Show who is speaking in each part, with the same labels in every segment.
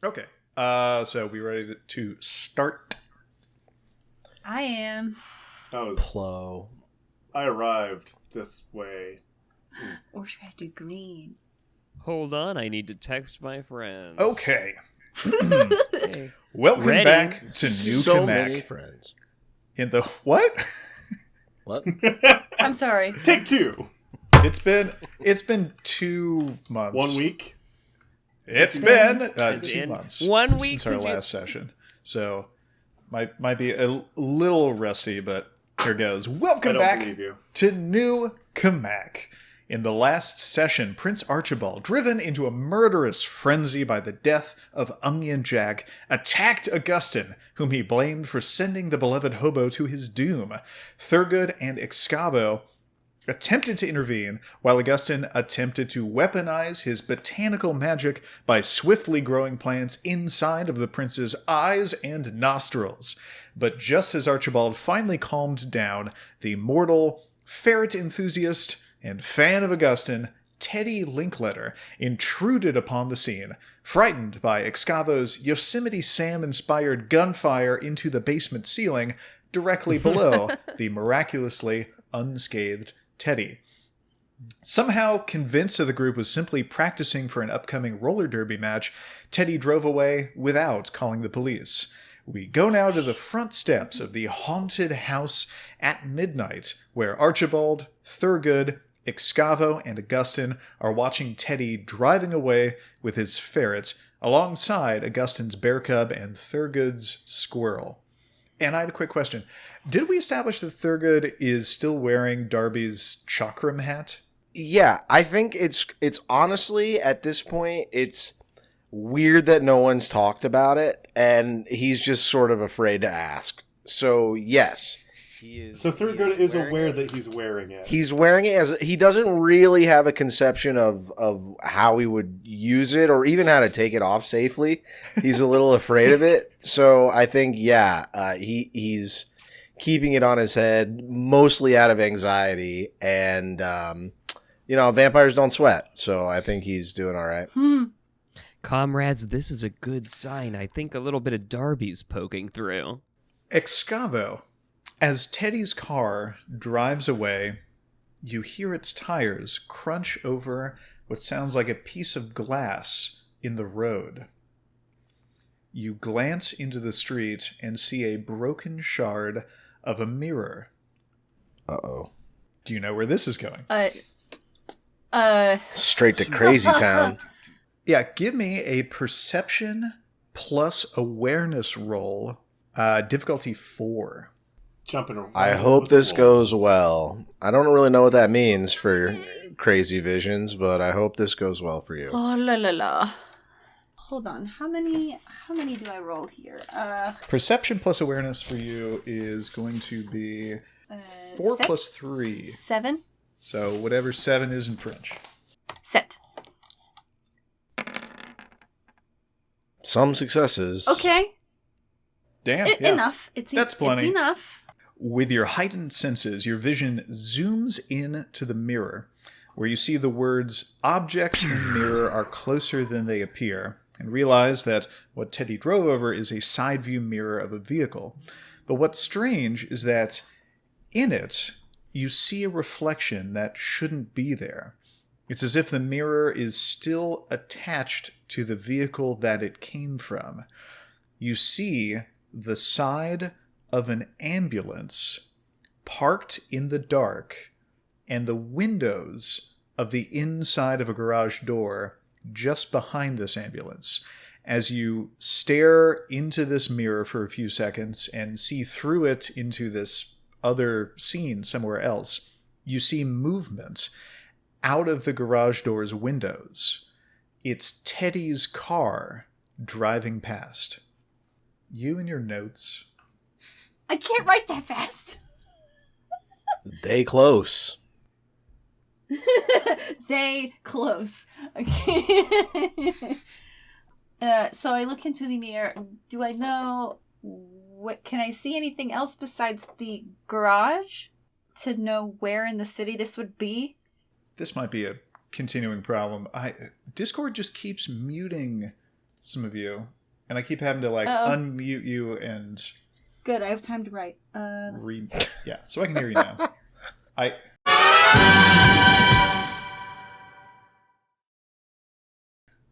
Speaker 1: Okay. So we ready to start?
Speaker 2: I am.
Speaker 3: Plow.
Speaker 4: I arrived this way.
Speaker 2: Or should I do green?
Speaker 5: Hold on, I need to text my friends.
Speaker 1: Okay.
Speaker 5: Hey.
Speaker 1: Welcome
Speaker 5: Ready.
Speaker 1: back to New
Speaker 3: So many
Speaker 1: Cammack.
Speaker 3: friends.
Speaker 1: In the what?
Speaker 3: What?
Speaker 2: I'm sorry.
Speaker 4: Take two.
Speaker 1: It's been 2 months.
Speaker 4: 1 week.
Speaker 1: It's been
Speaker 5: It's
Speaker 1: 2
Speaker 5: been
Speaker 1: months.
Speaker 5: 1 week
Speaker 1: since our
Speaker 5: since you-
Speaker 1: last session. So might be a little rusty, but here goes.
Speaker 4: I
Speaker 1: Welcome
Speaker 4: don't
Speaker 1: back
Speaker 4: believe you.
Speaker 1: to New Cammack. In the last session, Prince Archibald, driven into a murderous frenzy by the death of Onion Jack, attacked Augustine, whom he blamed for sending the beloved hobo to his doom. Thurgood and Excavo attempted to intervene, while Augustine attempted to weaponize his botanical magic by swiftly growing plants inside of the prince's eyes and nostrils. But just as Archibald finally calmed down, the mortal ferret enthusiast and fan of Augustine, Teddy Linkletter, intruded upon the scene, frightened by Excavo's Yosemite Sam-inspired gunfire into the basement ceiling directly below the miraculously unscathed Teddy. Somehow convinced that the group was simply practicing for an upcoming roller derby match, Teddy drove away without calling the police. We go now to the front steps of the haunted house at midnight, where Archibald, Thurgood, Excavo, and Augustine are watching Teddy driving away with his ferret, alongside Augustine's bear cub and Thurgood's squirrel. And I had a quick question. Did we establish that Thurgood is still wearing Darby's chakram hat?
Speaker 3: Yeah, I think it's honestly, at this point, it's weird that no one's talked about it, and he's just sort of afraid to ask. So, yes.
Speaker 4: So Thurgood is aware that he's wearing it.
Speaker 3: He's wearing it as he doesn't really have a conception of how he would use it or even how to take it off safely. He's a little afraid of it. So I think, he's keeping it on his head, mostly out of anxiety. And, vampires don't sweat. So I think he's doing all right.
Speaker 5: Comrades, this is a good sign. I think a little bit of Darby's poking through.
Speaker 1: Excavo. As Teddy's car drives away, you hear its tires crunch over what sounds like a piece of glass in the road. You glance into the street and see a broken shard of a mirror.
Speaker 3: Uh-oh.
Speaker 1: Do you know where this is going?
Speaker 3: Straight to crazy town.
Speaker 1: Yeah, give me a perception plus awareness roll. Difficulty 4.
Speaker 4: Jumping around.
Speaker 3: I hope this goes well. I don't really know what that means for crazy visions, but I hope this goes well for you.
Speaker 2: Oh la la la. Hold on. How many do I roll here?
Speaker 1: Perception plus awareness for you is going to be 4
Speaker 2: set?
Speaker 1: plus 3.
Speaker 2: 7.
Speaker 1: So whatever 7 is in French.
Speaker 2: Set.
Speaker 3: Some successes.
Speaker 2: Okay.
Speaker 1: Damn, yeah.
Speaker 2: Enough.
Speaker 1: That's plenty.
Speaker 2: It's enough.
Speaker 1: With your heightened senses, your vision zooms in to the mirror, where you see the words, "Objects in mirror are closer than they appear," and realize that what Teddy drove over is a side view mirror of a vehicle. But what's strange is that in it, you see a reflection that shouldn't be there. It's as if the mirror is still attached to the vehicle that it came from. You see the side of an ambulance parked in the dark and the windows of the inside of a garage door just behind this ambulance. As you stare into this mirror for a few seconds and see through it into this other scene somewhere else, you see movement out of the garage door's windows. It's Teddy's car driving past. You and your notes.
Speaker 2: I can't write that fast.
Speaker 3: They close.
Speaker 2: They close. Okay. So I look into the mirror. Do I know what? Can I see anything else besides the garage to know where in the city this would be?
Speaker 1: This might be a continuing problem. Discord just keeps muting some of you, and I keep having to unmute you and.
Speaker 2: Good, I have time to write.
Speaker 1: Yeah, so I can hear you now. I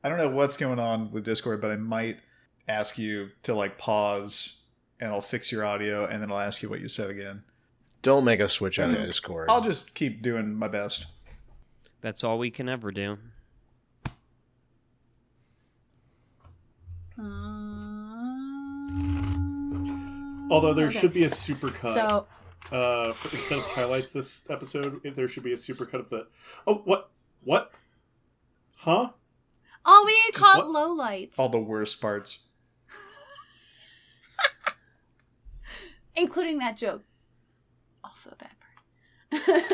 Speaker 1: don't know what's going on with Discord, but I might ask you to pause, and I'll fix your audio, and then I'll ask you what you said again.
Speaker 3: Don't make us switch out of Discord.
Speaker 1: I'll just keep doing my best.
Speaker 5: That's all we can ever do.
Speaker 4: Although there should be a supercut.
Speaker 2: So,
Speaker 4: instead of highlights this episode, there should be a supercut of the. Oh, what? What? Huh?
Speaker 2: oh, we call it lowlights,
Speaker 1: All the worst parts.
Speaker 2: including that joke. Also a bad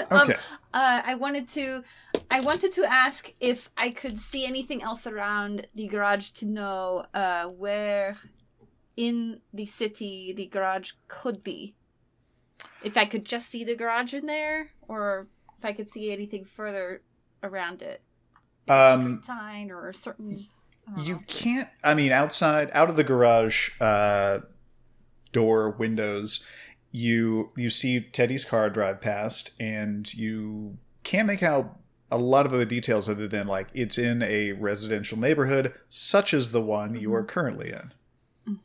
Speaker 2: part.
Speaker 1: Okay.
Speaker 2: I wanted to ask if I could see anything else around the garage to know where in the city the garage could be. If I could just see the garage in there, or if I could see anything further around it. Like a street sign or a certain...
Speaker 1: You can't... I mean, outside, out of the garage door windows, you see Teddy's car drive past, and you can't make out a lot of other details other than, it's in a residential neighborhood, such as the one you are currently in.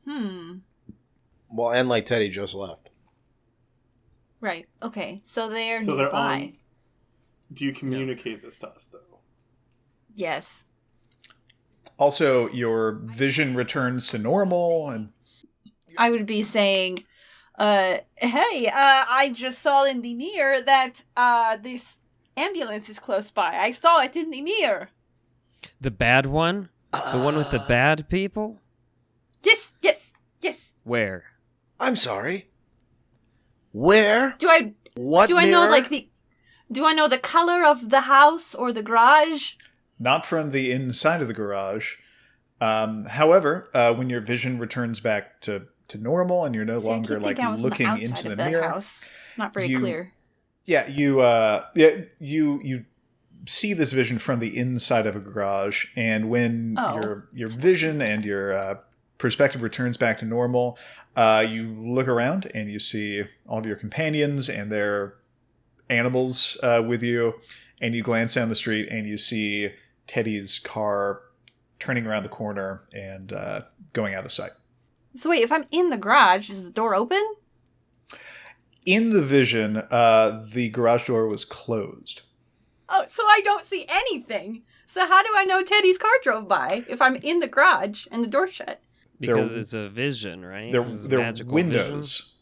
Speaker 2: Mm-hmm.
Speaker 3: Well, and Teddy just left.
Speaker 2: Right. Okay. So they're
Speaker 4: So
Speaker 2: nearby.
Speaker 4: they're on. Do you communicate this to us, though?
Speaker 2: Yes.
Speaker 1: Also, your vision returns to normal, and
Speaker 2: I would be saying, hey, I just saw in the mirror that this ambulance is close by. I saw it in the mirror.
Speaker 5: The bad one? The one with the bad people?
Speaker 2: Yes, yes, yes.
Speaker 5: Where?
Speaker 3: I'm sorry. Where? What
Speaker 2: do I
Speaker 3: mirror?
Speaker 2: know do I know the color of the house or the garage?
Speaker 1: not from the inside of the garage. However, when your vision returns back to normal and you're no longer looking into the mirror,
Speaker 2: house. It's not very clear.
Speaker 1: Yeah, you see this vision from the inside of a garage, and when your vision and your perspective returns back to normal, you look around and you see all of your companions and their animals with you, and you glance down the street and you see Teddy's car turning around the corner and going out of sight.
Speaker 2: So wait, if I'm in the garage, is the door open?
Speaker 1: In the vision, the garage door was closed.
Speaker 2: Oh, so I don't see anything. So how do I know Teddy's car drove by if I'm in the garage and the door's shut?
Speaker 5: Because it's a vision, right?
Speaker 1: They're windows. Vision.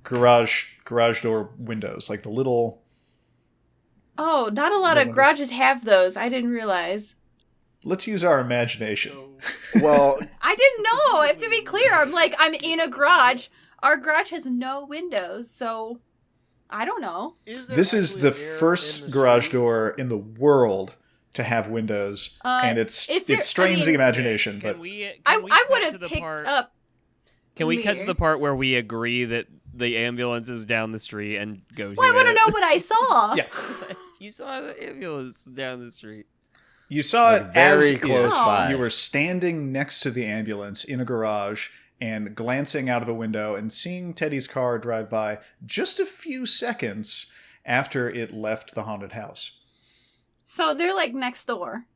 Speaker 1: Garage door windows, like the little...
Speaker 2: Oh, not a lot of garages have those. I didn't realize.
Speaker 1: Let's use our imagination.
Speaker 3: Well...
Speaker 2: I didn't know. I have to be clear. I'm in a garage. Our garage has no windows, so... I don't know.
Speaker 1: This is the first garage door in the world to have windows, and it strains the imagination. But
Speaker 2: I would have picked up.
Speaker 5: Can we cut to the part where we agree that the ambulance is down the street and go?
Speaker 2: Well, I want to know what I saw.
Speaker 1: Yeah,
Speaker 5: you saw the ambulance down the street.
Speaker 1: You saw it
Speaker 3: very close by.
Speaker 1: You were standing next to the ambulance in a garage and glancing out of a window and seeing Teddy's car drive by just a few seconds after it left the haunted house.
Speaker 2: So they're next door.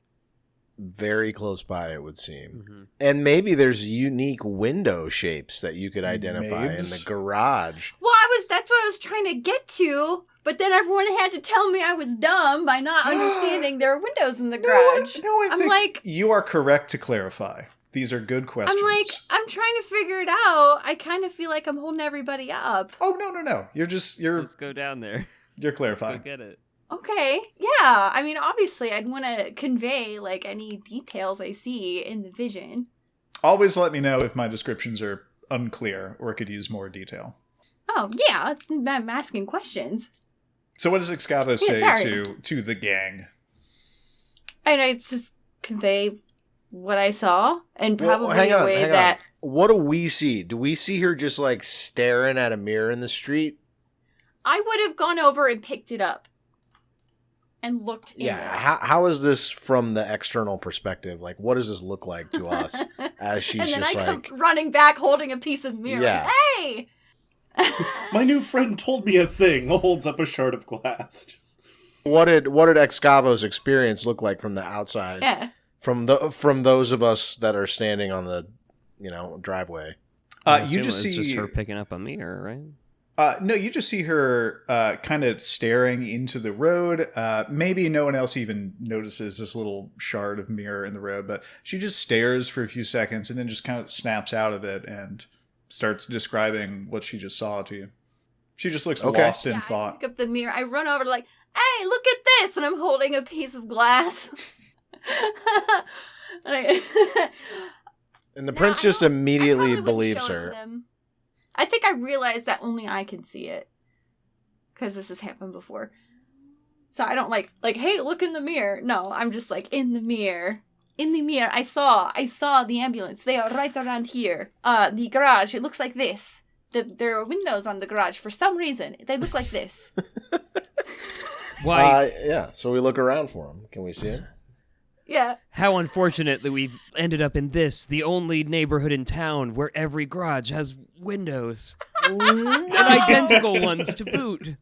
Speaker 3: Very close by, it would seem.
Speaker 5: Mm-hmm.
Speaker 3: And maybe there's unique window shapes that you could identify in the garage.
Speaker 2: Well, that's what I was trying to get to, but then everyone had to tell me I was dumb by not understanding there are windows in the garage.
Speaker 1: I think you are correct to clarify. These are good questions.
Speaker 2: I'm trying to figure it out. I kind of feel like I'm holding everybody up.
Speaker 1: Oh, no.
Speaker 5: Let's go down there.
Speaker 1: You're clarifying.
Speaker 5: Go get it.
Speaker 2: Okay. Yeah. I mean, obviously, I'd want to convey, any details I see in the vision.
Speaker 1: Always let me know if my descriptions are unclear or could use more detail.
Speaker 2: Oh, yeah. I'm asking questions.
Speaker 1: So what does Excavo say to the gang?
Speaker 2: I just convey what I saw, and probably a way that...
Speaker 3: What do we see? Do we see her just, staring at a mirror in the street?
Speaker 2: I would have gone over and picked it up. and looked in
Speaker 3: Yeah,
Speaker 2: it.
Speaker 3: how is this from the external perspective? Like, what does this look like to us as she's
Speaker 2: and then
Speaker 3: just
Speaker 2: I
Speaker 3: like...
Speaker 2: come running back holding a piece of mirror.
Speaker 3: Yeah.
Speaker 2: Like, hey!
Speaker 4: My new friend told me a thing. Holds up a shard of glass.
Speaker 3: What did Excavo's experience look like from the outside?
Speaker 2: Yeah.
Speaker 3: From those of us that are standing on the, driveway.
Speaker 1: You just
Speaker 5: it's
Speaker 1: see
Speaker 5: just her picking up a mirror, right?
Speaker 1: No, you just see her kind of staring into the road. Maybe no one else even notices this little shard of mirror in the road, but she just stares for a few seconds and then just kind of snaps out of it and starts describing what she just saw to you. She just looks lost in
Speaker 2: I
Speaker 1: thought.
Speaker 2: pick up the mirror. I run over like, hey, look at this! And I'm holding a piece of glass.
Speaker 3: And the prince just immediately
Speaker 2: I probably wouldn't
Speaker 3: believes
Speaker 2: show it to
Speaker 3: her.
Speaker 2: them. I think I realized that only I can see it. Because this has happened before. So I don't like, hey, look in the mirror. No, I'm just like, in the mirror. In the mirror, I saw the ambulance. They are right around here. The garage, it looks like this. There are windows on the garage for some reason. They look like this.
Speaker 5: Why?
Speaker 3: Yeah, so we look around for him. Can we see him?
Speaker 2: Yeah.
Speaker 5: How unfortunate that we've ended up in this, the only neighborhood in town where every garage has windows. And identical ones to boot.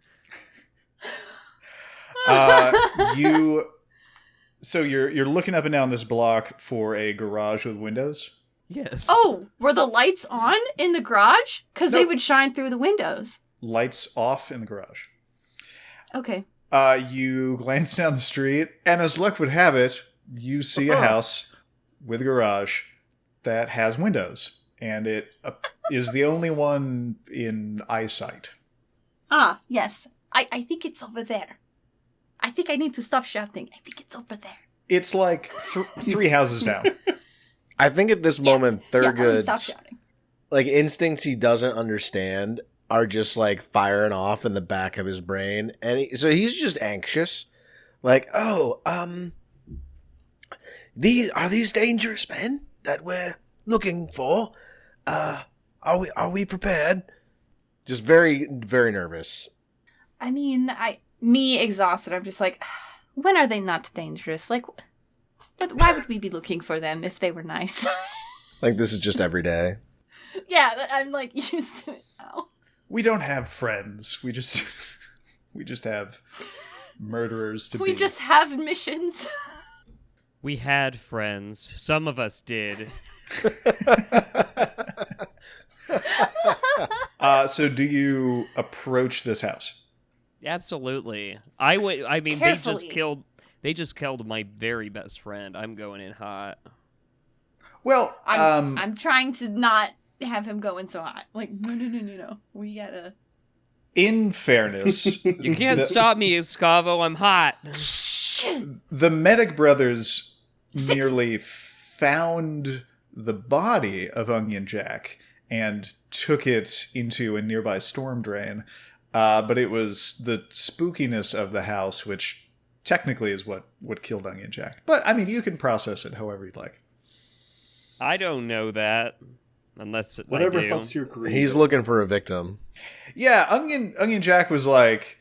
Speaker 1: So you're looking up and down this block for a garage with windows?
Speaker 5: Yes.
Speaker 2: Oh, were the lights on in the garage? Because they
Speaker 1: Nope.
Speaker 2: would shine through the windows.
Speaker 1: Lights off in the garage.
Speaker 2: Okay.
Speaker 1: You glance down the street, and as luck would have it, you see a house with a garage that has windows, and it is the only one in eyesight.
Speaker 2: Ah, yes. I think it's over there. I think I need to stop shouting. I think it's over there.
Speaker 1: It's like three houses down.
Speaker 3: I think at this moment,
Speaker 2: I'm gonna
Speaker 3: Thurgood's
Speaker 2: stop shouting.
Speaker 3: instincts he doesn't understand are just firing off in the back of his brain, and so he's just anxious. These dangerous men that we're looking for? Are we prepared? Just very, very nervous.
Speaker 2: I mean, me exhausted. I'm just like, when are they not dangerous? Like, why would we be looking for them if they were nice?
Speaker 3: This is just every day.
Speaker 2: Yeah, I'm used to it now.
Speaker 1: We don't have friends. We just have murderers to be.
Speaker 2: We just have missions.
Speaker 5: We had friends. Some of us did.
Speaker 1: So do you approach this house?
Speaker 5: Absolutely. I mean,
Speaker 2: Carefully.
Speaker 5: they just killed my very best friend. I'm going in hot.
Speaker 1: Well,
Speaker 2: I'm trying to not have him going so hot. No. We gotta.
Speaker 1: in fairness,
Speaker 5: You can't stop me, Excavo. I'm hot.
Speaker 1: the Meddik brothers merely found the body of Onion Jack and took it into a nearby storm drain. But it was the spookiness of the house, which technically is what killed Onion Jack. But, I mean, you can process it however you'd like.
Speaker 5: I don't know that. Unless
Speaker 4: Whatever
Speaker 5: I do.
Speaker 4: helps your grief.
Speaker 3: He's looking for a victim.
Speaker 1: Yeah, Onion Jack was like,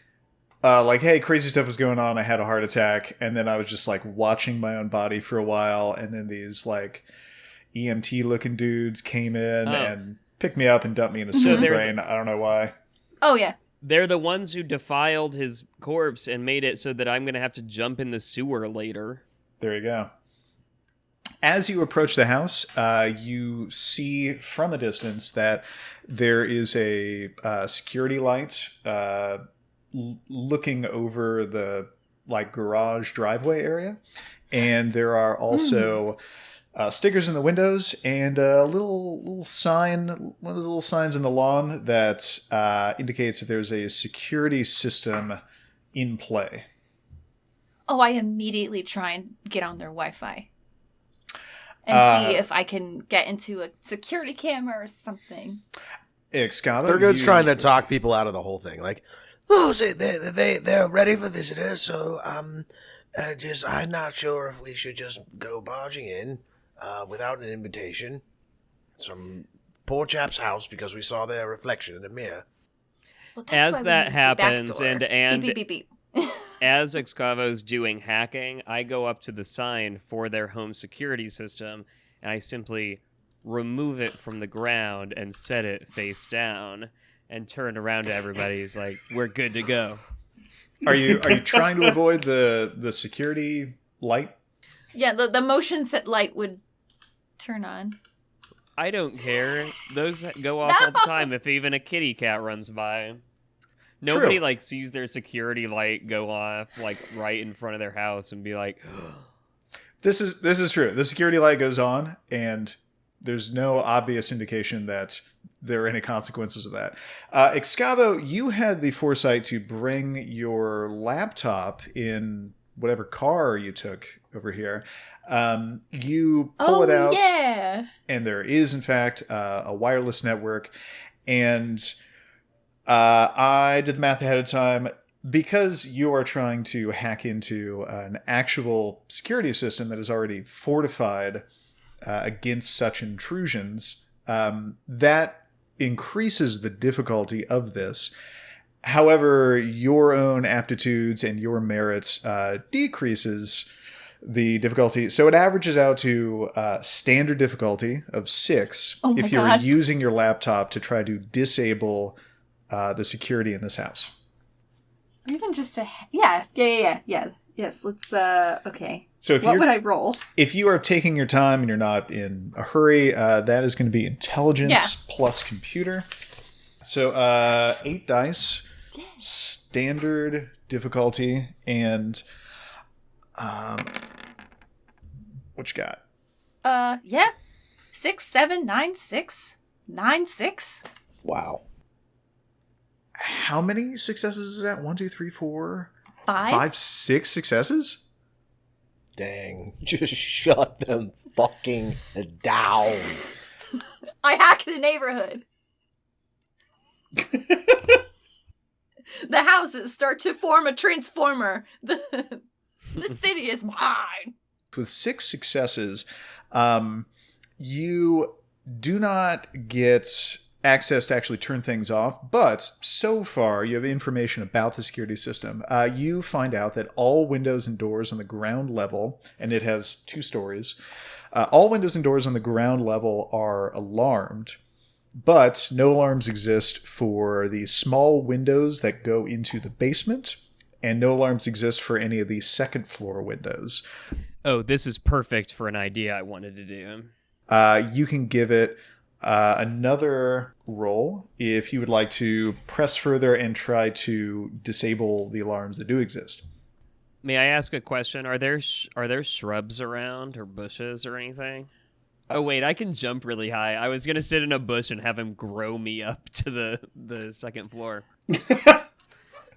Speaker 1: hey, crazy stuff was going on. I had a heart attack. And then I was just, watching my own body for a while. And then these, EMT-looking dudes came in and picked me up and dumped me in a storm drain. I don't know why.
Speaker 2: Oh yeah.
Speaker 5: They're the ones who defiled his corpse and made it so that I'm going to have to jump in the sewer later.
Speaker 1: There you go. As you approach the house, you see from a distance that there is a security light looking over the garage driveway area, and there are also stickers in the windows and a little sign, one of those little signs in the lawn that indicates that there's a security system in play.
Speaker 2: Oh, I immediately try and get on their Wi-Fi. And see if I can get into a security camera or something.
Speaker 1: Excavo,
Speaker 3: Thurgood's trying to talk people out of the whole thing. They're ready for visitors, so I'm not sure if we should just go barging in without an invitation. Some poor chap's house because we saw their reflection in a mirror.
Speaker 2: Well, that's
Speaker 5: As
Speaker 2: why we
Speaker 5: that
Speaker 2: use the back
Speaker 5: happens,
Speaker 2: door.
Speaker 5: and
Speaker 2: beep, beep, beep, beep.
Speaker 5: as Excavo's doing hacking, I go up to the sign for their home security system, and I simply remove it from the ground and set it face down and turn around to everybody. He's like, we're good to go.
Speaker 1: Are you trying to avoid the security light?
Speaker 2: Yeah, the motion set light would turn on.
Speaker 5: I don't care. Those go off all the time if even a kitty cat runs by. Nobody like sees their security light go off like right in front of their house and be like,
Speaker 1: This is true. The security light goes on, and there's no obvious indication that there are any consequences of that. Excavo, you had the foresight to bring your laptop in whatever car you took over here. You pull it out, and there is, in fact, a wireless network. And I did the math ahead of time. Because you are trying to hack into an actual security system that is already fortified against such intrusions, that increases the difficulty of this. However, your own aptitudes and your merits decreases the difficulty. So it averages out to standard difficulty of 6 if you're using your laptop to try to disable the security in this house.
Speaker 2: Even just a... Yeah. Yes, let's... Okay.
Speaker 1: So
Speaker 2: what would I roll?
Speaker 1: If you are taking your time and you're not in a hurry, that is going to be intelligence plus computer. So 8 dice, standard difficulty, and... what you got?
Speaker 2: 6, 7, 9, 6. 9, 6.
Speaker 3: Wow.
Speaker 1: How many successes is that? 1, 2, 3, 4,
Speaker 2: 5?
Speaker 1: 5, 6 successes?
Speaker 3: Dang. Just shut them fucking down.
Speaker 2: I hack the neighborhood. The houses start to form a transformer. The city is mine.
Speaker 1: With 6 successes, you do not get access to actually turn things off, but so far you have information about the security system. You find out that all windows and doors on the ground level, and it has 2 stories, all windows and doors on the ground level are alarmed, but no alarms exist for the small windows that go into the basement, and no alarms exist for any of the second floor windows.
Speaker 5: oh, this is perfect for an idea I wanted to do.
Speaker 1: You can give it another roll if you would like to press further and try to disable the alarms that do exist.
Speaker 5: May I ask a question? Are there shrubs around or bushes or anything? Oh wait, I can jump really high. I was gonna sit in a bush and have him grow me up to the second floor.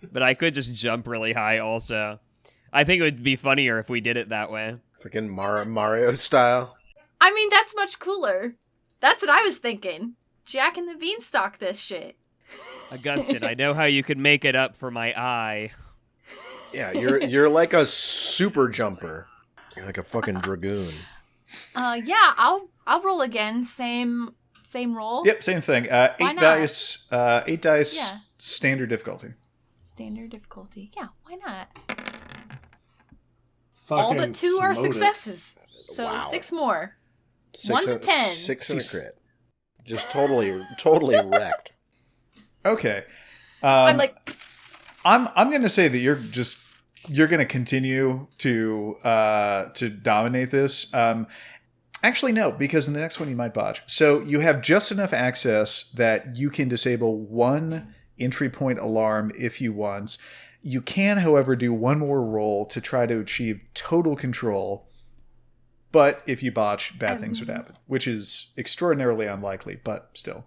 Speaker 5: But I could just jump really high also. I think it would be funnier if we did it that way.
Speaker 3: Freaking Mario style.
Speaker 2: I mean, that's much cooler. That's what I was thinking. Jack and the Beanstalk this shit.
Speaker 5: Augustine, I know how you could make it up for my eye.
Speaker 3: Yeah, you're like a super jumper. You're like a fucking dragoon.
Speaker 2: Yeah, I'll roll again. Same roll.
Speaker 1: Yep, same thing. 8 dice. 8 dice.
Speaker 2: Yeah.
Speaker 1: Standard difficulty.
Speaker 2: Standard difficulty. Yeah, why not?
Speaker 4: Fucking
Speaker 2: All but 2 are
Speaker 4: smote it.
Speaker 2: successes. So
Speaker 3: Wow.
Speaker 2: 6 more.
Speaker 3: 6
Speaker 2: 1 to 10.
Speaker 3: 6 and a crit. Just totally wrecked.
Speaker 1: Okay.
Speaker 2: I'm like,
Speaker 1: I'm going to say that you're going to continue to dominate this. Actually, no, because in the next one you might botch. So you have just enough access that you can disable 1 entry point alarm if you want. You can, however, do 1 more roll to try to achieve total control. But if you botch, bad things would happen, which is extraordinarily unlikely, but still.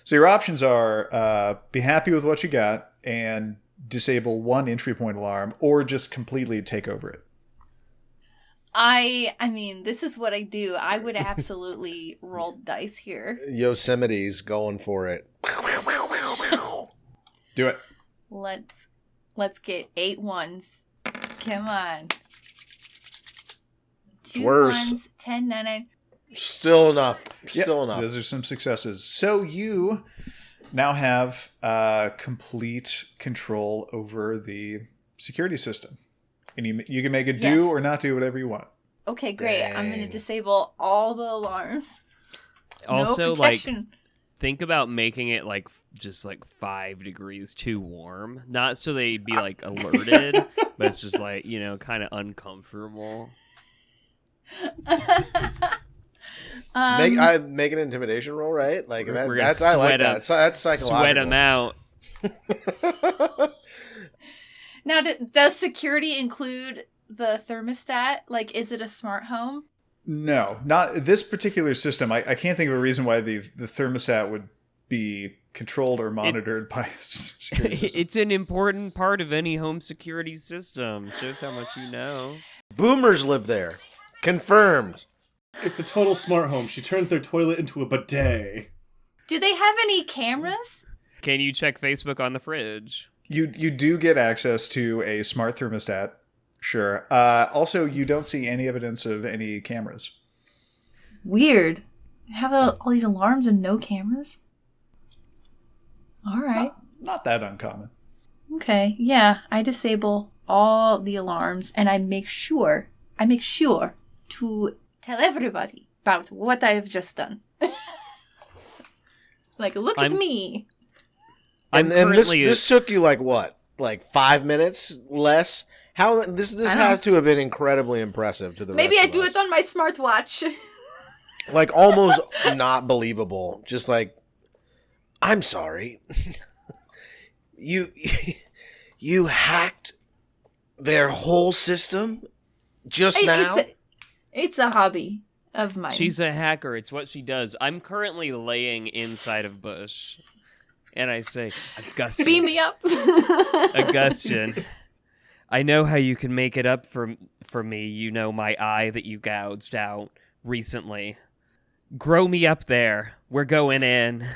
Speaker 1: So your options are be happy with what you got and disable 1 entry point alarm, or just completely take over it.
Speaker 2: I mean, this is what I do. I would absolutely roll dice here.
Speaker 3: Yosemite's going for it.
Speaker 1: Do it.
Speaker 2: Let's get 8 ones. Come on. 2
Speaker 3: worse.
Speaker 2: 1s, 10, 9, 9.
Speaker 3: Still enough.
Speaker 1: Yep,
Speaker 3: Still enough.
Speaker 1: Those are some successes. So you now have complete control over the security system. And you can make it
Speaker 2: Yes.
Speaker 1: do or not do whatever you want.
Speaker 2: Okay, great. I'm going to
Speaker 3: Dang.
Speaker 2: disable all the alarms.
Speaker 5: Also,
Speaker 2: no
Speaker 5: like,
Speaker 2: protection.
Speaker 5: think about making it like just like 5 degrees too warm. Not so they'd be like alerted, but it's just like, you know, kind of uncomfortable.
Speaker 3: Make an intimidation roll, right? Like
Speaker 5: We're
Speaker 3: that,
Speaker 5: gonna
Speaker 3: that's I like
Speaker 5: sweat 'em-
Speaker 3: that. So that's psychological.
Speaker 5: Sweat them out.
Speaker 2: Now, does security include the thermostat? Like, is it a smart home?
Speaker 1: No, not this particular system. I can't think of a reason why the thermostat would be controlled or monitored by security system.
Speaker 5: It's an important part of any home security system. Shows how much you know.
Speaker 3: Boomers live there. Confirmed.
Speaker 4: It's a total smart home. She turns their toilet into a bidet.
Speaker 2: Do they have any cameras?
Speaker 5: Can you check Facebook on the fridge?
Speaker 1: You do get access to a smart thermostat. Sure. Also, you don't see any evidence of any cameras.
Speaker 2: Weird. Have all these alarms and no cameras? All right.
Speaker 1: Not that uncommon.
Speaker 2: Okay. Yeah, I disable all the alarms and I make sure to tell everybody about what I have just done. Like, look at me.
Speaker 3: And
Speaker 5: currently
Speaker 3: this took you like what? Like 5 minutes less? How this
Speaker 2: I don't
Speaker 3: has to have been incredibly impressive to the
Speaker 2: Maybe
Speaker 3: rest
Speaker 2: I do
Speaker 3: of
Speaker 2: it on my smartwatch.
Speaker 3: like almost not believable. Just like, I'm sorry. you hacked their whole system just now?
Speaker 2: It's a hobby of mine.
Speaker 5: She's a hacker. It's what she does. I'm currently laying inside of Bush. And I say, Augustine.
Speaker 2: Beam me up.
Speaker 5: Augustine, I know how you can make it up for me. You know, my eye that you gouged out recently. Grow me up there. We're going in.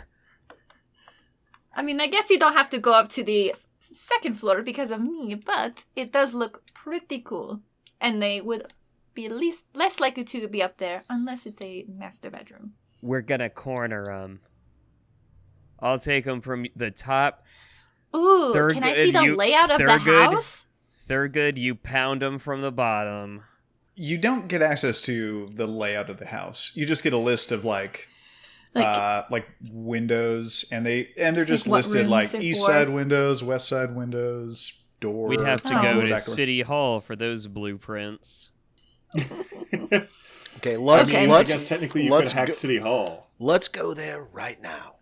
Speaker 2: I mean, I guess you don't have to go up to the second floor because of me, but it does look pretty cool. And they would be less likely to be up there unless it's a master bedroom.
Speaker 5: We're gonna corner them. I'll take them from the top.
Speaker 2: Ooh, can I see the layout of the house?
Speaker 5: Thurgood, you pound them from the bottom.
Speaker 1: You don't get access to the layout of the house. You just get a list of like windows, and they're just
Speaker 2: Like what
Speaker 1: listed
Speaker 2: rooms
Speaker 1: like
Speaker 2: they're
Speaker 1: east
Speaker 2: for?
Speaker 1: side windows, west side windows, door.
Speaker 5: We'd have to
Speaker 2: Oh.
Speaker 5: go
Speaker 1: door,
Speaker 5: to
Speaker 1: back door.
Speaker 5: City Hall for those blueprints.
Speaker 3: Okay, let's
Speaker 2: Okay.
Speaker 4: I
Speaker 3: let's
Speaker 4: guess technically you could
Speaker 3: let's
Speaker 4: hack
Speaker 3: go,
Speaker 4: City Hall.
Speaker 3: let's go there right now.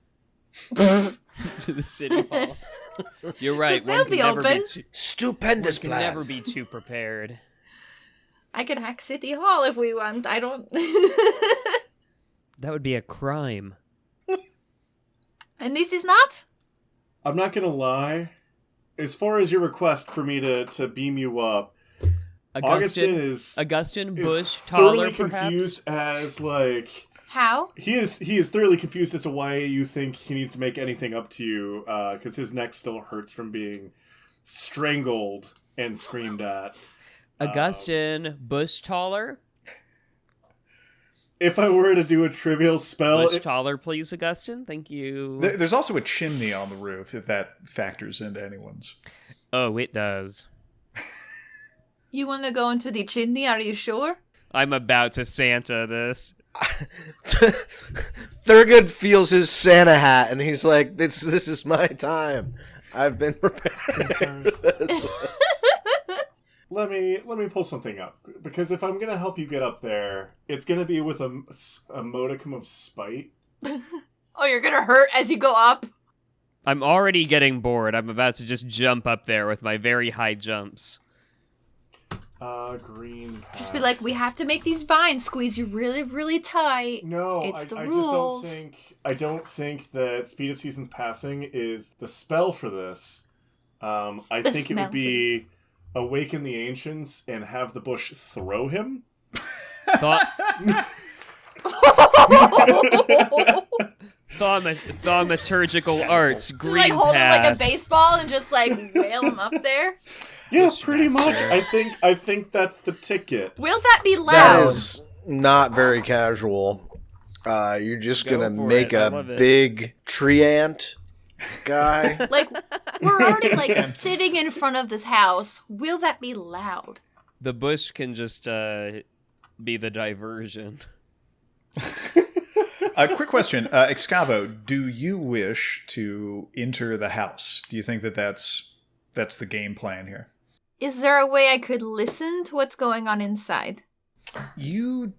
Speaker 5: To the City Hall. You're right.
Speaker 2: They'll
Speaker 5: One can
Speaker 2: be
Speaker 5: never
Speaker 2: open.
Speaker 5: be too,
Speaker 3: Stupendous
Speaker 5: one can
Speaker 3: plan.
Speaker 5: never be too prepared.
Speaker 2: I could hack City Hall if we want. I don't.
Speaker 5: That would be a crime.
Speaker 2: And this is not?
Speaker 4: I'm not gonna lie. As far as your request for me to beam you up, Augustine is
Speaker 5: Bush,
Speaker 4: thoroughly
Speaker 5: taller, perhaps.
Speaker 4: confused as like
Speaker 2: How?
Speaker 4: he is thoroughly confused as to why you think he needs to make anything up to you, because his neck still hurts from being strangled and screamed at.
Speaker 5: Augustine, Bush taller.
Speaker 4: If I were to do a trivial spell,
Speaker 5: Bush taller, please, Augustine. Thank you.
Speaker 1: There's also a chimney on the roof, if that factors into anyone's.
Speaker 5: Oh, it does.
Speaker 2: You want to go into the chimney? Are you sure?
Speaker 5: I'm about to Santa this.
Speaker 3: Thurgood feels his Santa hat, and he's like, "This is my time. I've been prepared for this."
Speaker 4: let me pull something up, because if I'm gonna help you get up there, it's gonna be with a modicum of spite.
Speaker 2: Oh, you're gonna hurt as you go up?
Speaker 5: I'm already getting bored. I'm about to just jump up there with my very high jumps.
Speaker 4: Green pass.
Speaker 2: Just be like, we have to make these vines squeeze you really, really tight.
Speaker 4: No,
Speaker 2: It's
Speaker 4: I
Speaker 2: the
Speaker 4: just
Speaker 2: rules.
Speaker 4: I don't think that Speed of Seasons Passing is the spell for this. I
Speaker 2: The
Speaker 4: think it
Speaker 2: smell
Speaker 4: would be Awaken the Ancients and have the bush throw him.
Speaker 5: Thaumaturgical arts,
Speaker 2: Just,
Speaker 5: green
Speaker 2: like hold him like a
Speaker 5: path.
Speaker 2: baseball and just like wail him up there.
Speaker 4: Yeah,
Speaker 5: Bush
Speaker 4: pretty much.
Speaker 5: master.
Speaker 4: I think that's the ticket.
Speaker 2: Will that be
Speaker 3: That
Speaker 2: loud?
Speaker 3: is not very casual. You're just
Speaker 5: Go
Speaker 3: gonna
Speaker 5: for
Speaker 3: make
Speaker 5: it. I
Speaker 3: a
Speaker 5: love it.
Speaker 3: big tree ant guy.
Speaker 2: Like, we're already, like, sitting in front of this house. Will that be loud?
Speaker 5: The bush can just be the diversion.
Speaker 1: A quick question. Excavo, do you wish to enter the house? Do you think that that's the game plan here?
Speaker 2: Is there a way I could listen to what's going on inside?
Speaker 1: You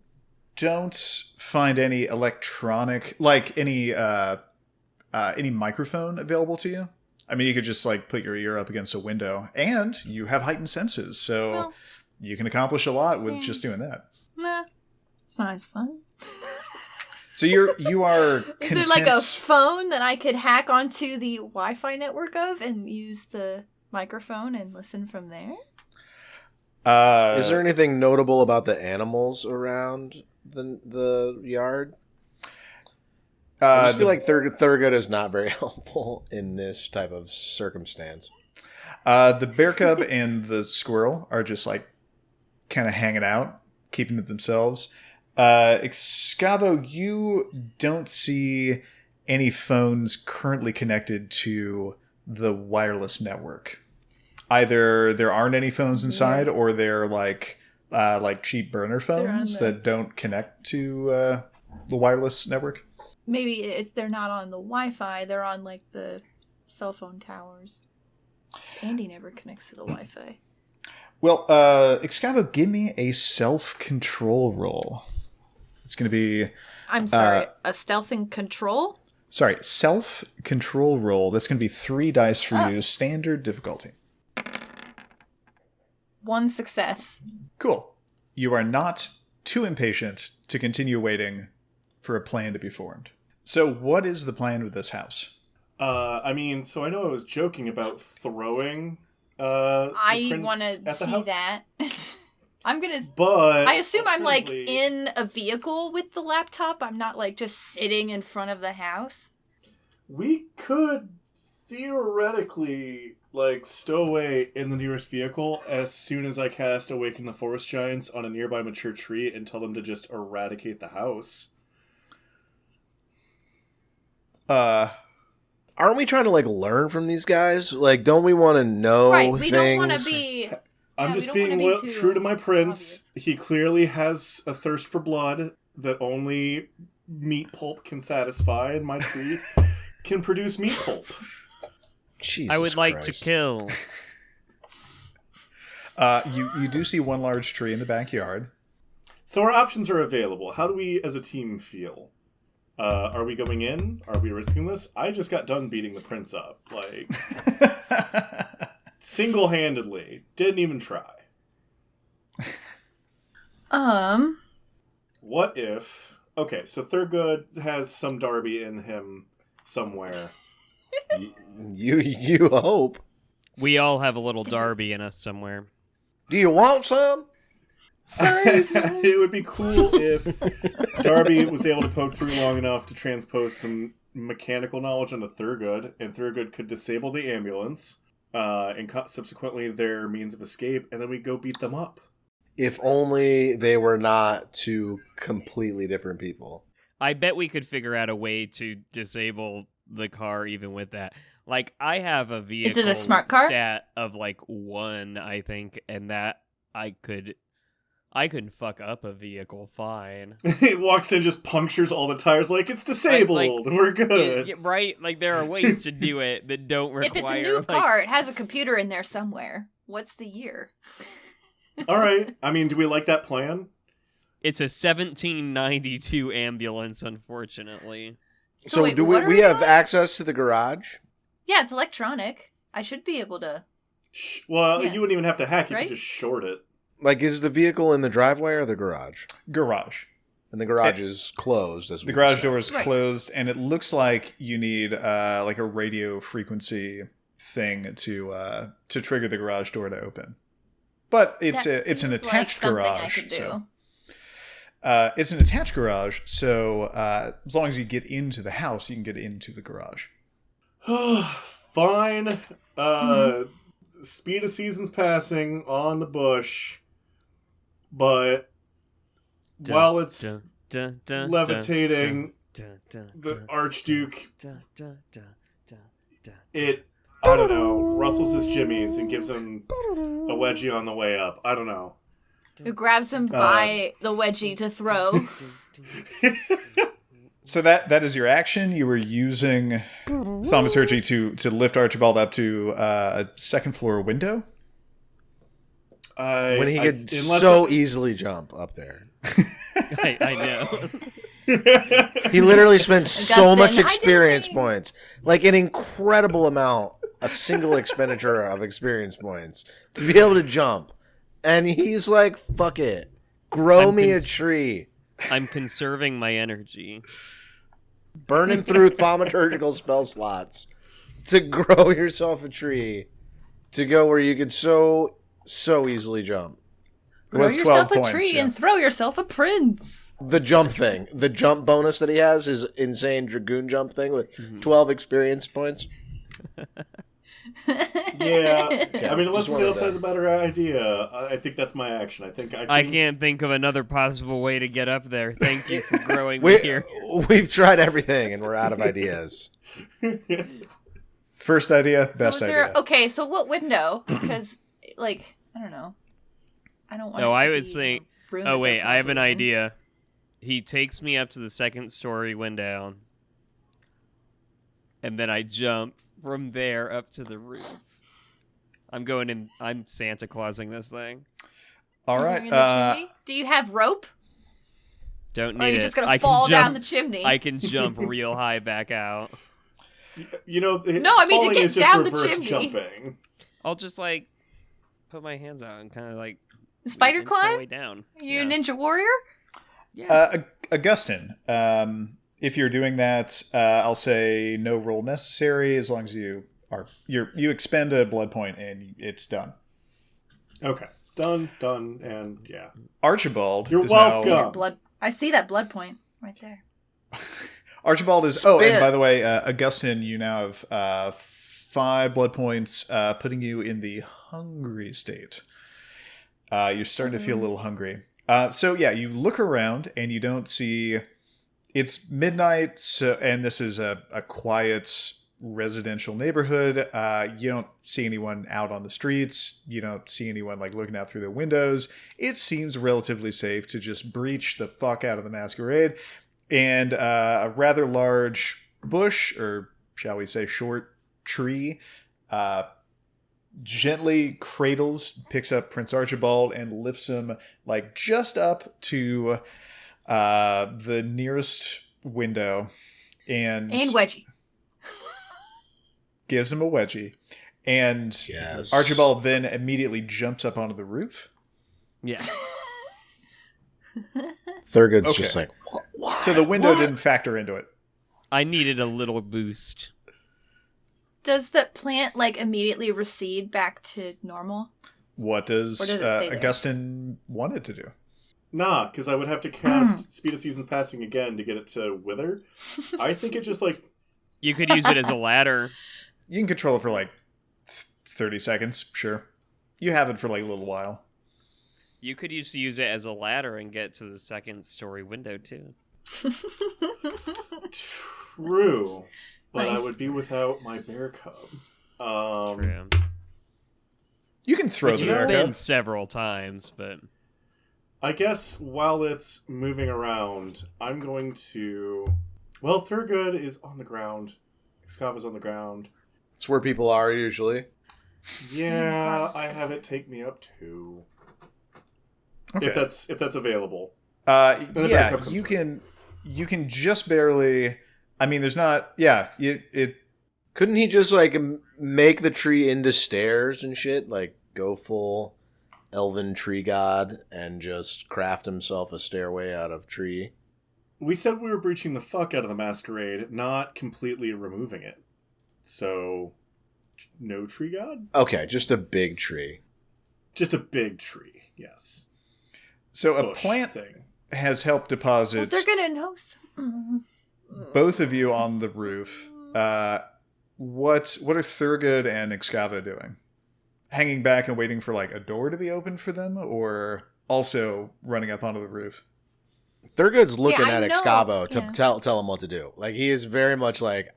Speaker 1: don't find any electronic, like any microphone available to you. I mean, you could just like put your ear up against a window, and you have heightened senses, so
Speaker 2: Well,
Speaker 1: you can accomplish a lot with just doing that.
Speaker 2: nah, it's not as fun.
Speaker 1: So you are
Speaker 2: Is
Speaker 1: content.
Speaker 2: there like a phone that I could hack onto the Wi-Fi network of and use the microphone and listen from there?
Speaker 3: Is there anything notable about the animals around the yard? I just feel like Thurgood is not very helpful in this type of circumstance.
Speaker 1: The bear cub and the squirrel are just like kind of hanging out, keeping to themselves. Excavo, you don't see any phones currently connected to the wireless network. Either there aren't any phones inside, or they're like cheap burner phones that don't connect to the wireless network.
Speaker 2: Maybe they're not on the Wi-Fi. They're on like the cell phone towers. Andy never connects to the Wi-Fi.
Speaker 1: Well, Excavo, give me a self-control roll. It's going to be...
Speaker 2: I'm sorry, a stealth and control?
Speaker 1: Sorry, self-control roll. That's going to be 3 dice for you, standard difficulty.
Speaker 2: 1 success.
Speaker 1: Cool. You are not too impatient to continue waiting for a plan to be formed. So what is the plan with this house?
Speaker 4: I mean, so I know I was joking about throwing
Speaker 2: I want to see
Speaker 4: house.
Speaker 2: that. I'm gonna.
Speaker 4: But
Speaker 2: I assume I'm like
Speaker 4: alternatively,
Speaker 2: in a vehicle with the laptop. I'm not like just sitting in front of the house.
Speaker 4: we could theoretically like stow away in the nearest vehicle as soon as I cast Awaken the Forest Giants on a nearby mature tree and tell them to just eradicate the house.
Speaker 3: Aren't we trying to like learn from these guys? Like, don't we want to know
Speaker 2: Right. We
Speaker 3: things?
Speaker 2: don't want to be.
Speaker 4: I'm
Speaker 2: Yeah,
Speaker 4: just
Speaker 2: we don't
Speaker 4: being
Speaker 2: wanna be too
Speaker 4: true to my prince.
Speaker 2: obvious.
Speaker 4: He clearly has a thirst for blood that only meat pulp can satisfy, and my tree can produce meat pulp.
Speaker 3: Jesus
Speaker 5: I would like to
Speaker 3: Christ.
Speaker 5: kill.
Speaker 1: You do see one large tree in the backyard.
Speaker 4: So our options are available. How do we, as a team, feel? Are we going in? Are we risking this? I just got done beating the prince up. Like, single-handedly. Didn't even try. What if... Okay, so Thurgood has some Darby in him somewhere.
Speaker 3: You hope.
Speaker 5: We all have a little Darby in us somewhere.
Speaker 3: Do you want some?
Speaker 4: It would be cool if Darby was able to poke through long enough to transpose some mechanical knowledge onto Thurgood, and Thurgood could disable the ambulance and cut subsequently their means of escape, and then we go beat them up.
Speaker 3: If only they were not two completely different people.
Speaker 5: I bet we could figure out a way to disable the car even with that. Like, I have a vehicle
Speaker 2: Is it a smart car?
Speaker 5: stat of like 1, I think, and that I could fuck up a vehicle fine.
Speaker 4: It walks in, just punctures all the tires, like, it's disabled, we're good.
Speaker 5: Yeah, right? Like, there are ways to do it that don't require...
Speaker 2: If it's a new car, it has a computer in there somewhere. What's the year?
Speaker 4: Alright, I mean, do we like that plan?
Speaker 5: It's a 1792 ambulance, unfortunately.
Speaker 3: So
Speaker 2: wait,
Speaker 3: do
Speaker 2: what are
Speaker 3: we have
Speaker 2: doing?
Speaker 3: access to the garage?
Speaker 2: Yeah, it's electronic. I should be able to.
Speaker 4: Well,
Speaker 2: Yeah.
Speaker 4: you wouldn't even have to hack, you
Speaker 2: Right?
Speaker 4: could just short it.
Speaker 3: Like, is the vehicle in the driveway or the garage?
Speaker 1: Garage.
Speaker 3: And the garage is closed. As we
Speaker 1: The garage
Speaker 3: discussed.
Speaker 1: door is
Speaker 2: Right.
Speaker 1: closed, and it looks like you need like a radio frequency thing to trigger the garage door to open. But it's
Speaker 2: That
Speaker 1: it's an
Speaker 2: seems like
Speaker 1: attached
Speaker 2: something I
Speaker 1: garage.
Speaker 2: could do.
Speaker 1: So it's an attached garage, so as long as you get into the house, you can get into the garage.
Speaker 4: Fine. Speed of seasons passing on the bush, but while it's levitating, the Archduke I don't know, rustles his jimmies and gives him a wedgie on the way up. I don't know.
Speaker 2: Who grabs him by the wedgie to throw.
Speaker 1: So that is your action. You were using thaumaturgy to lift Archibald up to a second floor window.
Speaker 3: When he could so easily jump up there.
Speaker 5: I know.
Speaker 3: He literally spent so much experience points. Like an incredible amount. A single expenditure of experience points. To be able to jump. And he's like, fuck it. Grow me a tree.
Speaker 5: I'm conserving my energy.
Speaker 3: Burning through thaumaturgical spell slots. To grow yourself a tree. To go where you could so easily jump.
Speaker 2: Grow yourself a tree and throw yourself a prince.
Speaker 3: The jump thing. The jump bonus that he has is insane dragoon jump thing with 12 experience points.
Speaker 4: Yeah. I mean, unless somebody else has a better idea, I think that's my action. I
Speaker 5: can't think of another possible way to get up there. Thank you for growing me here.
Speaker 3: We've tried everything and we're out of ideas.
Speaker 1: First idea, best idea.
Speaker 2: Okay, so what window? Because, like, I don't know. I don't want.
Speaker 5: No, I would say. Oh wait, I have an idea. He takes me up to the second story window, and then I jump from there up to the roof. I'm going in. I'm Santa Clausing this thing.
Speaker 1: All right.
Speaker 2: Do you have rope?
Speaker 5: Don't need it.
Speaker 2: Or are you just gonna fall down the chimney?
Speaker 5: I can jump real high back out.
Speaker 4: You know,
Speaker 2: no, I mean to get down the chimney.
Speaker 4: Jumping.
Speaker 5: I'll just like put my hands out and kind of like
Speaker 2: spider climb.
Speaker 5: Way down.
Speaker 2: You ninja warrior?
Speaker 1: Yeah. Augustine, if you're doing that, I'll say no roll necessary as long as you expend a blood point and it's done.
Speaker 4: Okay, done, and yeah.
Speaker 1: Archibald,
Speaker 4: you're welcome.
Speaker 2: I see that blood point right there.
Speaker 1: Archibald is. Oh, and by the way, Augustine, you now have 5 blood points, putting you in the hungry state. You're starting to feel a little hungry. So yeah, you look around and you don't see. It's midnight, and this is a quiet residential neighborhood. You don't see anyone out on the streets. You don't see anyone like looking out through their windows. It seems relatively safe to just breach the fuck out of the masquerade. And a rather large bush, or shall we say short tree, gently picks up Prince Archibald and lifts him like just up to the nearest window. And
Speaker 2: wedgie.
Speaker 1: Gives him a wedgie. And
Speaker 3: yes.
Speaker 1: Archibald then immediately jumps up onto the roof.
Speaker 5: Yeah.
Speaker 3: Thurgood's just like, what?
Speaker 1: So the window didn't factor into it.
Speaker 5: I needed a little boost.
Speaker 2: Does the plant like immediately recede back to normal?
Speaker 1: What does Augustine want it to do?
Speaker 4: Nah, because I would have to cast Speed of Seasons Passing again to get it to wither. I think it just like...
Speaker 5: You could use it as a ladder.
Speaker 1: You can control it for like 30 seconds, sure. You have it for like a little while.
Speaker 5: You could use it as a ladder and get to the second story window too.
Speaker 4: True. But nice. I would be without my bear cub.
Speaker 5: True.
Speaker 1: You can throw the bear cub.
Speaker 5: You've been several times, but...
Speaker 4: I guess while it's moving around, I'm going to... Well, Thurgood is on the ground. Excavo's on the ground.
Speaker 3: It's where people are usually.
Speaker 4: Yeah, I have it take me up too. Okay. If that's available.
Speaker 1: Yeah, you can just barely. I mean, there's not. Yeah, it.
Speaker 3: Couldn't he just like make the tree into stairs and shit? Like go full elven tree god and just craft himself a stairway out of tree.
Speaker 4: We said we were breaching the fuck out of the masquerade, not completely removing it. So, no tree god?
Speaker 3: Okay, just a big tree.
Speaker 4: Just a big tree, yes.
Speaker 1: So a plant
Speaker 4: thing
Speaker 1: has helped deposit...
Speaker 2: Well, they're gonna know
Speaker 1: both of you on the roof. What are Thurgood and Excavo doing? Hanging back and waiting for like a door to be opened for them, or also running up onto the roof?
Speaker 3: Thurgood's looking at Excavo to tell him what to do. Like he is very much like,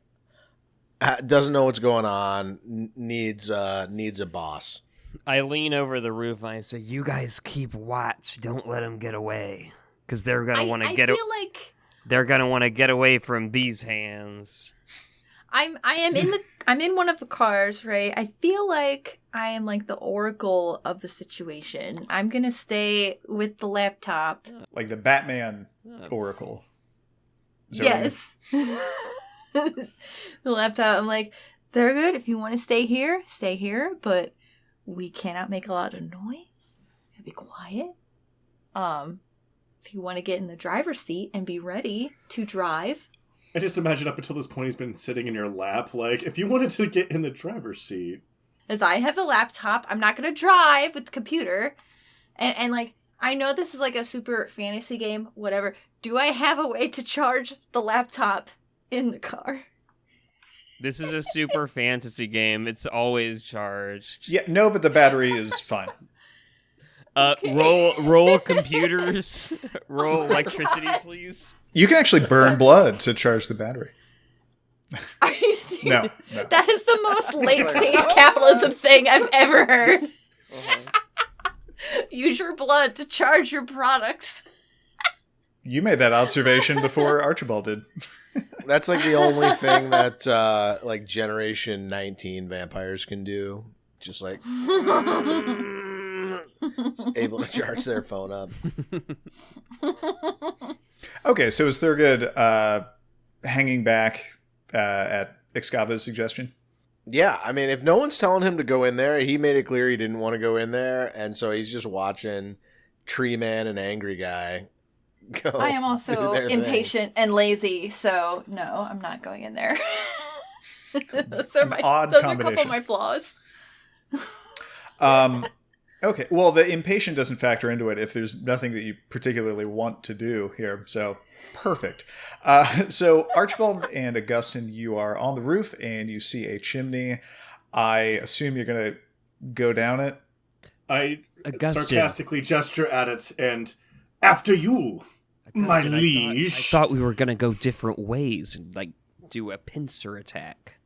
Speaker 3: Doesn't know what's going on. Needs a boss.
Speaker 5: I lean over the roof and I say, "You guys keep watch. Don't let them get away, because they're gonna want to get.
Speaker 2: I feel like
Speaker 5: they're gonna want to get away from these hands."
Speaker 2: I'm in one of the cars, right? I feel like I am like the oracle of the situation. I'm gonna stay with the laptop.
Speaker 1: Like the Batman Oracle. Is that what you mean?
Speaker 2: Yes. The laptop. I'm like, they're good. If you want to stay here, but we cannot make a lot of noise. Be quiet. If you want to get in the driver's seat and be ready to drive.
Speaker 4: I just imagine up until this point he's been sitting in your lap. Like, if you wanted to get in the driver's seat.
Speaker 2: As I have the laptop, I'm not going to drive with the computer. And like, I know this is like a super fantasy game, whatever. Do I have a way to charge the laptop in the car?
Speaker 5: This is a super fantasy game. It's always charged.
Speaker 1: Yeah, no, but the battery is fine.
Speaker 2: Okay.
Speaker 5: Roll computers. Roll electricity, please.
Speaker 1: You can actually burn blood to charge the battery.
Speaker 2: Are you serious?
Speaker 1: No.
Speaker 2: That is the most late-stage capitalism thing I've ever heard. Use your blood to charge your products.
Speaker 1: You made that observation before Archibald did.
Speaker 3: That's like the only thing that like Generation 19 vampires can do. Just like able to charge their phone up.
Speaker 1: Okay, so is Thurgood hanging back at Excavo's suggestion?
Speaker 3: Yeah, I mean, if no one's telling him to go in there, he made it clear he didn't want to go in there, and so he's just watching Tree Man and Angry Guy go.
Speaker 2: I am
Speaker 3: do
Speaker 2: also
Speaker 3: their thing.
Speaker 2: impatient and lazy, so no, I'm not going in there. those are
Speaker 1: odd
Speaker 2: a couple
Speaker 1: combination.
Speaker 2: of my flaws.
Speaker 1: Okay, well, the impatient doesn't factor into it if there's nothing that you particularly want to do here, so perfect. So Archibald and Augustine, you are on the roof and you see a chimney. I assume you're going to go down it.
Speaker 4: I
Speaker 5: Augustine.
Speaker 4: sarcastically gesture at it and, after you, my
Speaker 5: Augustine,
Speaker 4: liege.
Speaker 5: I thought we were gonna go different ways and like do a pincer attack.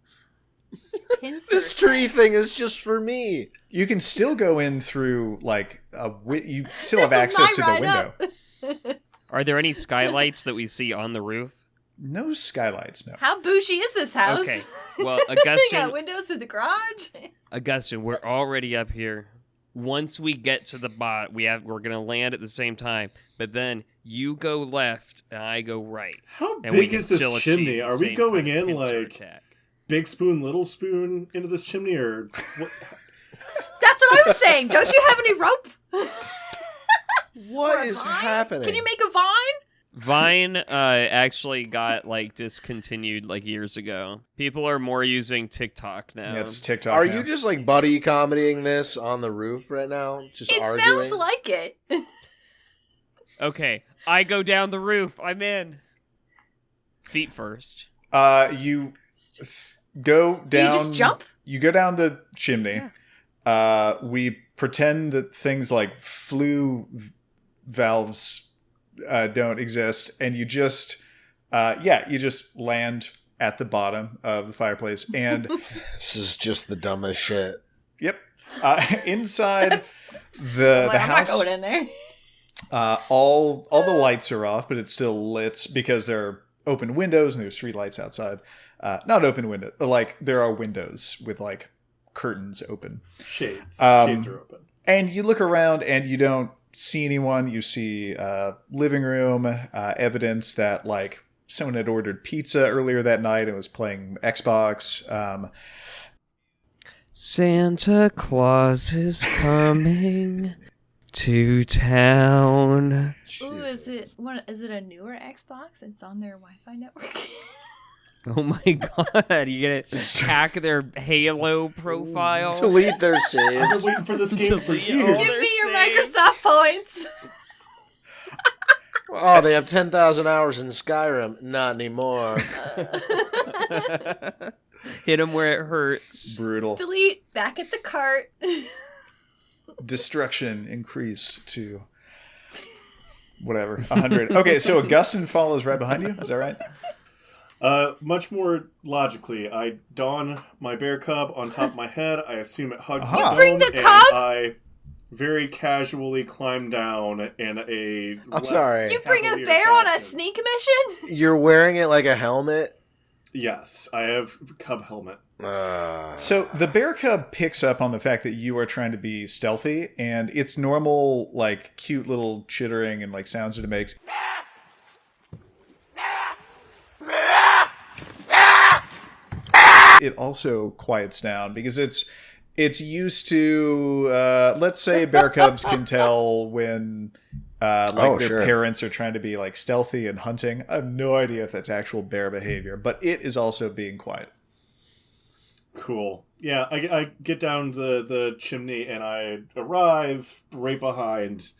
Speaker 3: This tree thing is just for me.
Speaker 1: You can still go in through, like, you still have
Speaker 2: This is
Speaker 1: access to
Speaker 2: my
Speaker 1: the window.
Speaker 2: ride-up.
Speaker 5: Are there any skylights that we see on the roof?
Speaker 1: No skylights, no.
Speaker 2: How bougie is this house?
Speaker 5: Okay. Well,
Speaker 2: They
Speaker 5: Augustine,
Speaker 2: got windows in the garage.
Speaker 5: Augustine, we're already up here. Once we get to the bot, we're gonna land at the same time. But then you go left and I go right.
Speaker 4: How
Speaker 5: And we
Speaker 4: big
Speaker 5: can
Speaker 4: is this
Speaker 5: still
Speaker 4: chimney?
Speaker 5: achieve the
Speaker 4: Are we
Speaker 5: same
Speaker 4: going
Speaker 5: type of
Speaker 4: in
Speaker 5: pincer
Speaker 4: like
Speaker 5: attack.
Speaker 4: big spoon, little spoon into this chimney, or what?
Speaker 2: That's what I was saying. Don't you have any rope?
Speaker 3: What
Speaker 2: Or a
Speaker 3: is
Speaker 2: vine?
Speaker 3: happening?
Speaker 2: Can you make a vine?
Speaker 5: Vine actually got like discontinued like years ago. People are more using TikTok now.
Speaker 1: Yeah, it's TikTok
Speaker 3: Are
Speaker 1: now.
Speaker 3: you just like buddy comedying this on the roof right now? Just
Speaker 2: It
Speaker 3: arguing?
Speaker 2: sounds like it.
Speaker 5: Okay, I go down the roof. I'm in. Feet first.
Speaker 1: You go down...
Speaker 2: You just jump?
Speaker 1: You go down the chimney. We pretend that things like flue valves don't exist, and you just land at the bottom of the fireplace. And
Speaker 3: This is just the dumbest shit.
Speaker 1: yep, inside
Speaker 2: That's-
Speaker 1: the
Speaker 2: I'm
Speaker 1: house,
Speaker 2: not going in there.
Speaker 1: all the lights are off, but it's still lit because there are open windows and there's street lights outside. Not open window, like there are windows with like curtains open.
Speaker 4: Shades.
Speaker 1: Um,
Speaker 4: Shades are open.
Speaker 1: And you look around and you don't see anyone. You see living room, evidence that like someone had ordered pizza earlier that night and was playing Xbox.
Speaker 5: Santa Claus is coming to town.
Speaker 2: Ooh, is it a newer Xbox? It's on their Wi-Fi network.
Speaker 5: Oh my god, you gonna hack their Halo profile?
Speaker 3: Delete their
Speaker 4: I've been
Speaker 3: saves.
Speaker 4: waiting for this game for
Speaker 5: Delete
Speaker 4: years.
Speaker 5: all
Speaker 2: Give me your
Speaker 5: Saves.
Speaker 2: Microsoft points.
Speaker 3: Oh, they have 10,000 hours in Skyrim. Not anymore.
Speaker 5: Hit him where it hurts.
Speaker 1: Brutal.
Speaker 2: Delete. Back at the cart.
Speaker 1: Destruction increased to whatever, 100. Okay, so Augustine follows right behind you. Is that right?
Speaker 4: Much more logically, I don my bear cub on top of my head. I assume it hugs my
Speaker 1: You
Speaker 4: dome,
Speaker 2: bring the
Speaker 4: and
Speaker 2: cub?
Speaker 4: I very casually climb down in a.
Speaker 3: I'm
Speaker 4: less
Speaker 3: sorry.
Speaker 2: You bring a
Speaker 4: cavalier
Speaker 2: bear on a
Speaker 4: fashion.
Speaker 2: sneak mission?
Speaker 3: You're wearing it like a helmet?
Speaker 4: Yes, I have cub helmet.
Speaker 1: So the bear cub picks up on the fact that you are trying to be stealthy, and its normal, like, cute little chittering and like sounds that it makes. It also quiets down because it's used to. Let's say bear cubs can tell when their parents are trying to be like stealthy and hunting. I have no idea if that's actual bear behavior, but it is also being quiet.
Speaker 4: Cool. Yeah, I get down the chimney and I arrive right behind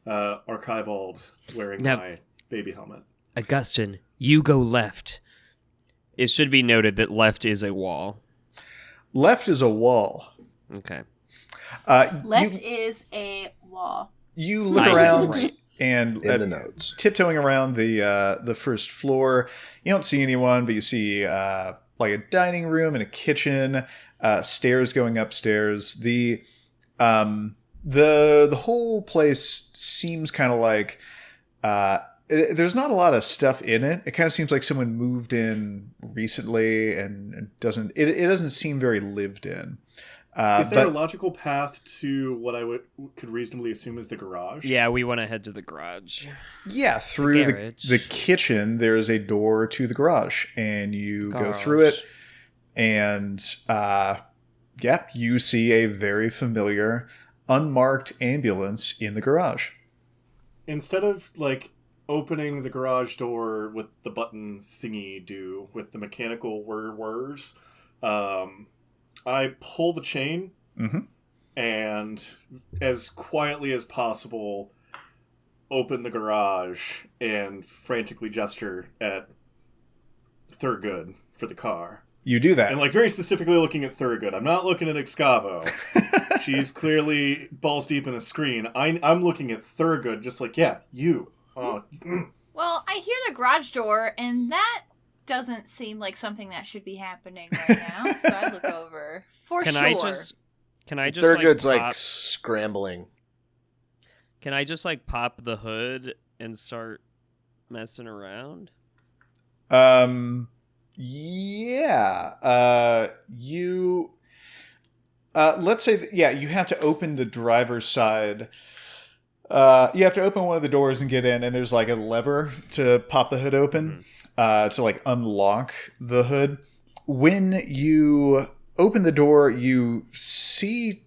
Speaker 4: Archibald wearing
Speaker 5: Now-
Speaker 4: my baby helmet.
Speaker 5: Augustine, you go left. It should be noted that left is a wall.
Speaker 1: Left is a wall.
Speaker 5: Okay.
Speaker 2: Left is a wall.
Speaker 1: You look
Speaker 5: I-
Speaker 1: around
Speaker 5: right.
Speaker 1: and
Speaker 3: In the notes.
Speaker 1: tiptoeing around the first floor. You don't see anyone, but you see like a dining room and a kitchen, stairs going upstairs. The whole place seems kind of like there's not a lot of stuff in it. It kind of seems like someone moved in recently and it doesn't seem very lived in.
Speaker 4: Is there a logical path to what I could reasonably assume is the garage?
Speaker 5: Yeah, we want to head to the garage.
Speaker 1: Yeah, through
Speaker 5: garage.
Speaker 1: the kitchen, there is a door to the garage, and you go through it, and you see a very familiar, unmarked ambulance in the garage.
Speaker 4: Instead of, like, opening the garage door with the button thingy do with the mechanical whirs, I pull the chain and, as quietly as possible, open the garage and frantically gesture at Thurgood for the car.
Speaker 1: You do that.
Speaker 4: And, like, very specifically looking at Thurgood. I'm not looking at Excavo. She's clearly balls deep in a screen. I'm looking at Thurgood just like, yeah, you.
Speaker 2: Well, I hear the garage door, and that doesn't seem like something that should be happening right now. So I look over.
Speaker 5: Can I just
Speaker 3: Thurgood's
Speaker 5: like,
Speaker 3: like
Speaker 5: pop,
Speaker 3: scrambling.
Speaker 5: Can I just like pop the hood and start messing around?
Speaker 1: Yeah. You let's say you have to open the driver's side. You have to open one of the doors and get in, and there's like a lever to pop the hood open, to like unlock the hood. When you open the door, you see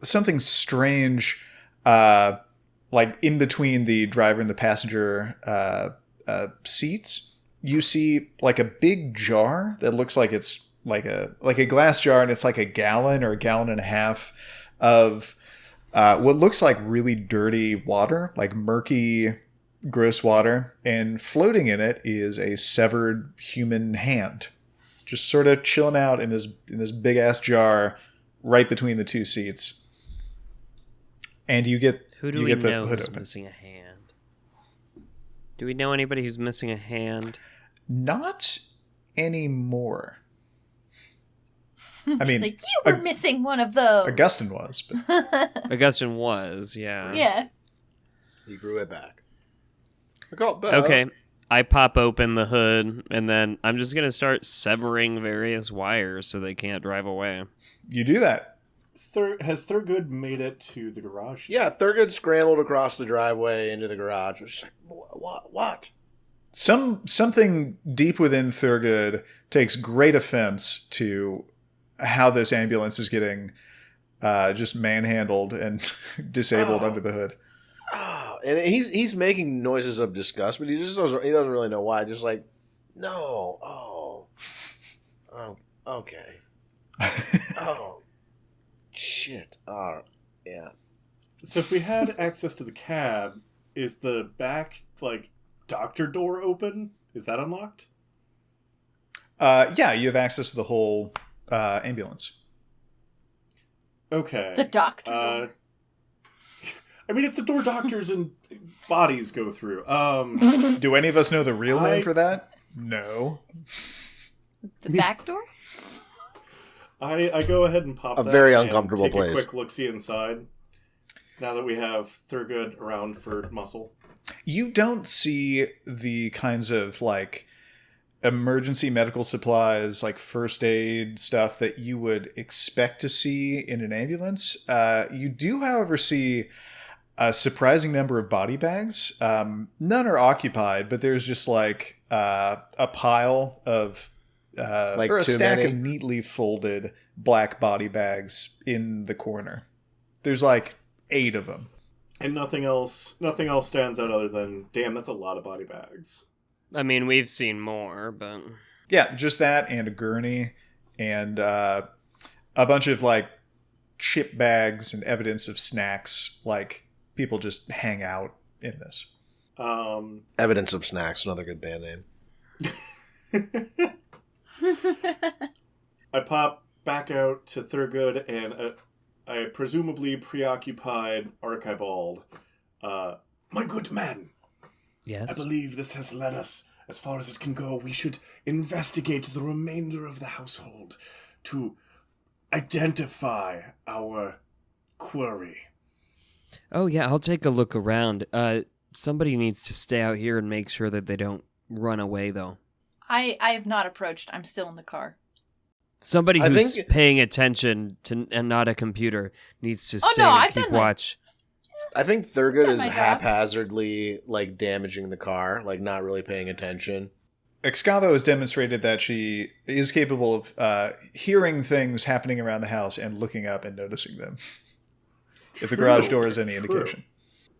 Speaker 1: something strange, like in between the driver and the passenger seats. You see like a big jar that looks like it's like a glass jar, and it's like a gallon or a gallon and a half of what looks like really dirty water, like murky, gross water. And floating in it is a severed human hand, just sort of chilling out in this big ass jar right between the two seats. And you get
Speaker 5: Who do we know who's missing a hand? Do we know anybody who's missing a hand?
Speaker 1: Not anymore. I mean,
Speaker 2: like, you were missing one of those.
Speaker 1: Augustine was, but
Speaker 5: Augustine was, yeah.
Speaker 2: Yeah.
Speaker 3: He grew it back. I got better.
Speaker 5: Okay, I pop open the hood, and then I'm just going to start severing various wires so they can't drive away.
Speaker 1: you do that.
Speaker 4: Has Thurgood made it to the garage?
Speaker 3: Yeah, Thurgood scrambled across the driveway into the garage. It was like, what?
Speaker 1: Something deep within Thurgood takes great offense to how this ambulance is getting just manhandled and disabled under the hood.
Speaker 3: Oh, and he's making noises of disgust, but he doesn't really know why. Just like, no, oh, okay, oh, shit, yeah.
Speaker 4: So if we had access to the cab, is the back, like, doctor door open? Is that unlocked?
Speaker 1: Yeah, you have access to the whole ambulance.
Speaker 4: Okay.
Speaker 2: The doctor.
Speaker 4: I mean, it's the door doctors and bodies go through.
Speaker 1: Do any of us know the real name for that? No.
Speaker 2: The back door?
Speaker 4: I go ahead and pop
Speaker 3: A
Speaker 4: that
Speaker 3: very
Speaker 4: and
Speaker 3: uncomfortable
Speaker 4: take
Speaker 3: place.
Speaker 4: a quick look-see inside. Now that we have Thurgood around for muscle.
Speaker 1: You don't see the kinds of like emergency medical supplies, like first aid stuff that you would expect to see in an ambulance. You do, however, see a surprising number of body bags. None are occupied, but there's just like a pile of
Speaker 3: Like
Speaker 1: or a
Speaker 3: too
Speaker 1: stack
Speaker 3: many?
Speaker 1: of neatly folded black body bags in the corner. There's like 8 of them.
Speaker 4: And nothing else stands out other than, damn, that's a lot of body bags.
Speaker 5: I mean, we've seen more, but
Speaker 1: Yeah, just that and a gurney and a bunch of like chip bags and evidence of snacks. Like people just hang out in this.
Speaker 3: Evidence of Snacks, another good band name.
Speaker 4: I pop back out to Thurgood and a presumably preoccupied Archibald. My good man, I
Speaker 5: yes.
Speaker 4: believe this has led us as far as it can go. We should investigate the remainder of the household to identify our quarry.
Speaker 5: Oh yeah, I'll take a look around. Somebody needs to stay out here and make sure that they don't run away, though.
Speaker 2: I have not approached. I'm still in the car.
Speaker 5: Somebody
Speaker 3: I
Speaker 5: who's
Speaker 3: think-
Speaker 5: paying attention to and not a computer needs to
Speaker 2: Oh,
Speaker 5: stay
Speaker 2: no,
Speaker 5: and
Speaker 2: I've
Speaker 5: keep
Speaker 2: done my-
Speaker 5: watch.
Speaker 3: I think Thurgood
Speaker 2: Done
Speaker 3: is
Speaker 2: my job.
Speaker 3: haphazardly like damaging the car, like not really paying attention.
Speaker 1: Excavo has demonstrated that she is capable of hearing things happening around the house and looking up and noticing them. If the garage door is any indication.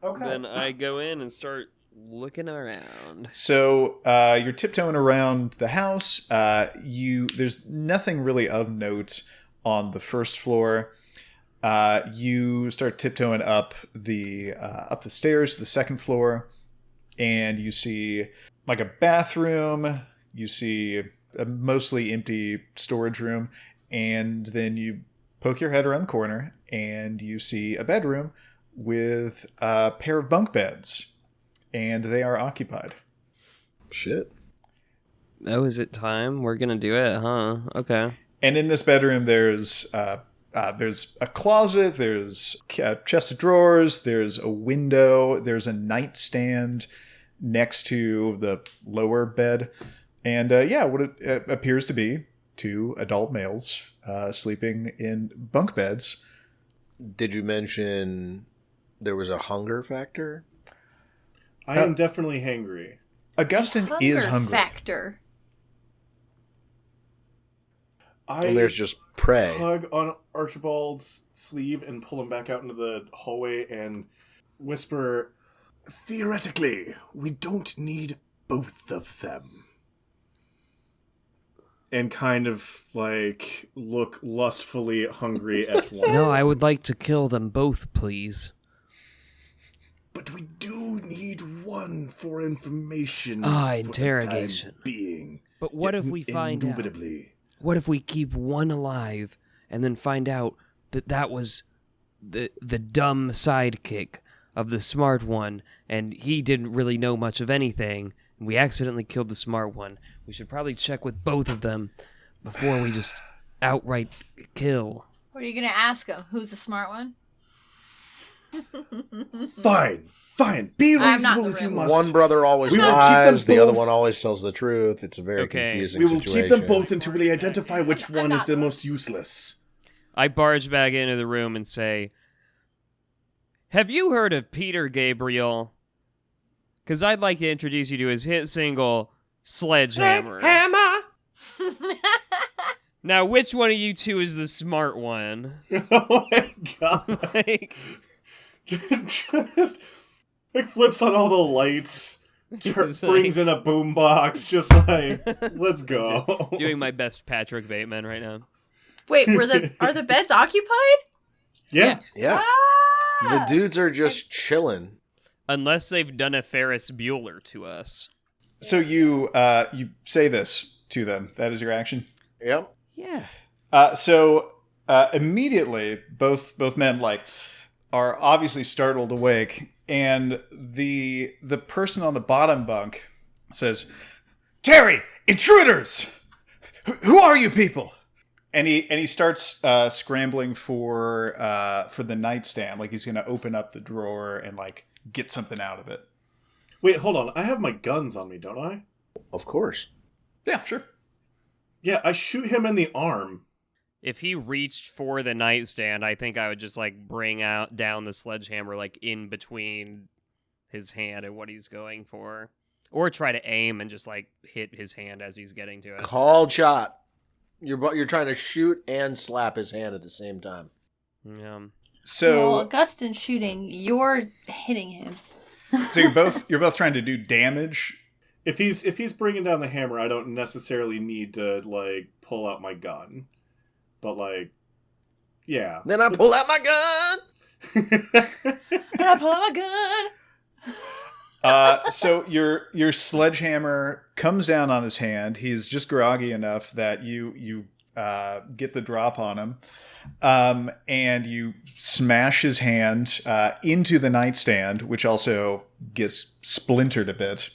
Speaker 4: Okay.
Speaker 5: Then I go in and start looking around.
Speaker 1: So you're tiptoeing around the house. There's nothing really of note on the first floor. You start tiptoeing up the stairs to the second floor, and you see like a bathroom. You see a mostly empty storage room, and then you poke your head around the corner, and you see a bedroom with a pair of bunk beds, and they are occupied.
Speaker 3: Shit.
Speaker 5: Oh, is it time? We're gonna do it, huh? Okay.
Speaker 1: And in this bedroom, there's a closet, there's a chest of drawers, there's a window, there's a nightstand next to the lower bed, and what it appears to be 2 adult males sleeping in bunk beds.
Speaker 3: Did you mention there was a hunger factor?
Speaker 4: I am definitely hangry.
Speaker 1: Augustine is hungry.
Speaker 2: Factor.
Speaker 3: And there's just prey.
Speaker 4: Tug on Archibald's sleeve and pull him back out into the hallway and whisper, theoretically, we don't need both of them. And kind of, like, look lustfully hungry at one.
Speaker 5: No, I would like to kill them both, please.
Speaker 4: But we do need one for information.
Speaker 5: Ah,
Speaker 4: for the
Speaker 5: interrogation.
Speaker 4: time being.
Speaker 5: But what if we find out?
Speaker 4: Indubitably.
Speaker 5: What if we keep one alive and then find out that was the dumb sidekick of the smart one, and he didn't really know much of anything, and we accidentally killed the smart one? We should probably check with both of them before we just outright kill.
Speaker 2: What are you going to ask him? Who's the smart one?
Speaker 4: Fine. Be
Speaker 2: I'm not in
Speaker 4: reasonable
Speaker 2: the
Speaker 4: if you
Speaker 2: room.
Speaker 4: must.
Speaker 3: One brother always
Speaker 4: We will keep them
Speaker 3: lies, the other
Speaker 4: both-
Speaker 3: one always tells the truth. It's a very
Speaker 5: Okay.
Speaker 3: confusing
Speaker 4: We will
Speaker 3: situation.
Speaker 4: keep them both until we identify which one is the most useless.
Speaker 5: I barge back into the room and say, have you heard of Peter Gabriel? Because I'd like to introduce you to his hit single, Sledgehammer. Now, which one of you two is the smart one?
Speaker 4: Oh my god.
Speaker 5: Like,
Speaker 4: Just like flips on all the lights,
Speaker 5: Just
Speaker 4: brings in a boombox, just like, let's go.
Speaker 5: doing my best Patrick Bateman right now.
Speaker 2: Wait, are the beds occupied?
Speaker 4: Yeah.
Speaker 3: Yeah. The
Speaker 2: Ah!
Speaker 3: dudes are just chilling.
Speaker 5: Unless they've done a Ferris Bueller to us.
Speaker 1: So you say this to them. That is your action.
Speaker 3: Yep.
Speaker 5: Yeah.
Speaker 1: So immediately, both men are obviously startled awake, and the person on the bottom bunk says, Terry, intruders! Who are you people? And he starts scrambling for the nightstand, like he's gonna open up the drawer and like get something out of it.
Speaker 4: Wait, hold on. I have my guns on me, don't I?
Speaker 3: Of course.
Speaker 1: Yeah, sure.
Speaker 4: Yeah, I shoot him in the arm.
Speaker 5: If he reached for the nightstand, I think I would just like bring out down the sledgehammer like in between his hand and what he's going for, or try to aim and just like hit his hand as he's getting to it.
Speaker 3: Called shot. You're trying to shoot and slap his hand at the same time.
Speaker 5: Yeah.
Speaker 1: So
Speaker 2: well, Augustin's shooting. You're hitting him.
Speaker 1: So you're both trying to do damage.
Speaker 4: If he's bringing down the hammer, I don't necessarily need to like pull out my gun. But like, yeah.
Speaker 3: Then I pull out my gun.
Speaker 2: And I pull out my gun.
Speaker 1: So your sledgehammer comes down on his hand. He's just groggy enough that you get the drop on him, and you smash his hand into the nightstand, which also gets splintered a bit.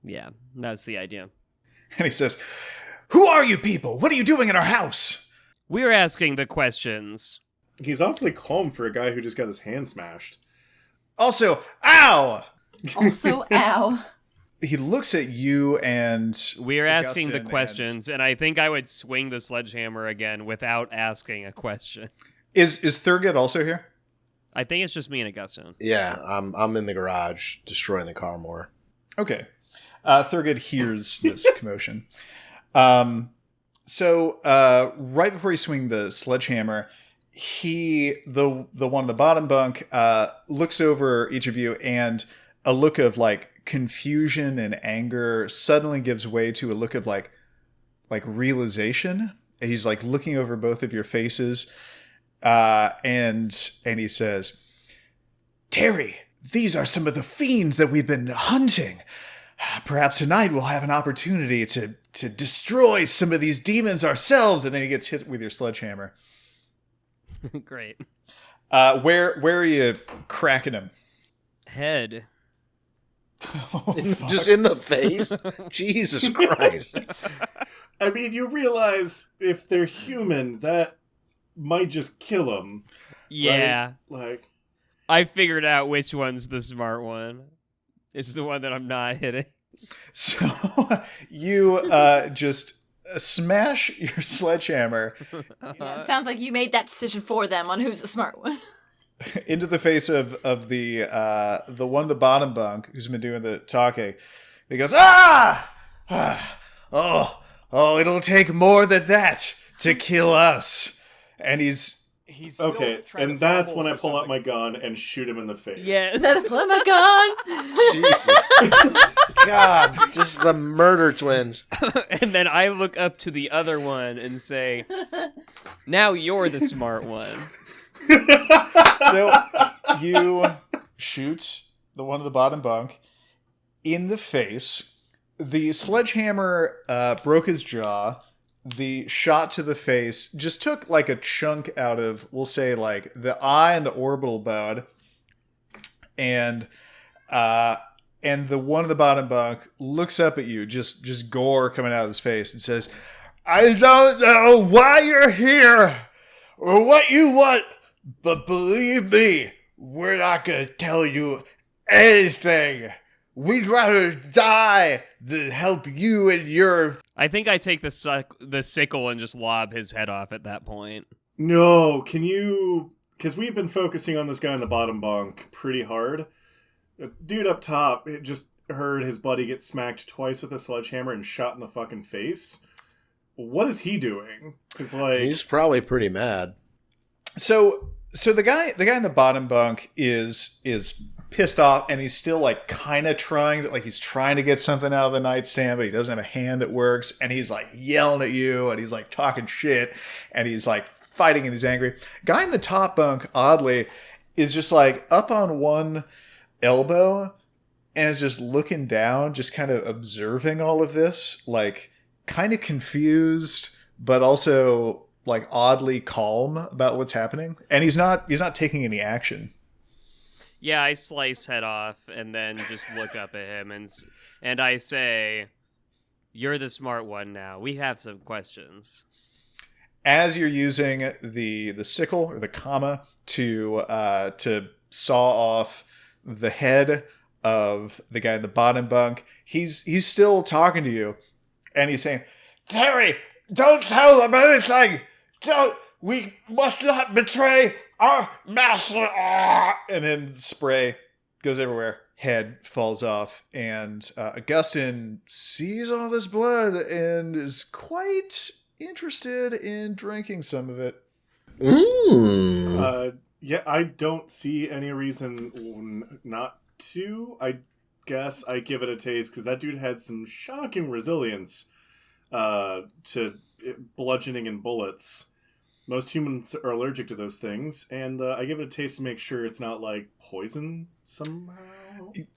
Speaker 5: Yeah, that's the idea.
Speaker 1: And he says, "Who are you people? What are you doing in our house?"
Speaker 5: We're asking the questions.
Speaker 4: He's awfully calm for a guy who just got his hand smashed.
Speaker 1: Also, ow!
Speaker 2: Also, ow.
Speaker 1: He looks at you and
Speaker 5: We're asking the
Speaker 1: Augustin
Speaker 5: questions, and I think I would swing the sledgehammer again without asking a question.
Speaker 1: Is Thurgood also here?
Speaker 5: I think it's just me and Augustine.
Speaker 3: Yeah, I'm in the garage destroying the car more.
Speaker 1: Okay. Thurgood hears this commotion. So right before you swing the sledgehammer, the one in the bottom bunk looks over each of you, and a look of like confusion and anger suddenly gives way to a look of like realization. He's like looking over both of your faces, and he says, "Terry, these are some of the fiends that we've been hunting. Perhaps tonight we'll have an opportunity to destroy some of these demons ourselves." And then he gets hit with your sledgehammer.
Speaker 5: Great.
Speaker 1: Where are you cracking him?
Speaker 5: Head.
Speaker 1: Oh, fuck.
Speaker 3: Just in the face? Jesus Christ.
Speaker 4: I mean, you realize if they're human, that might just kill them.
Speaker 5: Yeah.
Speaker 4: Right? Like,
Speaker 5: I figured out which one's the smart one. It's the one that I'm not hitting.
Speaker 1: So you just smash your sledgehammer
Speaker 2: Yeah, it sounds like you made that decision for them on who's the smart one.
Speaker 1: into the face of the one in the bottom bunk who's been doing the talking. He goes, "Ah! Oh, it'll take more than that to kill us." And he's still
Speaker 4: okay,
Speaker 1: trying
Speaker 4: and
Speaker 1: to
Speaker 4: that's
Speaker 1: fumble
Speaker 4: when I
Speaker 1: for
Speaker 4: pull out my
Speaker 1: something.
Speaker 4: gun and shoot him in the face.
Speaker 5: Yes.
Speaker 2: Then I pull out my gun.
Speaker 3: Jesus. God, just the murder twins.
Speaker 5: And then I look up to the other one and say, "Now you're the smart one."
Speaker 1: So you shoot the one in the bottom bunk in the face. The sledgehammer broke his jaw. The shot to the face just took like a chunk out of, we'll say, like the eye and the orbital bone. And the one in the bottom bunk looks up at you, just gore coming out of his face, and says, "I don't know why you're here or what you want, but believe me, we're not going to tell you anything. We'd rather die than help you and your..."
Speaker 5: I think I take the sickle and just lob his head off at that point.
Speaker 4: No, can you... Because we've been focusing on this guy in the bottom bunk pretty hard. The dude up top just heard his buddy get smacked twice with a sledgehammer and shot in the fucking face. What is he doing? Because like...
Speaker 3: He's probably pretty mad.
Speaker 1: So the guy in the bottom bunk is pissed off, and he's still like kind of trying to get something out of the nightstand, but he doesn't have a hand that works, and he's like yelling at you, and he's like talking shit, and he's like fighting, and he's angry. Guy in the top bunk, oddly, is just like up on one elbow and is just looking down, just kind of observing all of this, like kind of confused, but also like oddly calm about what's happening. And he's not taking any action.
Speaker 5: Yeah, I slice head off and then just look up at him and I say, You're the smart one now. We have some questions.
Speaker 1: As you're using the sickle or the comma to saw off the head of the guy in the bottom bunk, he's still talking to you, and he's saying, "Terry, don't tell them anything. We must not betray our master." And then spray goes everywhere. Head falls off, and Augustine sees all this blood and is quite interested in drinking some of it.
Speaker 4: Yeah, I don't see any reason not to. I guess I give it a taste because that dude had some shocking resilience to bludgeoning and bullets. Most humans are allergic to those things, and I give it a taste to make sure it's not like poison somehow.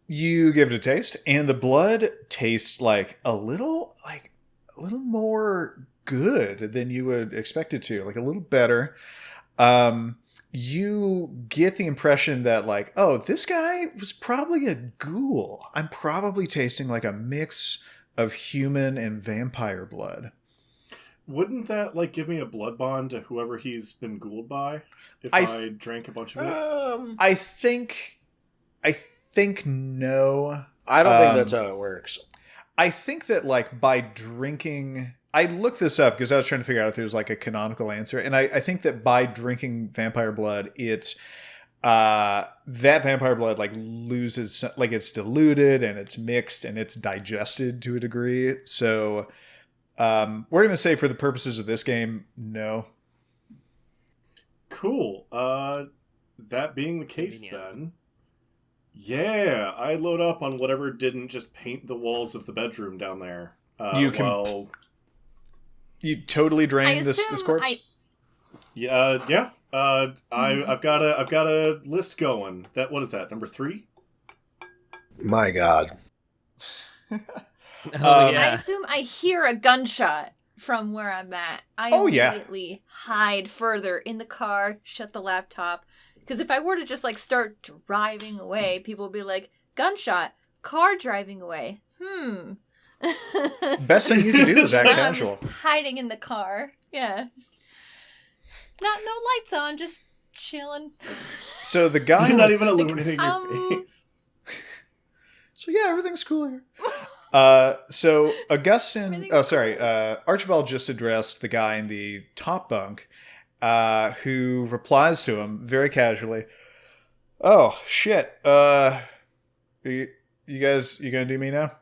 Speaker 1: You give it a taste, and the blood tastes like a little more good than you would expect it to, like a little better. You get the impression that like, oh, this guy was probably a ghoul. I'm probably tasting like a mix of human and vampire blood.
Speaker 4: Wouldn't that like give me a blood bond to whoever he's been ghouled by if I drank a bunch of it?
Speaker 1: I think no.
Speaker 3: I don't think that's how it works.
Speaker 1: I think that like by drinking, I looked this up because I was trying to figure out if there was like a canonical answer, and I think that by drinking vampire blood, that vampire blood like loses, like it's diluted and it's mixed and it's digested to a degree. So we're gonna say for the purposes of this game, no.
Speaker 4: Cool. That being the case, then. Yeah, I load up on whatever didn't just paint the walls of the bedroom down there.
Speaker 1: You totally drained this corpse?
Speaker 4: Yeah. I've got a list going. What is that? Number 3?
Speaker 3: My God.
Speaker 5: Yeah.
Speaker 2: I assume I hear a gunshot from where I'm at. I immediately hide further in the car, shut the laptop. Because if I were to just like start driving away, people would be like, gunshot, car driving away.
Speaker 1: Best thing you can do is act casual.
Speaker 2: I'm just hiding in the car. Yeah. No lights on, just chilling.
Speaker 1: So the guy...
Speaker 4: You're not even illuminating your face.
Speaker 1: So yeah, everything's cool here. So Augustine... Archibald just addressed the guy in the top bunk, who replies to him very casually. "Oh, shit. You guys, you gonna do me now?"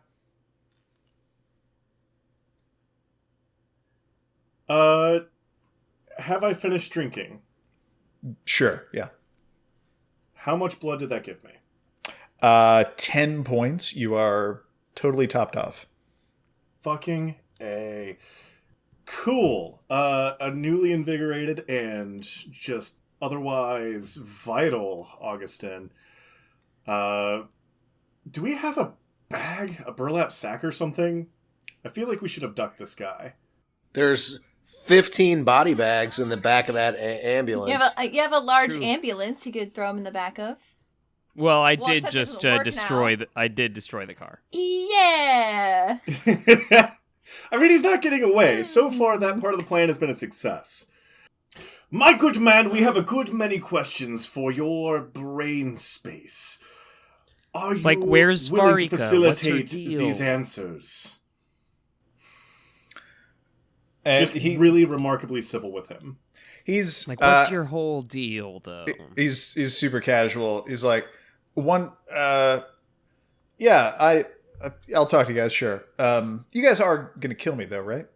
Speaker 4: Have I finished drinking?
Speaker 1: Sure, yeah.
Speaker 4: How much blood did that give me?
Speaker 1: 10 points. You are totally topped off.
Speaker 4: Fucking A. Cool. A newly invigorated and just otherwise vital Augustine. Do we have a bag? A burlap sack or something? I feel like we should abduct this guy.
Speaker 3: There's 15 body bags in the back of that ambulance.
Speaker 2: You have a large ambulance you could throw them in the back of.
Speaker 5: Well, I did just destroy the car.
Speaker 2: Yeah.
Speaker 4: I mean, he's not getting away. So far, that part of the plan has been a success. My good man, we have a good many questions for your brain space. Are you
Speaker 5: where's
Speaker 4: willing to
Speaker 5: Varika?
Speaker 4: facilitate these answers?
Speaker 1: And
Speaker 4: just really remarkably civil with him.
Speaker 1: He's
Speaker 5: like, what's your whole deal, though?
Speaker 1: He's super casual. He's like, I'll talk to you guys. Sure. You guys are gonna kill me though, right?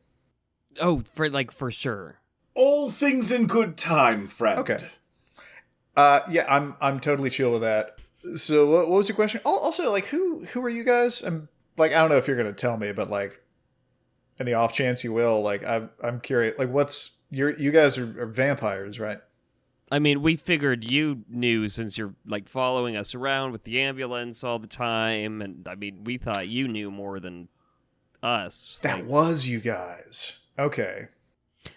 Speaker 5: Oh, for sure.
Speaker 4: All things in good time, friend.
Speaker 1: Okay. Yeah, I'm totally chill with that. So what was your question? Also, like, who are you guys? I'm like, I don't know if you're gonna tell me, but like, in the off chance you will, like, I'm curious. Like, you guys are vampires, right?
Speaker 5: I mean, we figured you knew since you're like following us around with the ambulance all the time, and I mean, we thought you knew more than us.
Speaker 1: That was you guys. Okay.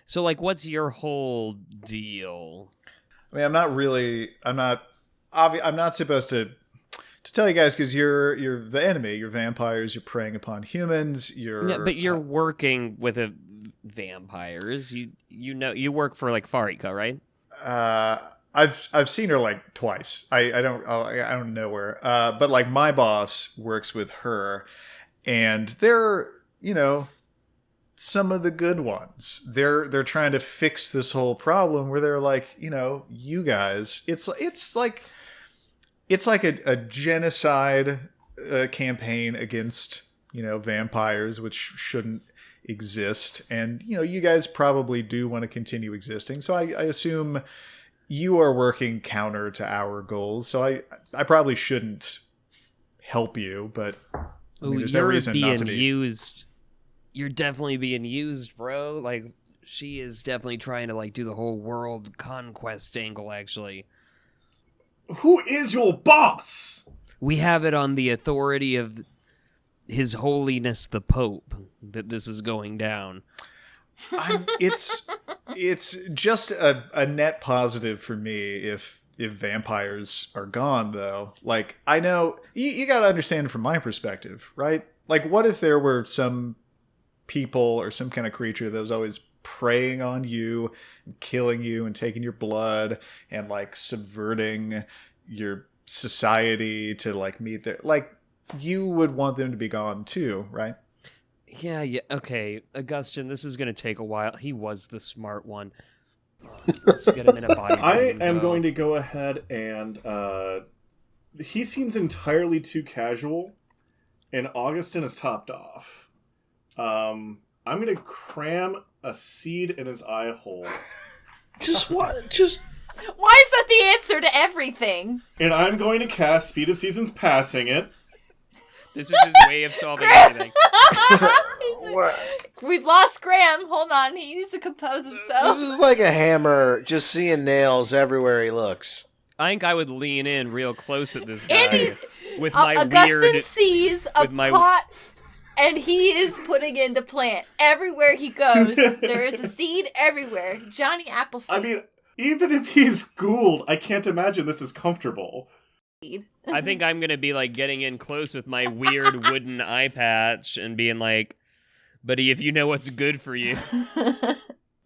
Speaker 5: So, like, what's your whole deal?
Speaker 1: I mean, I'm not supposed to to tell you guys, because you're the enemy. You're vampires. You're preying upon humans.
Speaker 5: But you're working with vampires. You work for like Farika, right?
Speaker 1: I've seen her like twice. I don't know her. But like my boss works with her, and they're some of the good ones. They're trying to fix this whole problem where they're like, you guys, it's like a genocide campaign against vampires, which shouldn't exist, and you guys probably do want to continue existing. So I assume you are working counter to our goals. So I probably shouldn't help you, but there's no reason not to be.
Speaker 5: Used. You're definitely being used, bro. Like, she is definitely trying to like do the whole world conquest angle, actually.
Speaker 4: Who is your boss?
Speaker 5: We have it on the authority of His Holiness the Pope that this is going down.
Speaker 1: It's just a net positive for me if vampires are gone, though. Like, I know you got to understand from my perspective, right? Like, what if there were some people or some kind of creature that was always preying on you and killing you and taking your blood and like subverting your society to like meet their, like, you would want them to be gone too, right?
Speaker 5: Yeah, okay. Augustine, this is going to take a while. He was the smart one. Let's get him in a body.
Speaker 4: I am going to go ahead and he seems entirely too casual, and Augustine is topped off. I'm going to cram a seed in his eye hole.
Speaker 3: Just what?
Speaker 2: Why is that the answer to everything?
Speaker 4: And I'm going to cast Speed of Seasons Passing it.
Speaker 5: This is his way of solving everything.
Speaker 3: What?
Speaker 2: We've lost Graham. Hold on. He needs to compose himself.
Speaker 3: This is like a hammer, just seeing nails everywhere he looks.
Speaker 5: I think I would lean in real close at this guy
Speaker 2: Andy,
Speaker 5: with my
Speaker 2: Augustine
Speaker 5: weird...
Speaker 2: sees a pot, and he is putting in the plant. Everywhere he goes, there is a seed everywhere. Johnny Appleseed.
Speaker 4: I mean, even if he's ghouled, I can't imagine this is comfortable.
Speaker 5: I think I'm going to be like getting in close with my weird wooden eye patch and being like, buddy, if you know what's good for you.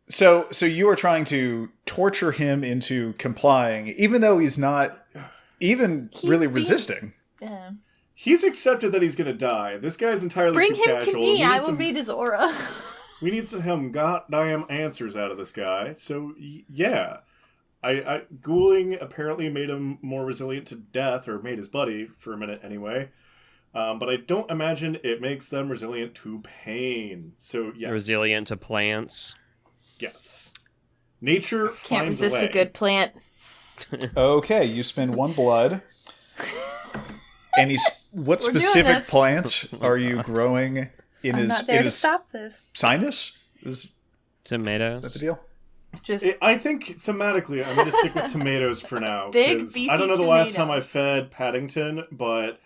Speaker 1: So you are trying to torture him into complying, even though he's not even really resisting.
Speaker 2: Yeah.
Speaker 4: He's accepted that he's going to die. This guy's entirely
Speaker 2: Bring
Speaker 4: too
Speaker 2: him
Speaker 4: casual.
Speaker 2: to me. I will read his aura.
Speaker 4: We need some goddamn answers out of this guy. So, yeah. Ghouling apparently made him more resilient to death, or made his buddy, for a minute anyway. But I don't imagine it makes them resilient to pain. So, yes.
Speaker 5: Resilient to plants.
Speaker 4: Yes. Nature
Speaker 2: Can't
Speaker 4: finds
Speaker 2: resist
Speaker 4: a way.
Speaker 2: a good plant.
Speaker 1: Okay, you spend 1 blood. What
Speaker 2: We're doing
Speaker 1: specific
Speaker 2: this.
Speaker 1: plants are you growing in
Speaker 2: I'm
Speaker 1: his
Speaker 2: not there
Speaker 1: in
Speaker 2: to
Speaker 1: his
Speaker 2: stop this.
Speaker 1: sinus? Is
Speaker 5: Tomatoes.
Speaker 1: that the deal?
Speaker 2: Just
Speaker 4: I think thematically, I'm going to stick with tomatoes for now.
Speaker 2: Big,
Speaker 4: 'cause
Speaker 2: beefy
Speaker 4: I don't know the last time I
Speaker 2: tomatoes.
Speaker 4: fed Paddington, but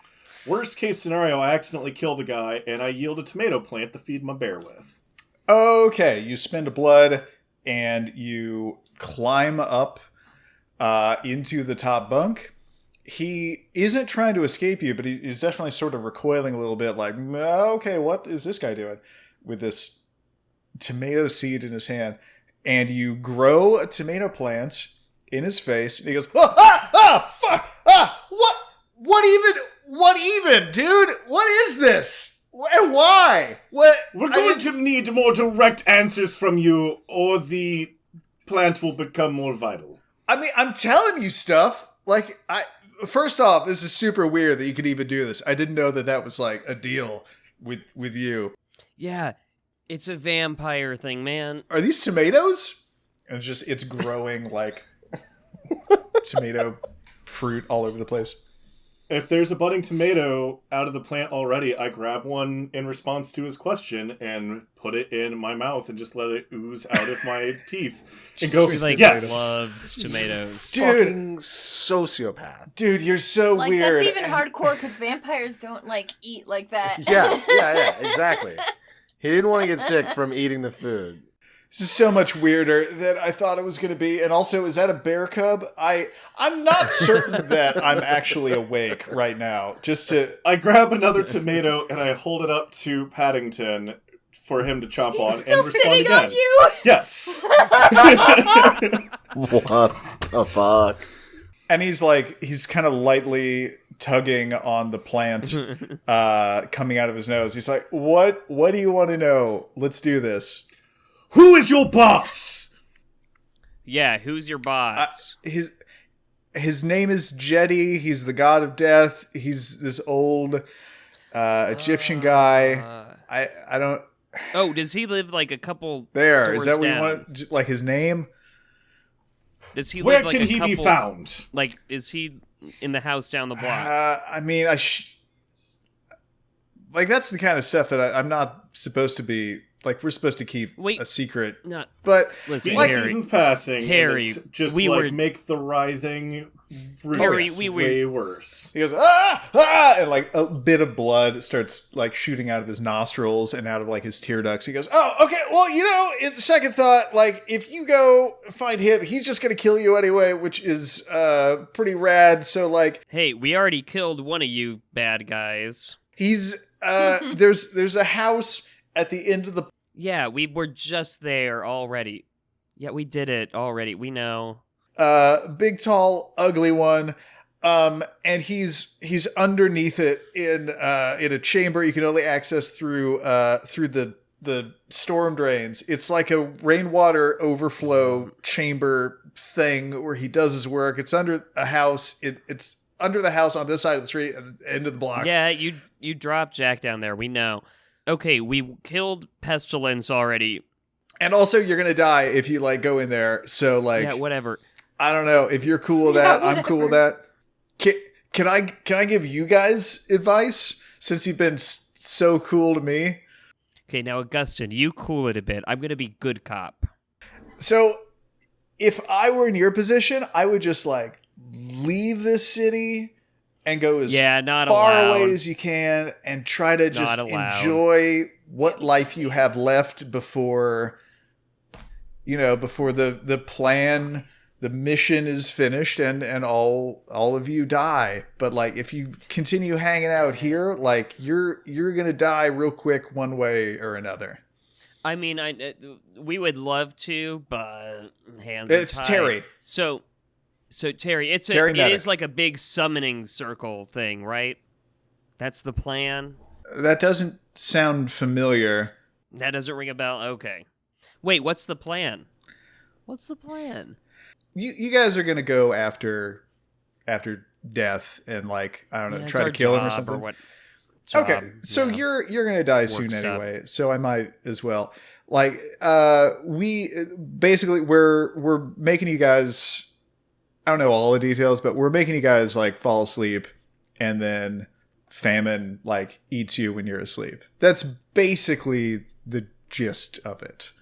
Speaker 4: worst case scenario, I accidentally kill the guy, and I yield a tomato plant to feed my bear with.
Speaker 1: Okay, you spend a blood and you climb up into the top bunk. He isn't trying to escape you, but he's definitely sort of recoiling a little bit, like, okay, what is this guy doing with this tomato seed in his hand? And you grow a tomato plant in his face, and he goes, fuck, what even, dude? What is this? And why? What?
Speaker 4: We're going to need more direct answers from you, or the plant will become more vital.
Speaker 1: I mean, I'm telling you stuff. Like, first off, this is super weird that you could even do this. I didn't know that was like a deal with you.
Speaker 5: Yeah, it's a vampire thing, man.
Speaker 1: Are these tomatoes? And it's growing like tomato fruit all over the place.
Speaker 4: If there's a budding tomato out of the plant already, I grab one in response to his question and put it in my mouth and just let it ooze out of my teeth. And go,
Speaker 5: He, like,
Speaker 4: yes!
Speaker 5: loves tomatoes.
Speaker 1: Dude.
Speaker 3: Fucking sociopath.
Speaker 1: Dude, you're so
Speaker 2: like
Speaker 1: weird.
Speaker 2: that's even hardcore because vampires don't like eat like that.
Speaker 3: Yeah, exactly. He didn't want to get sick from eating the food.
Speaker 1: This is so much weirder than I thought it was going to be. And also, is that a bear cub? I'm not certain that I'm actually awake right now.
Speaker 4: I grab another tomato and I hold it up to Paddington for him to chomp on
Speaker 2: Still
Speaker 4: and respond
Speaker 2: sitting
Speaker 4: again.
Speaker 2: on you?
Speaker 4: Yes.
Speaker 3: What the fuck?
Speaker 1: And he's kind of lightly tugging on the plant coming out of his nose. He's like, what do you want to know? Let's do this.
Speaker 4: Who is your boss?
Speaker 5: Yeah, who's your boss?
Speaker 1: His name is Jetty. He's the god of death. He's this old Egyptian guy. I don't...
Speaker 5: Oh, does he live like a couple
Speaker 1: There,
Speaker 5: doors
Speaker 1: is that what
Speaker 5: down?
Speaker 1: you want? Like his name?
Speaker 5: Does he
Speaker 4: Where
Speaker 5: live like
Speaker 4: can
Speaker 5: a
Speaker 4: he
Speaker 5: couple,
Speaker 4: be found?
Speaker 5: Like, is he in the house down the block?
Speaker 1: I mean, like that's the kind of stuff that I'm not supposed to be. Like, we're supposed to keep a secret.
Speaker 5: Not.
Speaker 1: But
Speaker 5: Listen,
Speaker 1: like,
Speaker 5: Harry.
Speaker 4: Seasons passing.
Speaker 5: Harry,
Speaker 4: just
Speaker 5: we
Speaker 4: like
Speaker 5: were-
Speaker 4: make the writhing
Speaker 5: Harry,
Speaker 4: roots
Speaker 5: we were-
Speaker 4: way worse.
Speaker 1: he goes, ah, and like a bit of blood starts like shooting out of his nostrils and out of like his tear ducts. He goes, oh, okay, well, in second thought, like if you go find him, he's just gonna kill you anyway, which is pretty rad. So like,
Speaker 5: Hey, we already killed one of you bad guys.
Speaker 1: he's there's a house at the end of the.
Speaker 5: Yeah, we were just there already. Yeah, we did it already. We know.
Speaker 1: Big, tall, ugly one. And he's underneath it in a chamber you can only access through the storm drains. It's like a rainwater overflow chamber thing where he does his work. It's under a house. It's under the house on this side of the street at the end of the block.
Speaker 5: Yeah, you dropped Jack down there. We know. Okay, we killed Pestilence already.
Speaker 1: And also you're gonna die if you like go in there. So like,
Speaker 5: Yeah, whatever.
Speaker 1: I don't know if you're cool with that. I'm cool with that. Can I give you guys advice since you've been so cool to me?
Speaker 5: Okay, now Augustine, you cool it a bit. I'm gonna be good cop.
Speaker 1: So if I were in your position, I would just like leave this city and go as
Speaker 5: not
Speaker 1: far
Speaker 5: allowed.
Speaker 1: away as you can and try to just
Speaker 5: allowed.
Speaker 1: enjoy what life you have left before the plan, the mission is finished and all of you die. But like if you continue hanging out here, like you're gonna die real quick one way or another.
Speaker 5: I mean, we would love to, but hands are
Speaker 1: It's
Speaker 5: tied.
Speaker 1: Terry.
Speaker 5: So Terry, it
Speaker 1: Meddik.
Speaker 5: is like a big summoning circle thing, right? That's the plan.
Speaker 1: That doesn't sound familiar.
Speaker 5: That doesn't ring a bell. Okay. Wait, what's the plan? What's the plan?
Speaker 1: You guys are gonna go after death and like I don't know,
Speaker 5: Yeah, it's
Speaker 1: try to
Speaker 5: our
Speaker 1: kill him or
Speaker 5: job
Speaker 1: something.
Speaker 5: what
Speaker 1: Okay,
Speaker 5: job,
Speaker 1: so
Speaker 5: yeah.
Speaker 1: you're gonna die soon
Speaker 5: stuff.
Speaker 1: anyway, so I might as well. Like we basically we're making you guys. I don't know all the details, but we're making you guys like fall asleep, and then famine like eats you when you're asleep. That's basically the gist of it.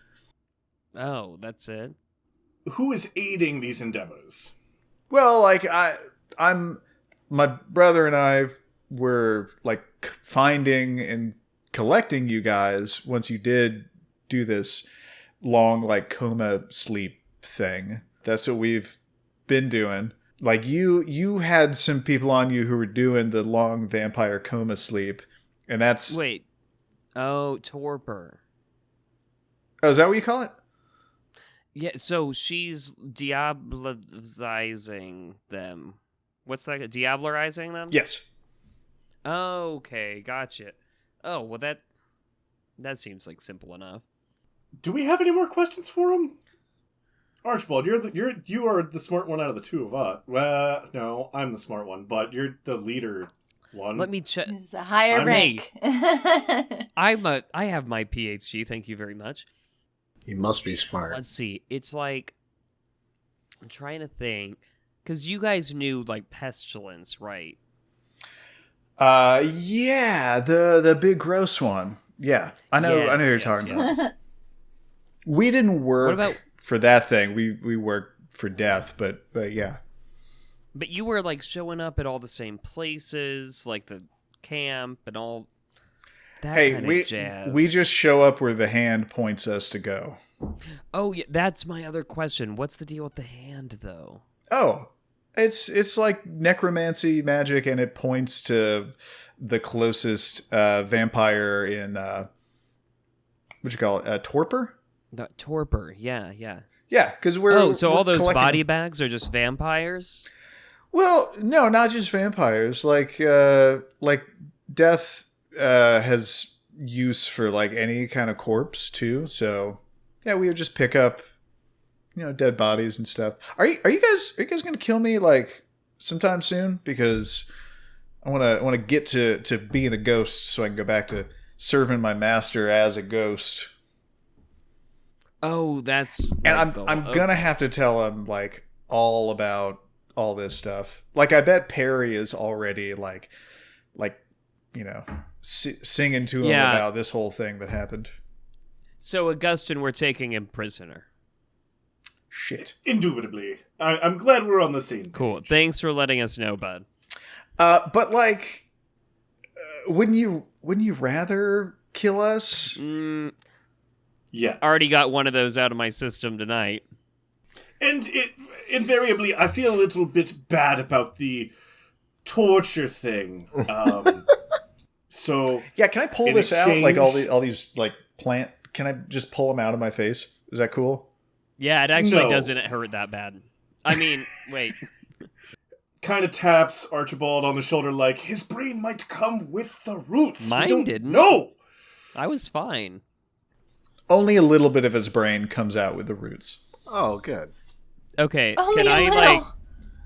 Speaker 5: Oh, that's it.
Speaker 4: Who is aiding these endeavors?
Speaker 1: Well, like my brother and I were like finding and collecting you guys once you did do this long like coma sleep thing. That's what we've been doing. Like you had some people on you who were doing the long vampire coma sleep, and that's
Speaker 5: Wait. Oh, torpor.
Speaker 1: is that what you call it?
Speaker 5: Yeah, so she's diabolizing them. What's that? Diablerizing them?
Speaker 1: Yes.
Speaker 5: Okay, gotcha. Oh, well that seems like simple enough.
Speaker 4: Do we have any more questions for him? Archibald, you are the smart one out of the two of us. Well, no, I'm the smart one, but you're the leader one.
Speaker 5: Let me check.
Speaker 2: It's a higher
Speaker 4: I'm-
Speaker 2: rank.
Speaker 5: I have my PhD, thank you very much.
Speaker 3: He must be smart.
Speaker 5: Let's see. It's like I'm trying to think cuz you guys knew like pestilence, right?
Speaker 1: Yeah, the big gross one. Yeah. I know
Speaker 5: Yes,
Speaker 1: who you're
Speaker 5: yes,
Speaker 1: talking
Speaker 5: yes.
Speaker 1: about. We didn't work
Speaker 5: What about-
Speaker 1: for that thing. We worked for death, but yeah.
Speaker 5: But you were like showing up at all the same places, like the camp and all. That
Speaker 1: Hey,
Speaker 5: kind
Speaker 1: we
Speaker 5: of jazz.
Speaker 1: we just show up where the hand points us to go.
Speaker 5: Oh, yeah, that's my other question. What's the deal with the hand, though?
Speaker 1: Oh, it's like necromancy magic, and it points to the closest vampire in what you call it, torpor.
Speaker 5: The torpor. Yeah.
Speaker 1: Yeah, because we're
Speaker 5: all those
Speaker 1: collecting
Speaker 5: body bags are just vampires?
Speaker 1: Well, no, not just vampires. Like death has use for like any kind of corpse too. So yeah, we would just pick up, dead bodies and stuff. Are you guys gonna kill me like sometime soon? Because I wanna get to being a ghost so I can go back to serving my master as a ghost.
Speaker 5: Oh, that's...
Speaker 1: And I'm gonna have to tell him like all about all this stuff. Like I bet Perry is already like singing to him about this whole thing that happened.
Speaker 5: So Augustine, we're taking him prisoner.
Speaker 1: Shit.
Speaker 4: Indubitably. I'm glad we're on the same
Speaker 5: Cool.
Speaker 4: page.
Speaker 5: Thanks for letting us know, bud.
Speaker 1: But like, wouldn't you rather kill us?
Speaker 4: Yes.
Speaker 5: Already got one of those out of my system tonight.
Speaker 4: And invariably, I feel a little bit bad about the torture thing. So
Speaker 1: Yeah, can I pull
Speaker 4: in
Speaker 1: this out? Like
Speaker 4: exchange-
Speaker 1: all these like plant? Can I just pull them out of my face? Is that cool?
Speaker 5: Yeah, it actually
Speaker 4: No.
Speaker 5: doesn't hurt that bad. I mean, wait.
Speaker 4: kind of taps Archibald on the shoulder like, his brain might come with the roots.
Speaker 5: Mine didn't.
Speaker 4: No!
Speaker 5: I was fine.
Speaker 1: Only a little bit of his brain comes out with the roots.
Speaker 3: Oh, good.
Speaker 5: Okay,
Speaker 2: Only
Speaker 5: can
Speaker 2: a
Speaker 5: I,
Speaker 2: little.
Speaker 5: like...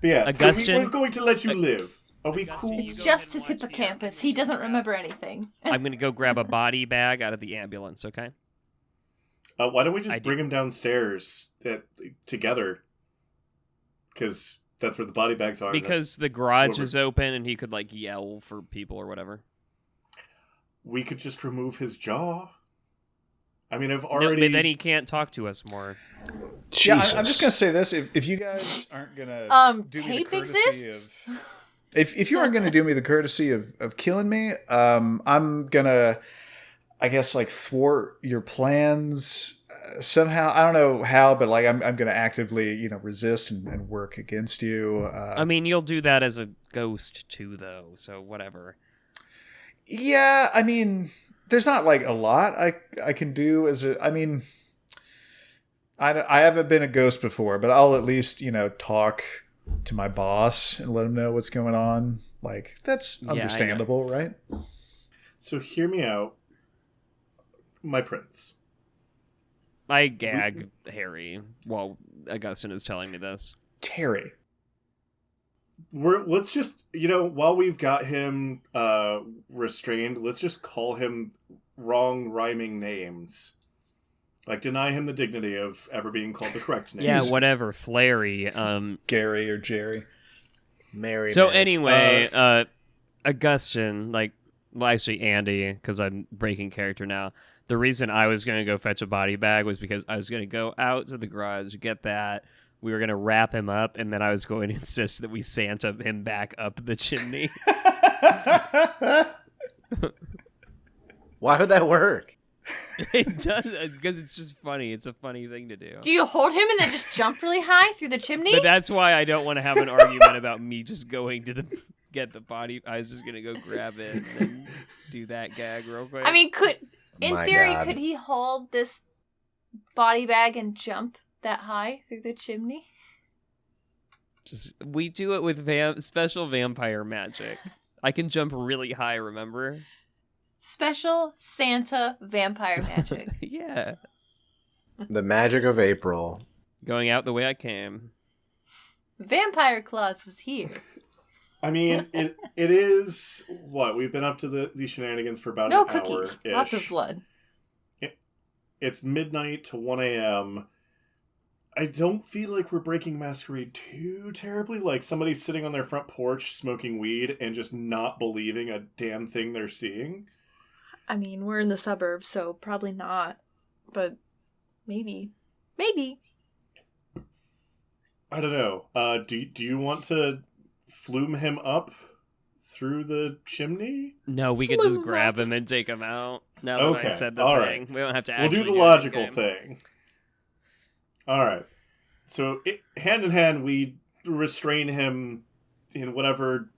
Speaker 4: But yeah,
Speaker 5: Augustine?
Speaker 4: so we're going to let you live. Are we
Speaker 5: Augustine,
Speaker 4: cool?
Speaker 5: you
Speaker 2: It's
Speaker 5: go
Speaker 2: just
Speaker 5: ahead and
Speaker 2: his
Speaker 5: watch the
Speaker 2: hippocampus. He doesn't remember anything.
Speaker 5: I'm gonna go grab a body bag out of the ambulance, okay?
Speaker 4: Why don't we just
Speaker 5: I
Speaker 4: bring him downstairs together? Because that's where the body bags are.
Speaker 5: Because the garage is open and he could, like, yell for people or whatever.
Speaker 4: We could just remove his jaw. I mean, I've
Speaker 5: No,
Speaker 4: already...
Speaker 5: but then he can't talk to us more.
Speaker 1: Yeah,
Speaker 3: Jesus.
Speaker 1: I'm just gonna say this: if you guys aren't gonna do me the
Speaker 2: Tape
Speaker 1: courtesy
Speaker 2: exists?
Speaker 1: of, if you aren't gonna do me the courtesy of killing me, I'm gonna, I guess, like thwart your plans somehow. I don't know how, but like I'm gonna actively resist and work against you.
Speaker 5: I mean, you'll do that as a ghost too, though. So whatever.
Speaker 1: Yeah, I mean, there's not like a lot I can do as a. I mean, I haven't been a ghost before, but I'll at least talk to my boss and let him know what's going on. Like that's
Speaker 5: Yeah, I know.
Speaker 1: understandable, right?
Speaker 4: So hear me out, my prince.
Speaker 5: I gag Harry while Augustine is telling me this.
Speaker 1: Terry.
Speaker 4: Let's just, while we've got him restrained, let's just call him wrong rhyming names. Like, deny him the dignity of ever being called the correct name.
Speaker 5: Yeah, whatever, Flary.
Speaker 1: Gary or Jerry.
Speaker 3: Mary.
Speaker 5: So
Speaker 3: Mary.
Speaker 5: anyway, Augustine, actually Andy, because I'm breaking character now. The reason I was going to go fetch a body bag was because I was going to go out to the garage, get that. We were going to wrap him up, and then I was going to insist that we Santa him back up the chimney.
Speaker 3: Why would that work?
Speaker 5: It does, because it's just funny. It's a funny thing to do.
Speaker 2: Do you hold him and then just jump really high through the chimney?
Speaker 5: But that's why I don't want to have an argument about me just going to get the body. I was just going to go grab it and then do that gag real quick.
Speaker 2: I mean, in
Speaker 3: My
Speaker 2: theory,
Speaker 3: God.
Speaker 2: could he hold this body bag and jump that high through the chimney?
Speaker 5: we do it with special vampire magic. I can jump really high, remember?
Speaker 2: Special Santa vampire magic.
Speaker 5: Yeah.
Speaker 3: The magic of April.
Speaker 5: Going out the way I came.
Speaker 2: Vampire Claus was here.
Speaker 4: I mean, it is, what, we've been up to these shenanigans for about
Speaker 2: No
Speaker 4: an
Speaker 2: cookies.
Speaker 4: hour-ish.
Speaker 2: Lots of blood.
Speaker 4: It's midnight to 1 a.m. I don't feel like we're breaking Masquerade too terribly. Like, somebody's sitting on their front porch smoking weed and just not believing a damn thing they're seeing.
Speaker 2: I mean, we're in the suburbs, so probably not. But maybe. Maybe.
Speaker 4: I don't know. Do you want to flume him up through the chimney?
Speaker 5: No, we could just grab him and take him out. Now that I said the
Speaker 4: all
Speaker 5: thing,
Speaker 4: right.
Speaker 5: we don't have to.
Speaker 4: We'll
Speaker 5: Actually
Speaker 4: do the
Speaker 5: it
Speaker 4: logical
Speaker 5: in-game.
Speaker 4: thing. All right. So hand in hand, we restrain him in whatever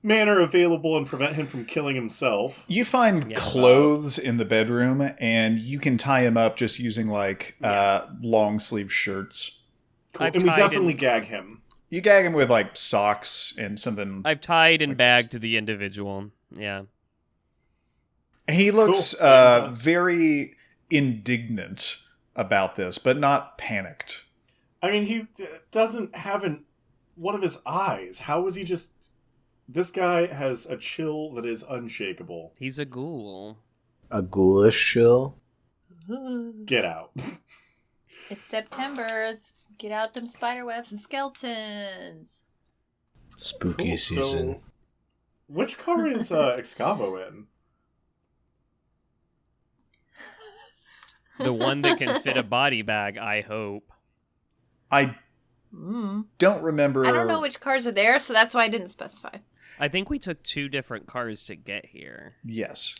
Speaker 4: manner available and prevent him from killing himself.
Speaker 1: You find clothes in the bedroom, and you can tie him up just using like long sleeve shirts.
Speaker 4: Cool. And we definitely gag him.
Speaker 1: You gag him with like socks and something.
Speaker 5: I've tied and
Speaker 1: like
Speaker 5: bagged the individual. Yeah.
Speaker 1: He looks
Speaker 4: Cool.
Speaker 1: very indignant about this, but not panicked.
Speaker 4: I mean, he doesn't have one of his eyes. How is he just... This guy has a chill that is unshakable.
Speaker 5: He's a ghoul.
Speaker 3: A ghoulish chill.
Speaker 4: Get out.
Speaker 2: It's September. Let's get out them spider webs and skeletons.
Speaker 3: Spooky
Speaker 4: Cool.
Speaker 3: season.
Speaker 4: So, which car is Excavo in?
Speaker 5: The one that can fit a body bag, I hope.
Speaker 1: I don't remember.
Speaker 2: I don't know which cars are there, so that's why I didn't specify.
Speaker 5: I think we took 2 different cars to get here.
Speaker 1: Yes.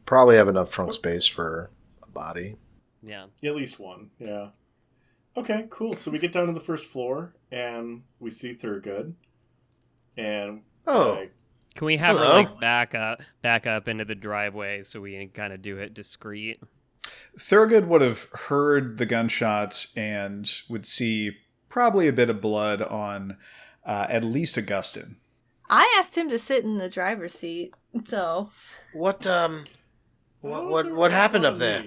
Speaker 3: Probably have enough trunk space for a body.
Speaker 5: Yeah.
Speaker 4: At least one, yeah. Okay, cool. So we get down to the first floor, and we see Thurgood. And
Speaker 5: Can we have her
Speaker 3: Hello.
Speaker 5: like back up into the driveway so we can kind of do it discreet?
Speaker 1: Thurgood would have heard the gunshots and would see probably a bit of blood on at least Augustine.
Speaker 2: I asked him to sit in the driver's seat, so...
Speaker 3: What happened up there?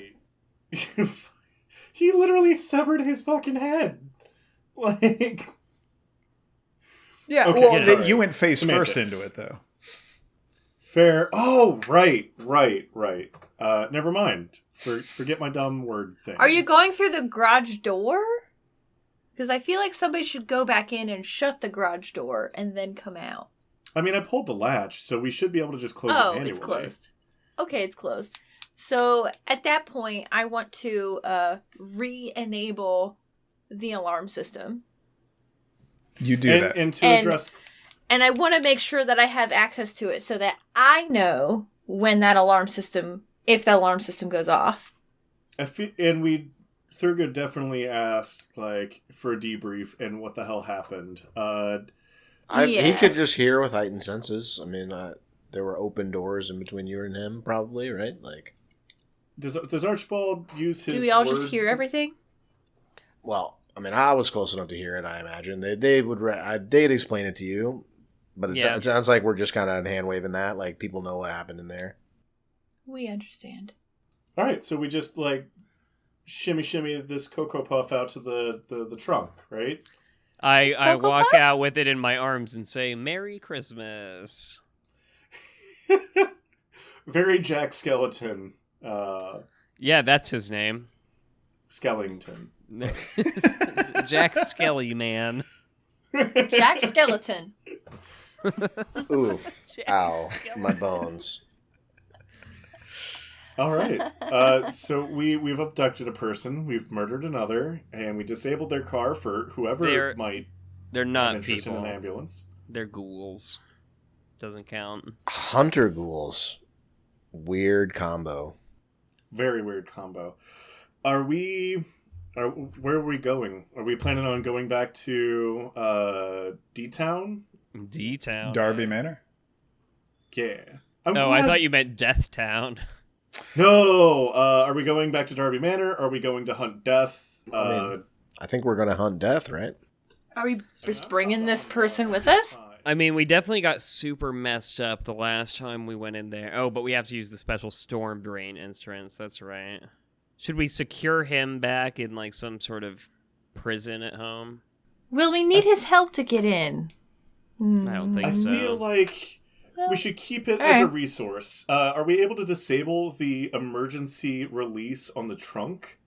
Speaker 4: He literally severed his fucking head. Like...
Speaker 1: Yeah,
Speaker 4: Okay,
Speaker 1: well,
Speaker 4: sorry.
Speaker 1: you went face
Speaker 4: Semantics.
Speaker 1: first into it, though.
Speaker 4: Fair. Oh, right. Never mind. Forget my dumb word thing.
Speaker 2: Are you going through the garage door? Because I feel like somebody should go back in and shut the garage door and then come out.
Speaker 4: I mean, I pulled the latch, so we should be able to just close it
Speaker 2: Oh,
Speaker 4: manually.
Speaker 2: it's closed. Okay, it's closed. So at that point, I want to re-enable the alarm system.
Speaker 1: You do that.
Speaker 4: And to address...
Speaker 2: And I want to make sure that I have access to it so that I know when that alarm system, if that alarm system goes off.
Speaker 4: Thurgood definitely asked, like, for a debrief and what the hell happened.
Speaker 3: He could just hear with heightened senses. I mean, there were open doors in between you and him, probably, right? Like,
Speaker 4: does Archibald use his
Speaker 2: Do we all
Speaker 4: word?
Speaker 2: just hear everything?
Speaker 3: well, I mean, I was close enough to hear it. I imagine they'd explain it to you, but it sounds like we're just kind of hand waving that, like people know what happened in there.
Speaker 2: We understand.
Speaker 4: All right, so we just, like, shimmy this Cocoa Puff out to the trunk, right?
Speaker 5: I
Speaker 2: Cocoa
Speaker 5: walk
Speaker 2: Puff?
Speaker 5: out with it in my arms and say, "Merry Christmas."
Speaker 4: Very Jack Skeleton.
Speaker 5: Yeah, that's his name.
Speaker 4: Skellington.
Speaker 5: Jack Skelly Man.
Speaker 2: Jack Skeleton.
Speaker 3: Oof. Ow. My bones.
Speaker 4: All right. So we've abducted a person, we've murdered another, and we disabled their car for whoever might
Speaker 5: They're
Speaker 4: have
Speaker 5: not
Speaker 4: interest
Speaker 5: people.
Speaker 4: in an ambulance.
Speaker 5: They're ghouls. Doesn't count.
Speaker 3: Hunter ghouls. Weird combo.
Speaker 4: Very weird combo. Where are we going? Are we planning on going back to D-Town?
Speaker 5: D-Town.
Speaker 1: Darby Manor?
Speaker 4: Yeah.
Speaker 5: I thought you meant Death Town.
Speaker 4: No. Are we going back to Darby Manor? Are we going to hunt death?
Speaker 3: I think we're going to hunt death, right?
Speaker 2: Are we just bringing this person with us?
Speaker 5: I mean, we definitely got super messed up the last time we went in there. Oh, but we have to use the special storm drain instruments. That's right. Should we secure him back in like some sort of prison at home?
Speaker 2: Will we need his help to get in?
Speaker 5: I don't think
Speaker 4: I
Speaker 5: so.
Speaker 4: feel like we should keep it
Speaker 2: All
Speaker 4: as a
Speaker 2: right.
Speaker 4: resource. Are we able to disable the emergency release on the trunk?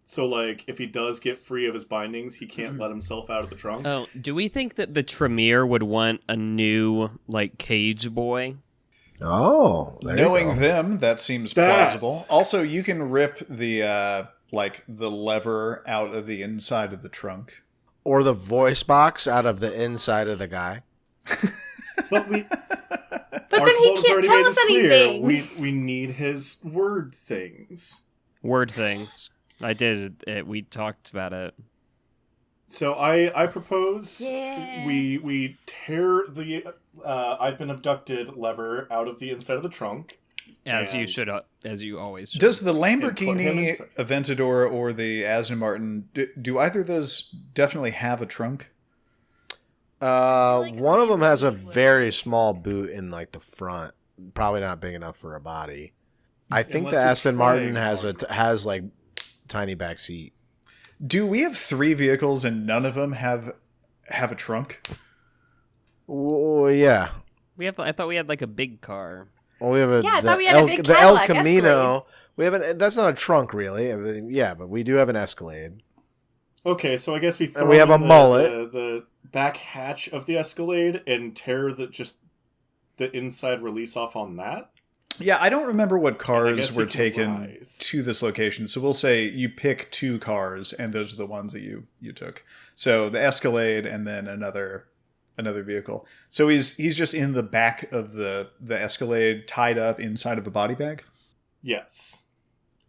Speaker 4: So, like, if he does get free of his bindings, he can't let himself out of the trunk?
Speaker 5: Oh, do we think that the Tremere would want a new, like, cage boy?
Speaker 3: Oh, there you
Speaker 1: Knowing
Speaker 3: go.
Speaker 1: them, that seems plausible. Also, you can rip the the lever out of the inside of the trunk.
Speaker 3: Or the voice box out of the inside of the guy.
Speaker 4: But we...
Speaker 2: But then he can't tell us anything.
Speaker 4: We need his
Speaker 2: anything.
Speaker 4: We need his word things.
Speaker 5: Word things. I did it. We talked about it.
Speaker 4: So I propose
Speaker 2: Yeah.
Speaker 4: we tear the I've been abducted lever out of the inside of the trunk.
Speaker 5: As you
Speaker 4: And-
Speaker 5: should, as you always should.
Speaker 1: Does the
Speaker 4: put him
Speaker 1: Lamborghini
Speaker 4: inside.
Speaker 1: Aventador or the Aston Martin, do either of those definitely have a trunk?
Speaker 2: like a
Speaker 3: One of them has a
Speaker 2: Lamborghini would.
Speaker 3: very small boot in like the front, probably not big enough for a body. I think
Speaker 4: Unless
Speaker 3: the
Speaker 4: you're
Speaker 3: Aston Martin
Speaker 4: trying
Speaker 3: has like tiny back seat.
Speaker 1: Do we have 3 vehicles and none of them have a trunk?
Speaker 3: Oh yeah.
Speaker 5: I thought we had like a big car.
Speaker 3: Well, we have a
Speaker 2: Yeah, I
Speaker 3: the
Speaker 2: thought we had a big
Speaker 3: the El
Speaker 2: Cadillac
Speaker 3: Camino. We have that's not a trunk really. I mean, yeah, but we do have an Escalade.
Speaker 4: Okay, so I guess we throw
Speaker 3: And we have
Speaker 4: in
Speaker 3: a mullet.
Speaker 4: the back hatch of the Escalade and tear the inside release off on that.
Speaker 1: Yeah, I don't remember what
Speaker 4: I
Speaker 1: cars
Speaker 4: guess
Speaker 1: were
Speaker 4: it can
Speaker 1: taken
Speaker 4: rise.
Speaker 1: to this location. So we'll say you pick 2 cars, and those are the ones that you took. So the Escalade, and then another vehicle. So he's just in the back of the Escalade, tied up inside of a body bag.
Speaker 4: Yes,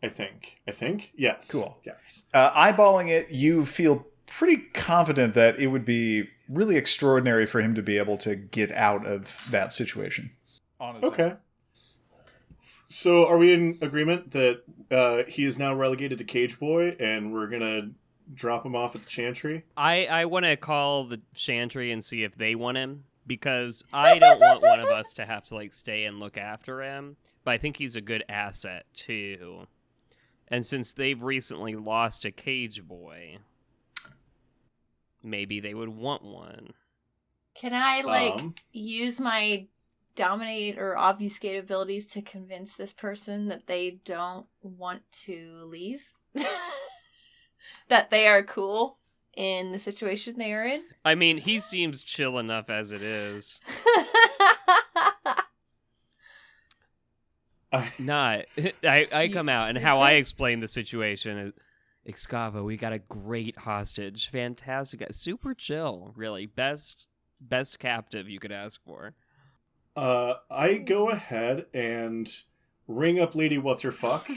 Speaker 4: I think yes.
Speaker 1: Cool.
Speaker 4: Yes.
Speaker 1: Eyeballing it, you feel pretty confident that it would be really extraordinary for him to be able to get out of that situation. On his own.
Speaker 4: Okay. So are we in agreement that he is now relegated to Cage Boy, and we're gonna drop him off at the Chantry?
Speaker 5: I want to call the Chantry and see if they want him, because I don't want one of us to have to like stay and look after him. But I think he's a good asset too. And since they've recently lost a Cage Boy, maybe they would want one.
Speaker 2: Can I
Speaker 4: Um.
Speaker 2: use my dominate or obfuscate abilities to convince this person that they don't want to leave? That they are cool in the situation they are in?
Speaker 5: I mean, he seems chill enough as it is. I come out, and how I explain the situation is, Excavo, we got a great hostage. Fantastic. Super chill, really. Best captive you could ask for.
Speaker 4: I go ahead and ring up Lady What's Her Fuck.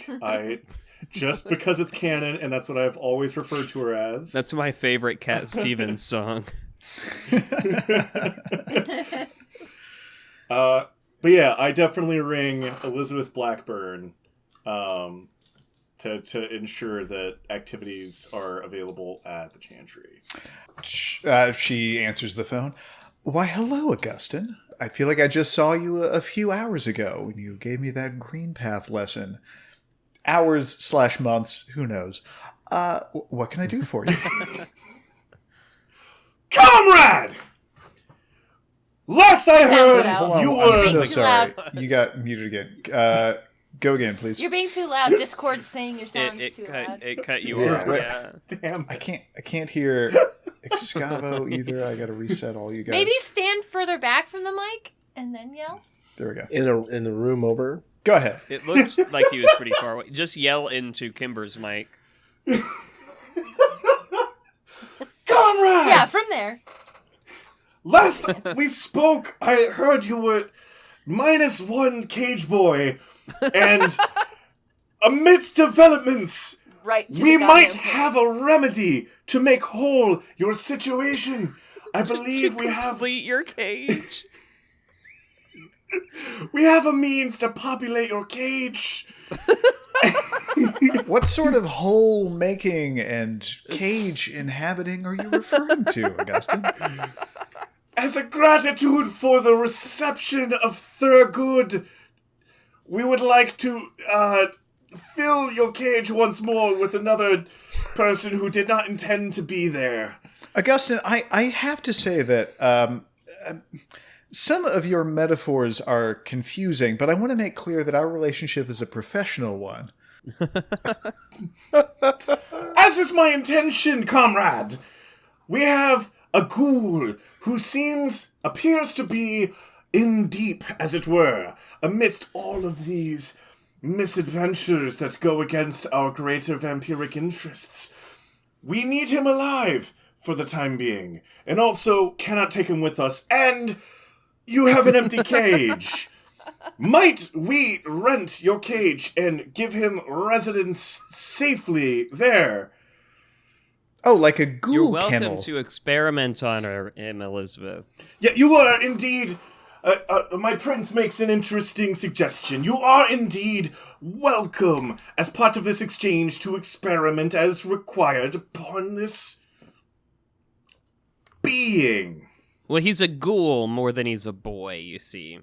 Speaker 4: Just because it's canon, and that's what I've always referred to her as.
Speaker 5: That's my favorite Cat Stevens song.
Speaker 4: But yeah, I definitely ring Elizabeth Blackburn to ensure that activities are available at the Chantry.
Speaker 1: She answers the phone. Why, hello, Augustine. I feel like I just saw you a few hours ago when you gave me that green path lesson. Hours/months, who knows. What can I do for you?
Speaker 4: Comrade! Last I heard,
Speaker 2: Hold on,
Speaker 4: you
Speaker 1: I'm
Speaker 4: were...
Speaker 1: so
Speaker 2: Too
Speaker 1: sorry.
Speaker 2: loud.
Speaker 1: You got muted again. Go again, please.
Speaker 2: You're being too loud. Discord's saying your sounds
Speaker 5: It
Speaker 2: too loud.
Speaker 5: cut you
Speaker 3: Yeah.
Speaker 5: off. Yeah.
Speaker 4: Damn.
Speaker 1: I can't hear Excavo either. I gotta reset all you guys.
Speaker 2: Maybe stand further back from the mic and then yell.
Speaker 1: There we go.
Speaker 3: In the room over.
Speaker 1: Go ahead.
Speaker 5: It looked like he was pretty far away. Just yell into Kimber's mic.
Speaker 4: Comrade!
Speaker 2: Yeah, from there.
Speaker 4: Last we spoke, I heard you were -1 Cage Boy, and amidst developments,
Speaker 2: Right to
Speaker 4: we
Speaker 2: the
Speaker 4: might
Speaker 2: goddamn
Speaker 4: have a remedy to make whole your situation. I believe
Speaker 5: to
Speaker 4: we have
Speaker 5: complete your cage.
Speaker 4: a means to populate your cage.
Speaker 1: What sort of hole making and cage inhabiting are you referring to, Augustine?
Speaker 4: As a gratitude for the reception of Thurgood, we would like to fill your cage once more with another person who did not intend to be there.
Speaker 1: Augustine, I have to say that some of your metaphors are confusing, but I want to make clear that our relationship is a professional one.
Speaker 4: As is my intention, comrade. We have a ghoul who appears to be in deep, as it were, amidst all of these misadventures that go against our greater vampiric interests. We need him alive for the time being, and also cannot take him with us, and You have an empty cage. Might we rent your cage and give him residence safely there?
Speaker 1: Oh, like a ghoul
Speaker 5: You're welcome
Speaker 1: kennel.
Speaker 5: to experiment on him, Elizabeth.
Speaker 4: Yeah, you are indeed... my prince makes an interesting suggestion. You are indeed welcome as part of this exchange to experiment as required upon this being.
Speaker 5: Well, he's a ghoul more than he's a boy, you see.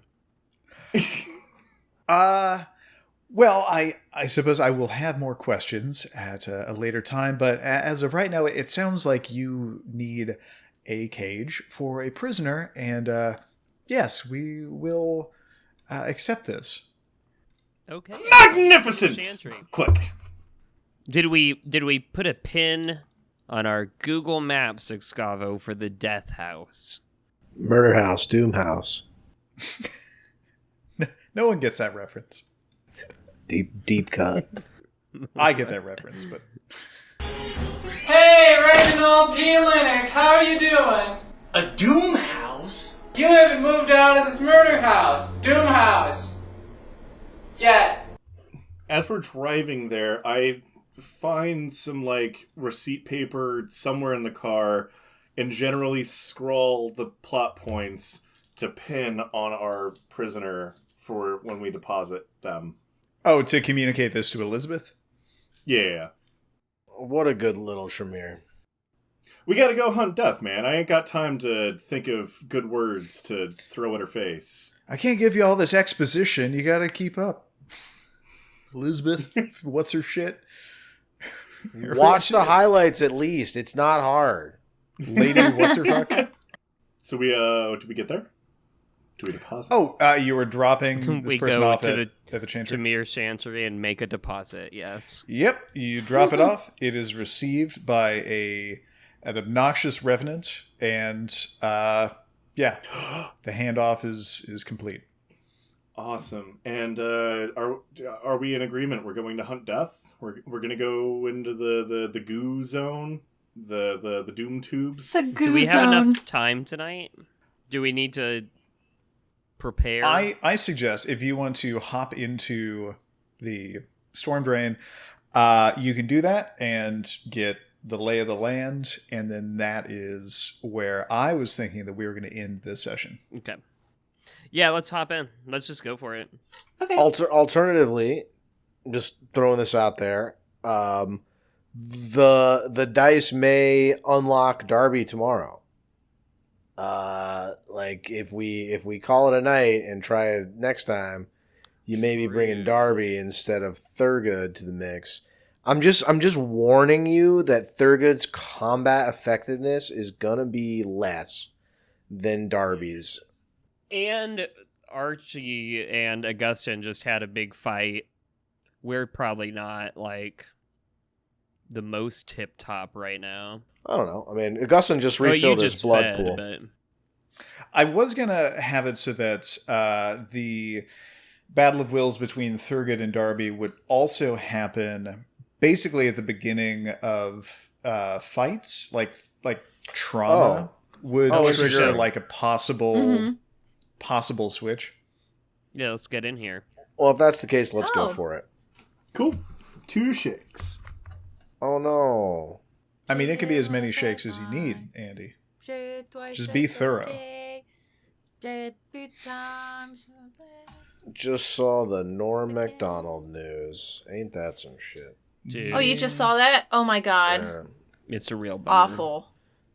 Speaker 1: Well, I suppose I will have more questions at a later time, but as of right now, it sounds like you need a cage for a prisoner, and yes, we will accept this.
Speaker 5: Okay.
Speaker 4: Magnificent!
Speaker 5: Chantry.
Speaker 4: Click.
Speaker 5: Did we put a pin on our Google Maps, Excavo, for the death house?
Speaker 3: Murder house, doom house.
Speaker 1: No one gets that reference.
Speaker 3: Deep cut.
Speaker 1: I get that reference, but
Speaker 6: Hey, Reginald P. Linux, how are you doing?
Speaker 7: A doom house?
Speaker 6: You haven't moved out of this murder house, Doom House, yet.
Speaker 4: As we're driving there, I find some, receipt paper somewhere in the car and generally scrawl the plot points to pin on our prisoner for when we deposit them.
Speaker 1: oh, to communicate this to Elizabeth?
Speaker 4: Yeah.
Speaker 3: What a good little Shamir.
Speaker 4: We gotta go hunt death, man. I ain't got time to think of good words to throw at her face.
Speaker 1: I can't give you all this exposition. You gotta keep up. Elizabeth, what's her shit?
Speaker 3: Watch the highlights at least. It's not hard.
Speaker 1: Lady, what's her fuck?
Speaker 4: So we, do we get there? Do we deposit?
Speaker 1: Oh, you were dropping this
Speaker 5: We
Speaker 1: person
Speaker 5: go
Speaker 1: off
Speaker 5: to
Speaker 1: at the chantry?
Speaker 5: Jameer Chantry and make a deposit, yes.
Speaker 1: Yep, you drop it off. It is received by an obnoxious revenant, and yeah, the handoff is complete.
Speaker 4: Awesome. And are we in agreement? We're going to hunt death? We're going to go into the goo zone? The doom tubes?
Speaker 2: It's a goo
Speaker 5: Do we have
Speaker 2: zone.
Speaker 5: enough time tonight? Do we need to prepare?
Speaker 1: I suggest if you want to hop into the storm drain, you can do that and get the lay of the land, and then that is where I was thinking that we were going to end this session.
Speaker 5: Okay. Yeah, let's hop in. Let's just go for it.
Speaker 2: Okay.
Speaker 3: Alternatively, just throwing this out there, the dice may unlock Darby tomorrow. If we call it a night and try it next time, you may be bringing Darby instead of Thurgood to the mix. I'm just warning you that Thurgood's combat effectiveness is gonna be less than Darby's.
Speaker 5: And Archie and Augustine just had a big fight. We're probably not, the most tip-top right now.
Speaker 3: I don't know. I mean, Augustine just refilled his blood
Speaker 5: fed,
Speaker 3: pool.
Speaker 5: But...
Speaker 1: I was going to have it so that the battle of wills between Thurgood and Darby would also happen basically at the beginning of fights, like trauma would trigger
Speaker 3: sure.
Speaker 1: a possible switch.
Speaker 5: Yeah, let's get in here.
Speaker 3: Well, if that's the case, let's go
Speaker 2: Oh.
Speaker 3: for it.
Speaker 4: Cool. 2 shakes.
Speaker 3: Oh no.
Speaker 1: I mean, it could be as many shakes as you need, Andy. Just be thorough.
Speaker 3: Just saw the Norm Macdonald news. Ain't that some shit?
Speaker 5: Dude,
Speaker 2: Oh, you just saw that? Oh my god.
Speaker 3: Yeah.
Speaker 5: it's a real bummer.
Speaker 2: Awful.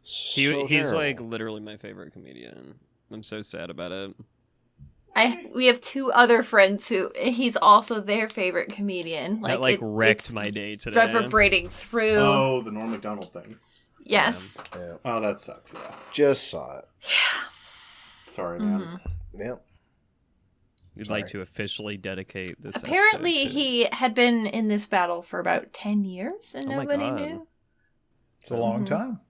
Speaker 3: So
Speaker 5: He's
Speaker 3: terrible.
Speaker 5: literally my favorite comedian. I'm so sad about it.
Speaker 2: We have 2 other friends who he's also their favorite comedian.
Speaker 5: That wrecked
Speaker 2: it's
Speaker 5: my day today.
Speaker 2: reverberating through.
Speaker 4: Oh, the Norm Macdonald thing.
Speaker 2: Yes.
Speaker 3: Yeah.
Speaker 4: Oh, that sucks, yeah.
Speaker 3: Just saw it.
Speaker 4: Sorry, man.
Speaker 2: Mhm.
Speaker 3: Yep.
Speaker 5: We'd like to officially dedicate this
Speaker 2: Apparently,
Speaker 5: episode to-
Speaker 2: he had been in this battle for about 10 years, and
Speaker 5: Oh my
Speaker 2: nobody
Speaker 5: God.
Speaker 2: knew.
Speaker 1: It's a long
Speaker 2: Mhm.
Speaker 1: time.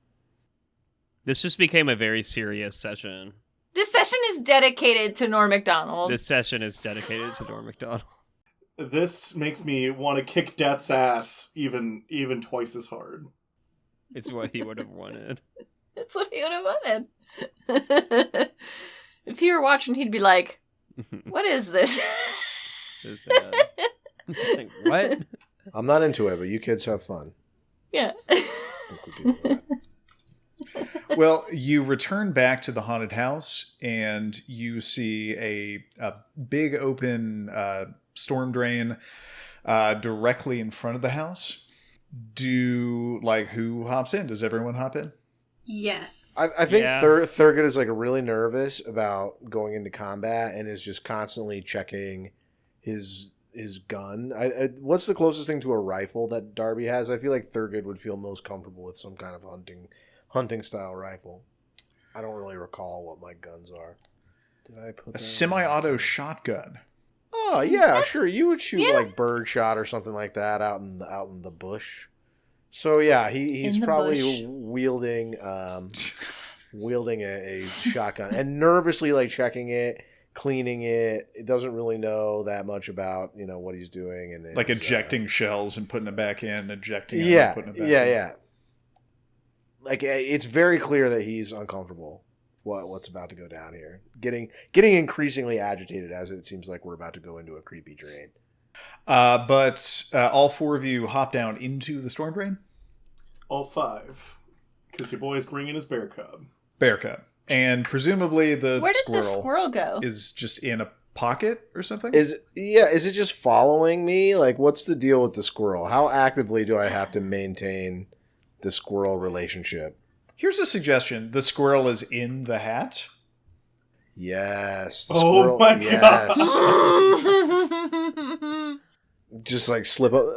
Speaker 5: This just became a very serious session.
Speaker 2: This session is dedicated to Norm Macdonald.
Speaker 5: This session is dedicated to Norm Macdonald.
Speaker 4: This makes me want to kick Death's ass even twice as hard.
Speaker 5: It's what he would have wanted.
Speaker 2: That's what he would have wanted. If he were watching, he'd be like, "What is this?"
Speaker 5: Like, what?
Speaker 3: I'm not into it, but you kids have fun.
Speaker 2: Yeah.
Speaker 3: I think we can do that.
Speaker 1: Well, you return back to the haunted house, and you see a big open storm drain directly in front of the house. Who hops in? Does everyone hop in?
Speaker 8: Yes.
Speaker 3: I think
Speaker 5: Yeah.
Speaker 3: Thurgood is like really nervous about going into combat and is just constantly checking his gun. What's the closest thing to a rifle that Darby has? I feel like Thurgood would feel most comfortable with some kind of hunting style rifle. I don't really recall what my guns are. Did I put
Speaker 1: A
Speaker 3: that
Speaker 1: semi-auto shotgun.
Speaker 3: Oh yeah, sure. You would shoot like birdshot or something like that out in the bush. So yeah, he's
Speaker 2: In the
Speaker 3: probably
Speaker 2: bush.
Speaker 3: wielding a shotgun and nervously like checking it, cleaning it. It doesn't really know that much about what he's doing and
Speaker 1: Like
Speaker 3: it's,
Speaker 1: ejecting shells and putting them back in, ejecting them
Speaker 3: Yeah,
Speaker 1: and putting them back in.
Speaker 3: yeah. Like it's very clear that he's uncomfortable. What's about to go down here? Getting increasingly agitated as it seems like we're about to go into a creepy drain.
Speaker 1: But all four of you hop down into the storm drain.
Speaker 4: All 5. Because your boy's bringing his bear cub.
Speaker 1: Bear cub. And presumably the
Speaker 2: Where did
Speaker 1: squirrel
Speaker 2: the squirrel go?
Speaker 1: is just in a pocket or something.
Speaker 3: Is it just following me? Like, what's the deal with the squirrel? How actively do I have to maintain the squirrel relationship?
Speaker 1: Here's a suggestion. The squirrel is in the hat.
Speaker 3: Yes. The
Speaker 4: Oh
Speaker 3: squirrel,
Speaker 4: my
Speaker 3: yes.
Speaker 2: God.
Speaker 3: Just like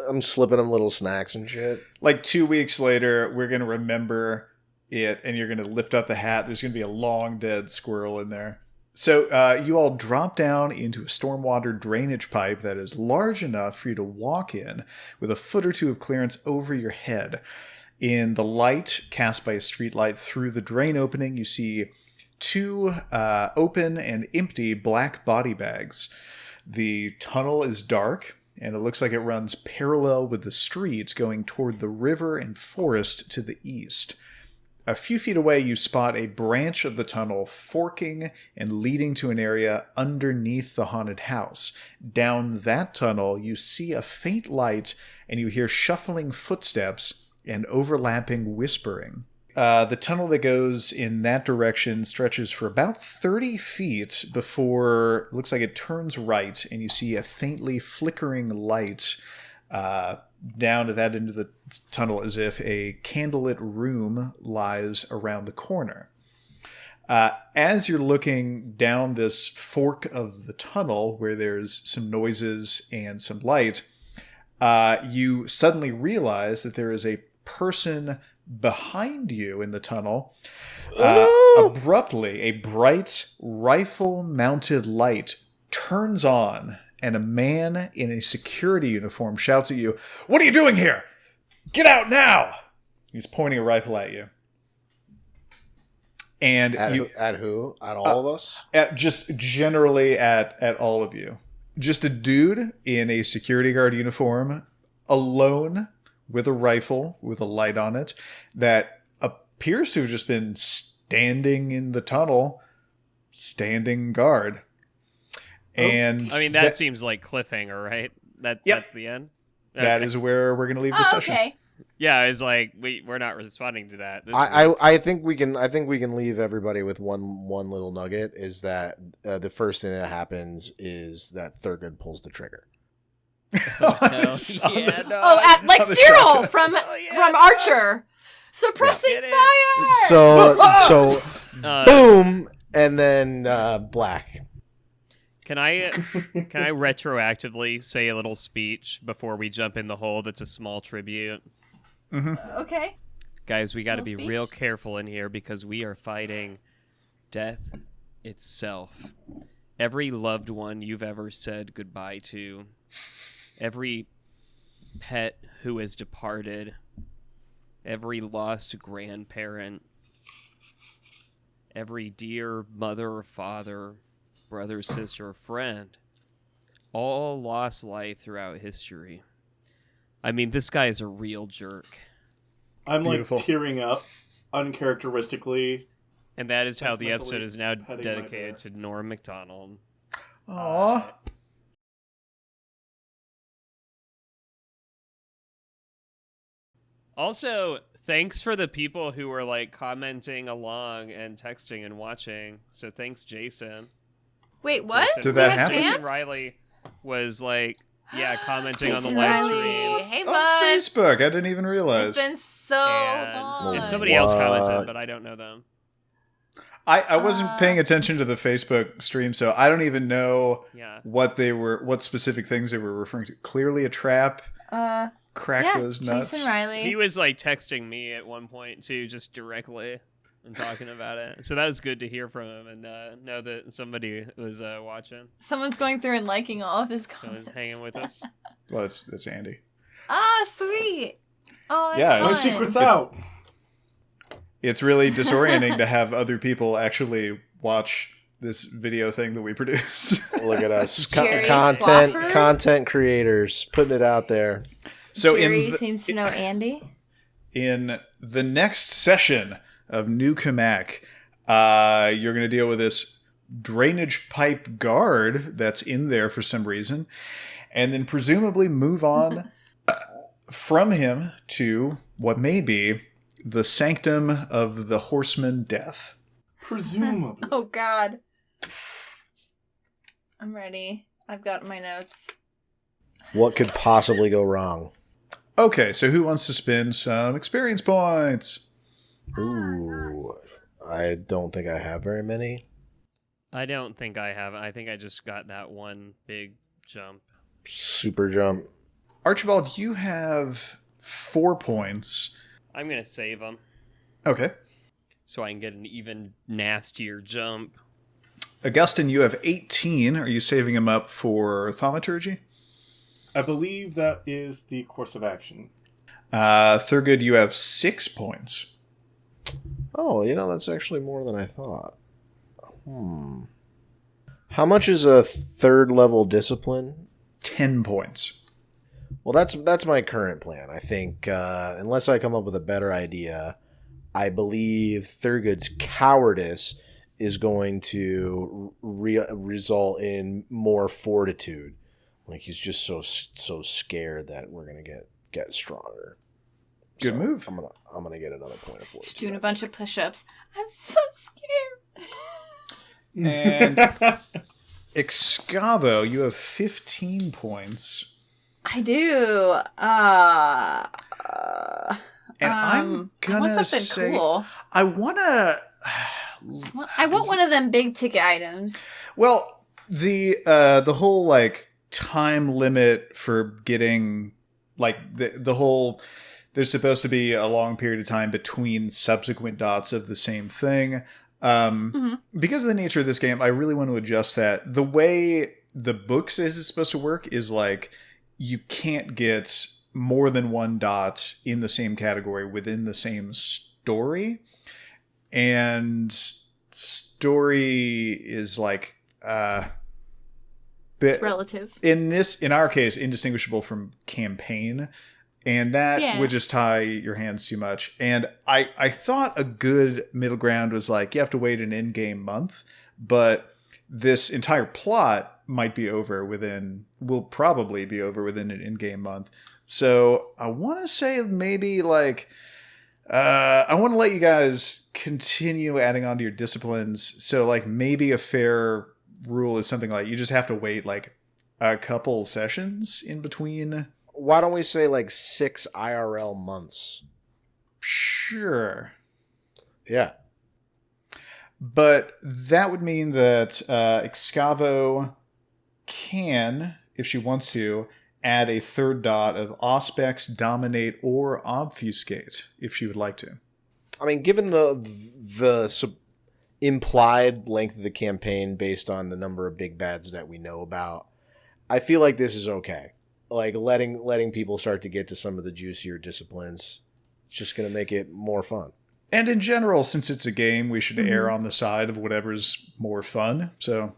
Speaker 3: I'm slipping him little snacks and shit.
Speaker 1: Like 2 weeks later, we're going to remember it, and you're going to lift up the hat. There's going to be a long dead squirrel in there. So you all drop down into a stormwater drainage pipe that is large enough for you to walk in with a foot or two of clearance over your head. In the light cast by a streetlight through the drain opening, you see 2 open and empty black body bags. The tunnel is dark, and it looks like it runs parallel with the street going toward the river and forest to the east. A few feet away, you spot a branch of the tunnel forking and leading to an area underneath the haunted house. Down that tunnel, you see a faint light, and you hear shuffling footsteps and overlapping whispering. The tunnel that goes in that direction stretches for about 30 feet before it looks like it turns right, and you see a faintly flickering light down to that end of the tunnel, as if a candlelit room lies around the corner. As you're looking down this fork of the tunnel, where there's some noises and some light, you suddenly realize that there is a person behind you in the tunnel. Abruptly, a bright rifle-mounted light turns on, and a man in a security uniform shouts at you, "What are you doing here? Get out now!" He's pointing a rifle at you. And
Speaker 3: At who? At all of us?
Speaker 1: just generally at all of you. Just a dude in a security guard uniform, alone, with a rifle, with a light on it, that appears to have just been standing in the tunnel, standing guard. And
Speaker 5: I mean, that seems like cliffhanger, right?
Speaker 1: Yep.
Speaker 5: That's the end.
Speaker 1: that
Speaker 5: Okay.
Speaker 1: is where we're going to leave the
Speaker 2: Oh,
Speaker 1: session.
Speaker 2: okay.
Speaker 5: Yeah, it's like we're not responding to that. This
Speaker 3: I think we can leave everybody with one little nugget is that the first thing that happens is that Thurgood pulls the trigger.
Speaker 5: no.
Speaker 1: Yeah,
Speaker 5: no.
Speaker 2: Oh, like
Speaker 1: on the
Speaker 2: Cyril
Speaker 1: shotgun.
Speaker 2: from Archer, suppressing
Speaker 5: Get it.
Speaker 2: fire.
Speaker 3: So
Speaker 5: Uh,
Speaker 3: boom, and then black.
Speaker 5: Can I retroactively say a little speech before we jump in the hole? That's a small tribute.
Speaker 2: Okay.
Speaker 5: Guys, we got to
Speaker 2: Little
Speaker 5: be
Speaker 2: speech?
Speaker 5: real careful in here because we are fighting death itself. Every loved one you've ever said goodbye to, every pet who has departed, every lost grandparent, every dear mother or father, brother, sister, or friend, all lost life throughout history. I mean, this guy is a real jerk.
Speaker 4: I'm
Speaker 1: Beautiful.
Speaker 4: like tearing up uncharacteristically
Speaker 5: And that is how the
Speaker 4: Sentimentally
Speaker 5: episode is now
Speaker 4: petting my
Speaker 5: dedicated to Norm MacDonald.
Speaker 1: Aww.
Speaker 5: Also, thanks for the people who were like commenting along and texting and watching. So thanks, Jason.
Speaker 2: Wait, what?
Speaker 5: Jason,
Speaker 1: Did that
Speaker 2: We had
Speaker 1: happen?
Speaker 5: Jason
Speaker 2: fans?
Speaker 5: Riley was like, commenting on the
Speaker 2: Jason
Speaker 5: live
Speaker 2: Riley.
Speaker 5: stream.
Speaker 2: Hey,
Speaker 1: On
Speaker 2: bud.
Speaker 1: Facebook, I didn't even realize.
Speaker 2: It's been so long.
Speaker 5: And somebody else commented,
Speaker 3: What?
Speaker 5: but I don't know them.
Speaker 1: I wasn't paying attention to the Facebook stream, so I don't even know
Speaker 5: Yeah.
Speaker 1: what specific things they were referring to. Clearly a trap. Crack
Speaker 2: Yeah,
Speaker 1: those nuts.
Speaker 2: Jason Riley.
Speaker 5: He was like texting me at one point too, just directly and talking about it. So that was good to hear from him and know that somebody was watching.
Speaker 2: Someone's going through and liking all of his
Speaker 5: Someone's
Speaker 2: comments.
Speaker 5: hanging with us.
Speaker 1: Well, that's Andy.
Speaker 2: Ah, sweet. Oh, that's
Speaker 1: Yeah,
Speaker 2: fun.
Speaker 4: My secret's out.
Speaker 1: It's really disorienting to have other people actually watch this video thing that we produce.
Speaker 3: Look at us,
Speaker 2: Jerry
Speaker 3: content
Speaker 2: Swafford?
Speaker 3: content creators putting it out there.
Speaker 1: So
Speaker 2: Jerry seems to know Andy.
Speaker 1: in the next session of New Cammack, you're going to deal with this drainage pipe guard that's in there for some reason, and then presumably move on from him to what may be the sanctum of the Horseman Death.
Speaker 4: Presumably.
Speaker 2: Oh, God. I'm ready. I've got my notes.
Speaker 3: What could possibly go wrong?
Speaker 1: Okay, so who wants to spend some experience points?
Speaker 3: Ooh, I don't think I have very many.
Speaker 5: I don't think I have. I think I just got that one big jump.
Speaker 3: Super jump.
Speaker 1: Archibald, you have 4 points.
Speaker 5: I'm going to save them
Speaker 1: Okay.
Speaker 5: so I can get an even nastier jump.
Speaker 1: Augustine, you have 18. Are you saving him up for thaumaturgy?
Speaker 4: I believe that is the course of action.
Speaker 1: Thurgood, you have 6 points.
Speaker 3: Oh, that's actually more than I thought. How much is a 3rd level discipline?
Speaker 1: 10 points.
Speaker 3: Well, that's my current plan. I think unless I come up with a better idea, I believe Thurgood's cowardice is going to result in more fortitude. Like he's just so scared that we're gonna get stronger.
Speaker 1: Good
Speaker 3: So
Speaker 1: move.
Speaker 3: I'm gonna get another point of fortitude.
Speaker 2: Just doing a bunch of push-ups. I'm so scared.
Speaker 1: And Excavo, you have 15 points.
Speaker 2: I do.
Speaker 1: And I'm
Speaker 2: I
Speaker 1: gonna
Speaker 2: want something
Speaker 1: say,
Speaker 2: cool.
Speaker 1: I want to...
Speaker 2: I want one of them big ticket items.
Speaker 1: Well, the whole, like, time limit for getting, like, the whole... There's supposed to be a long period of time between subsequent dots of the same thing. Because of the nature of this game, I really want to adjust that. The way the book says it's supposed to work is, like, you can't get more than one dot in the same category within the same story. And story is, like...
Speaker 2: It's relative.
Speaker 1: In our case, indistinguishable from campaign, and that would just tie your hands too much. And I thought a good middle ground was like you have to wait an in-game month, but this entire plot will probably be over within an in-game month. So I want to say maybe like I want to let you guys continue adding on to your disciplines. So like maybe a fair rule is something like you just have to wait like a couple sessions in between.
Speaker 3: Why don't we say like 6 IRL months?
Speaker 1: Sure.
Speaker 3: Yeah.
Speaker 1: But that would mean that Excavo can, if she wants to, add a 3rd dot of Auspex, Dominate, or Obfuscate, if she would like to.
Speaker 3: I mean, given the implied length of the campaign based on the number of big bads that we know about, I feel like this is okay. Like letting people start to get to some of the juicier disciplines, it's just going to make it more fun.
Speaker 1: And in general, since it's a game, we should err on the side of whatever's more fun. So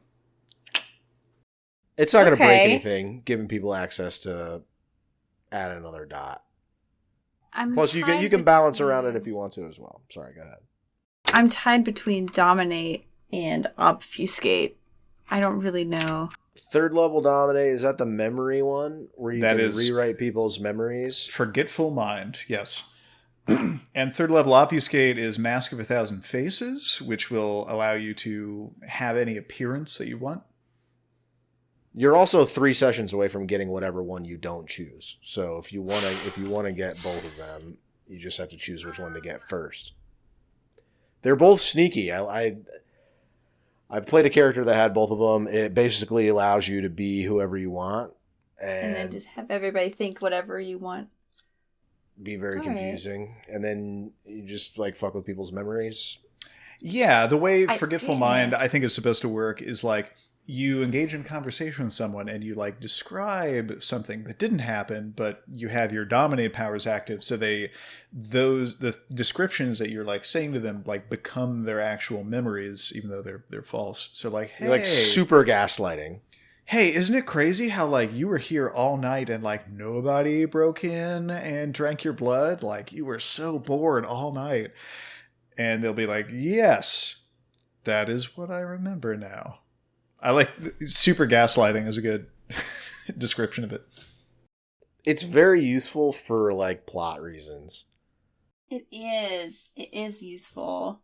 Speaker 3: it's not going to break anything, giving people access to add another dot. Plus, you can balance around it if you want to as well. Sorry, go ahead.
Speaker 2: I'm tied between dominate and obfuscate. I don't really know.
Speaker 3: Third level dominate, is that the memory one? Where you
Speaker 1: That
Speaker 3: can
Speaker 1: is
Speaker 3: rewrite people's memories?
Speaker 1: Forgetful Mind, yes. And third level obfuscate is Mask of 1,000 Faces, which will allow you to have any appearance that you want.
Speaker 3: You're also 3 sessions away from getting whatever one you don't choose. So if you wanna get both of them, you just have to choose which one to get first. They're both sneaky. I've played a character that had both of them. It basically allows you to be whoever you want,
Speaker 2: And then just have everybody think whatever you want.
Speaker 3: be very confusing. And then you just like fuck with people's memories.
Speaker 1: Yeah, the way
Speaker 2: I
Speaker 1: Forgetful
Speaker 2: did.
Speaker 1: Mind I think is supposed to work is like you engage in conversation with someone and you like describe something that didn't happen, but you have your dominate powers active, so the descriptions that you're like saying to them like become their actual memories, even though they're false. So like, hey,
Speaker 3: You're like super gaslighting.
Speaker 1: hey, isn't it crazy how like you were here all night and like nobody broke in and drank your blood? Like you were so bored all night. And they'll be like, yes, that is what I remember now. I like super gaslighting is a good description of it.
Speaker 3: It's very useful for like plot reasons.
Speaker 2: It is useful.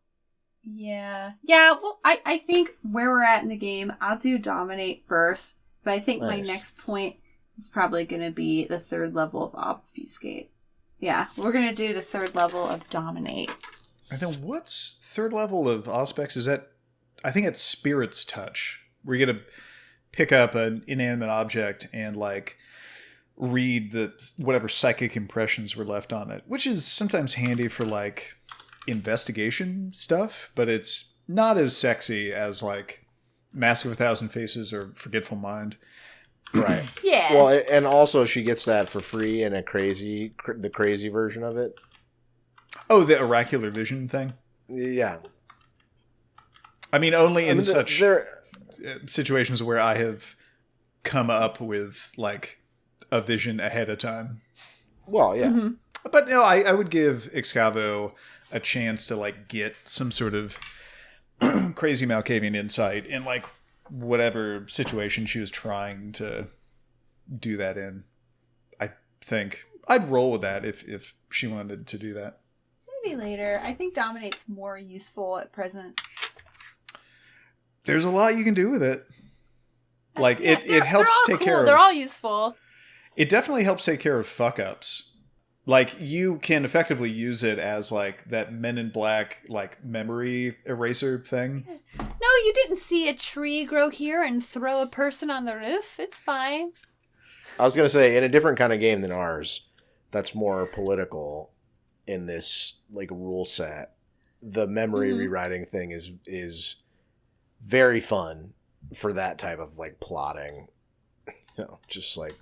Speaker 2: Yeah. Yeah, well, I think where we're at in the game, I'll do dominate first, but I think my
Speaker 3: Nice.
Speaker 2: next point is probably going to be the third level of obfuscate. Yeah, we're going to do the third level of dominate.
Speaker 1: And then what's third level of Auspex? Is that, I think it's Spirit's Touch. Where you get to pick up an inanimate object and like read the whatever psychic impressions were left on it, which is sometimes handy for like investigation stuff, but it's not as sexy as like Mask of 1,000 Faces or Forgetful Mind.
Speaker 3: Right.
Speaker 2: Yeah.
Speaker 3: Well, and also she gets that for free in the crazy version of it.
Speaker 1: Oh, the oracular vision thing.
Speaker 3: Yeah.
Speaker 1: I mean, only in such
Speaker 3: There,
Speaker 1: situations where I have come up with like a vision ahead of time.
Speaker 3: well, yeah.
Speaker 2: Mm-hmm.
Speaker 1: But no, I would give Excavo a chance to like get some sort of crazy Malkavian insight in like whatever situation she was trying to do that in. I think I'd roll with that if she wanted to do that.
Speaker 2: Maybe later. I think dominate's more useful at present.
Speaker 1: There's a lot you can do with it. Like
Speaker 2: Yeah,
Speaker 1: it helps
Speaker 2: they're all
Speaker 1: take
Speaker 2: cool.
Speaker 1: care of.
Speaker 2: They're all useful.
Speaker 1: It definitely helps take care of fuck ups. Like you can effectively use it as like that Men in Black like memory eraser thing.
Speaker 2: No, you didn't see a tree grow here and throw a person on the roof. It's fine.
Speaker 3: I was going to say, in a different kind of game than ours, that's more political in this like rule set. The memory rewriting thing is very fun for that type of like plotting. You know, just like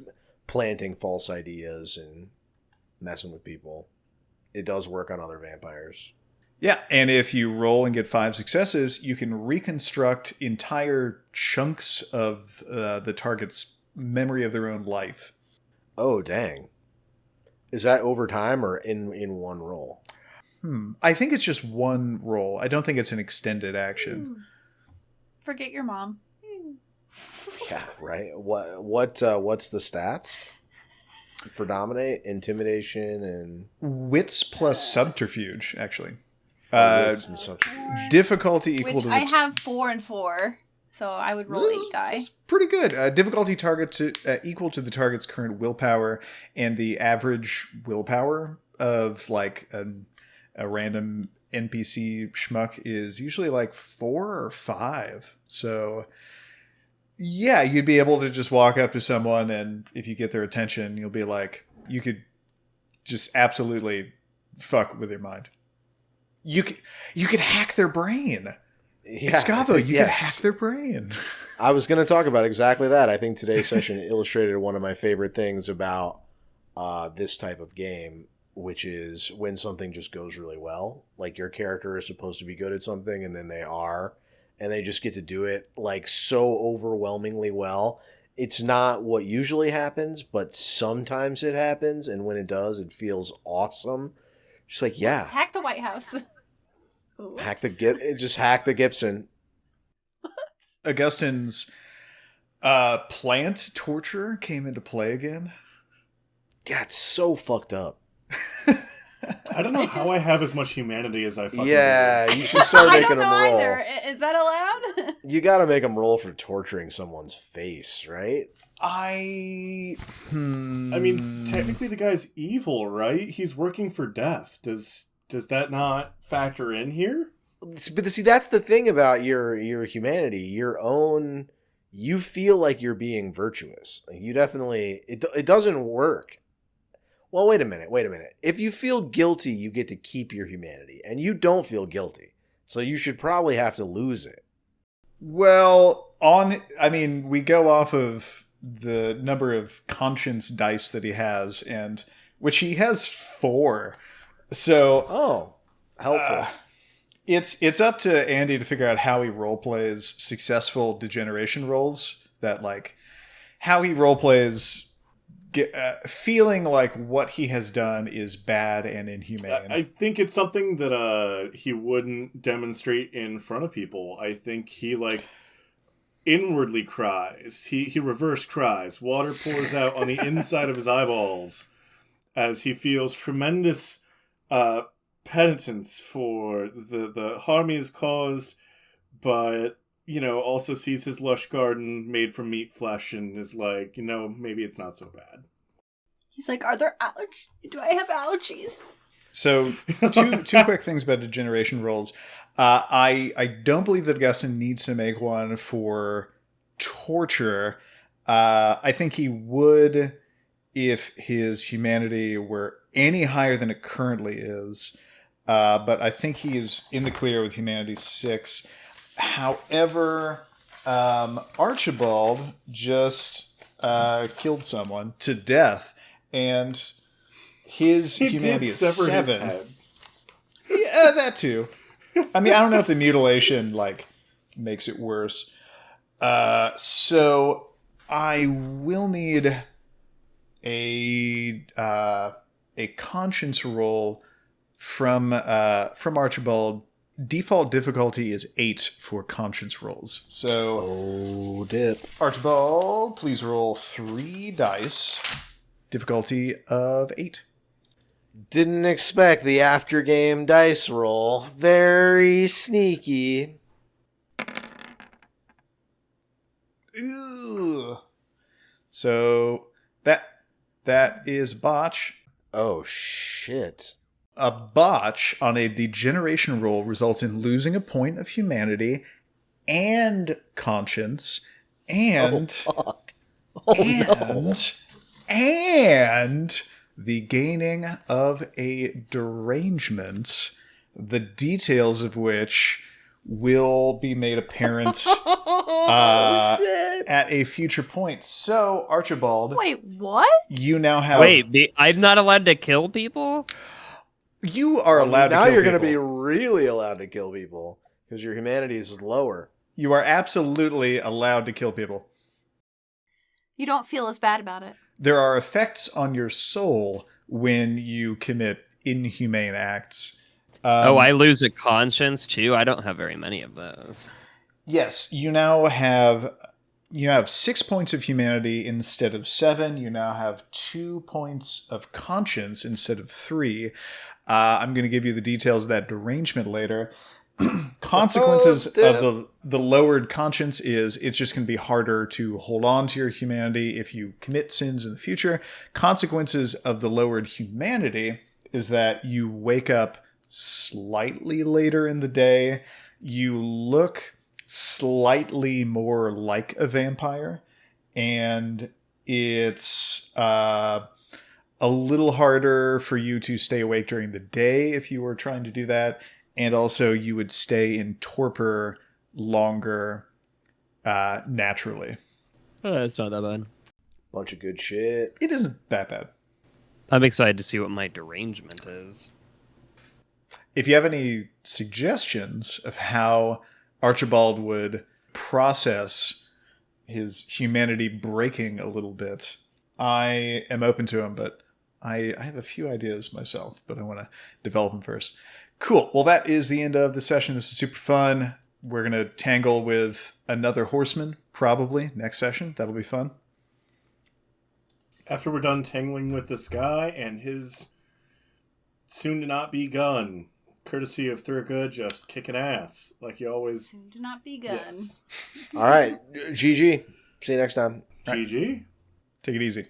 Speaker 3: planting false ideas and messing with people. It does work on other vampires.
Speaker 1: Yeah, and if you roll and get 5 successes, you can reconstruct entire chunks of the target's memory of their own life.
Speaker 3: Oh, dang. Is that over time or in one roll?
Speaker 1: I think it's just one roll. I don't think it's an extended action.
Speaker 2: Forget your mom.
Speaker 3: Yeah, right. What's the stats for dominate? Intimidation and
Speaker 1: Wits plus subterfuge, actually.
Speaker 3: wits and subterfuge.
Speaker 1: Difficulty equal
Speaker 2: Which
Speaker 1: to
Speaker 2: I
Speaker 1: the
Speaker 2: have 4 and 4, so I would roll 8 die.
Speaker 1: It's pretty good. Difficulty target to equal to the target's current willpower, and the average willpower of like a random NPC schmuck is usually like 4 or 5. So yeah, you'd be able to just walk up to someone, and if you get their attention, you'll be like, you could just absolutely fuck with their mind. You could hack their brain.
Speaker 3: Yeah,
Speaker 1: Excavo, you
Speaker 3: yes.
Speaker 1: could hack their brain.
Speaker 3: I was going to talk about exactly that. I think today's session illustrated one of my favorite things about this type of game, which is when something just goes really well. Like your character is supposed to be good at something, and then they are, and they just get to do it like so overwhelmingly well. It's not what usually happens, but sometimes it happens, and when it does, it feels awesome. Just like, yeah.
Speaker 2: Let's hack the White House.
Speaker 3: Just hack the Gibson.
Speaker 1: Augustine's plant torture came into play again.
Speaker 3: Yeah, it's so fucked up.
Speaker 4: I don't know how I have as much humanity as I fucking do.
Speaker 3: You should start
Speaker 2: I
Speaker 3: making
Speaker 2: don't
Speaker 3: them
Speaker 2: know
Speaker 3: roll.
Speaker 2: either. Is that allowed?
Speaker 3: You gotta make them roll for torturing someone's face, right?
Speaker 1: I
Speaker 4: mean, technically the guy's evil, right? He's working for death. Does that not factor in here?
Speaker 3: But see, that's the thing about your humanity. You feel like you're being virtuous. You definitely, it doesn't work. Well, wait a minute. If you feel guilty, you get to keep your humanity, and you don't feel guilty. So you should probably have to lose it.
Speaker 1: Well, we go off of the number of conscience dice that he has, and which he has 4. So,
Speaker 3: helpful.
Speaker 1: It's up to Andy to figure out how he role plays successful degeneration rolls. That how he role plays. Feeling like what he has done is bad and inhumane.
Speaker 4: I think it's something that he wouldn't demonstrate in front of people. I think he inwardly cries. He reverse cries. Water pours out on the inside of his eyeballs as he feels tremendous penitence for the harm he has caused, but also sees his lush garden made from meat flesh and is like, maybe it's not so bad.
Speaker 2: He's like, are there allergies? Do I have allergies?
Speaker 1: So, two quick things about degeneration rolls. I don't believe that Augustine needs to make one for torture. I think he would if his humanity were any higher than it currently is. But I think he is in the clear with humanity 6. However, Archibald just killed someone to death, and his humanity is 7. Yeah, that too. I mean, I don't know if the mutilation makes it worse. So I will need a conscience roll from Archibald. Default difficulty is 8 for conscience rolls. So,
Speaker 3: dip.
Speaker 1: Archibald, please roll 3 dice. Difficulty of 8.
Speaker 3: Didn't expect the after game dice roll. Very sneaky.
Speaker 1: Ew. So that is botch.
Speaker 3: Oh shit.
Speaker 1: A botch on a degeneration roll results in losing a point of humanity and conscience and
Speaker 3: fuck.
Speaker 1: and the gaining of a derangement, the details of which will be made apparent at a future point. So, Archibald.
Speaker 2: Wait, what?
Speaker 1: You now have...
Speaker 5: Wait, I'm not allowed to kill people?
Speaker 1: You are allowed to kill people.
Speaker 3: Now you're going to be really allowed to kill people because your humanity is lower.
Speaker 1: You are absolutely allowed to kill people.
Speaker 2: You don't feel as bad about it.
Speaker 1: There are effects on your soul when you commit inhumane acts.
Speaker 5: I lose a conscience too? I don't have very many of those.
Speaker 1: Yes, you now have 6 points of humanity instead of 7. You now have 2 points of conscience instead of 3. I'm going to give you the details of that derangement later. Consequences of the lowered conscience is it's just going to be harder to hold on to your humanity if you commit sins in the future. Consequences of the lowered humanity is that you wake up slightly later in the day. You look slightly more like a vampire, and it's a little harder for you to stay awake during the day if you were trying to do that. And also, you would stay in torpor longer naturally.
Speaker 5: Oh, that's not that bad.
Speaker 3: Bunch of good shit.
Speaker 1: It isn't that bad.
Speaker 5: I'm excited to see what my derangement is.
Speaker 1: If you have any suggestions of how Archibald would process his humanity breaking a little bit, I am open to them, but I have a few ideas myself, but I want to develop them first. Cool. Well, that is the end of the session. This is super fun. We're going to tangle with another horseman, probably, next session. That'll be fun.
Speaker 4: After we're done tangling with this guy and his soon-to-not-be gun, courtesy of Thurgood just kicking ass, like you always...
Speaker 2: Soon to not be gun.
Speaker 4: Yes.
Speaker 3: All right. GG. See you next time.
Speaker 4: GG.
Speaker 1: Take it easy.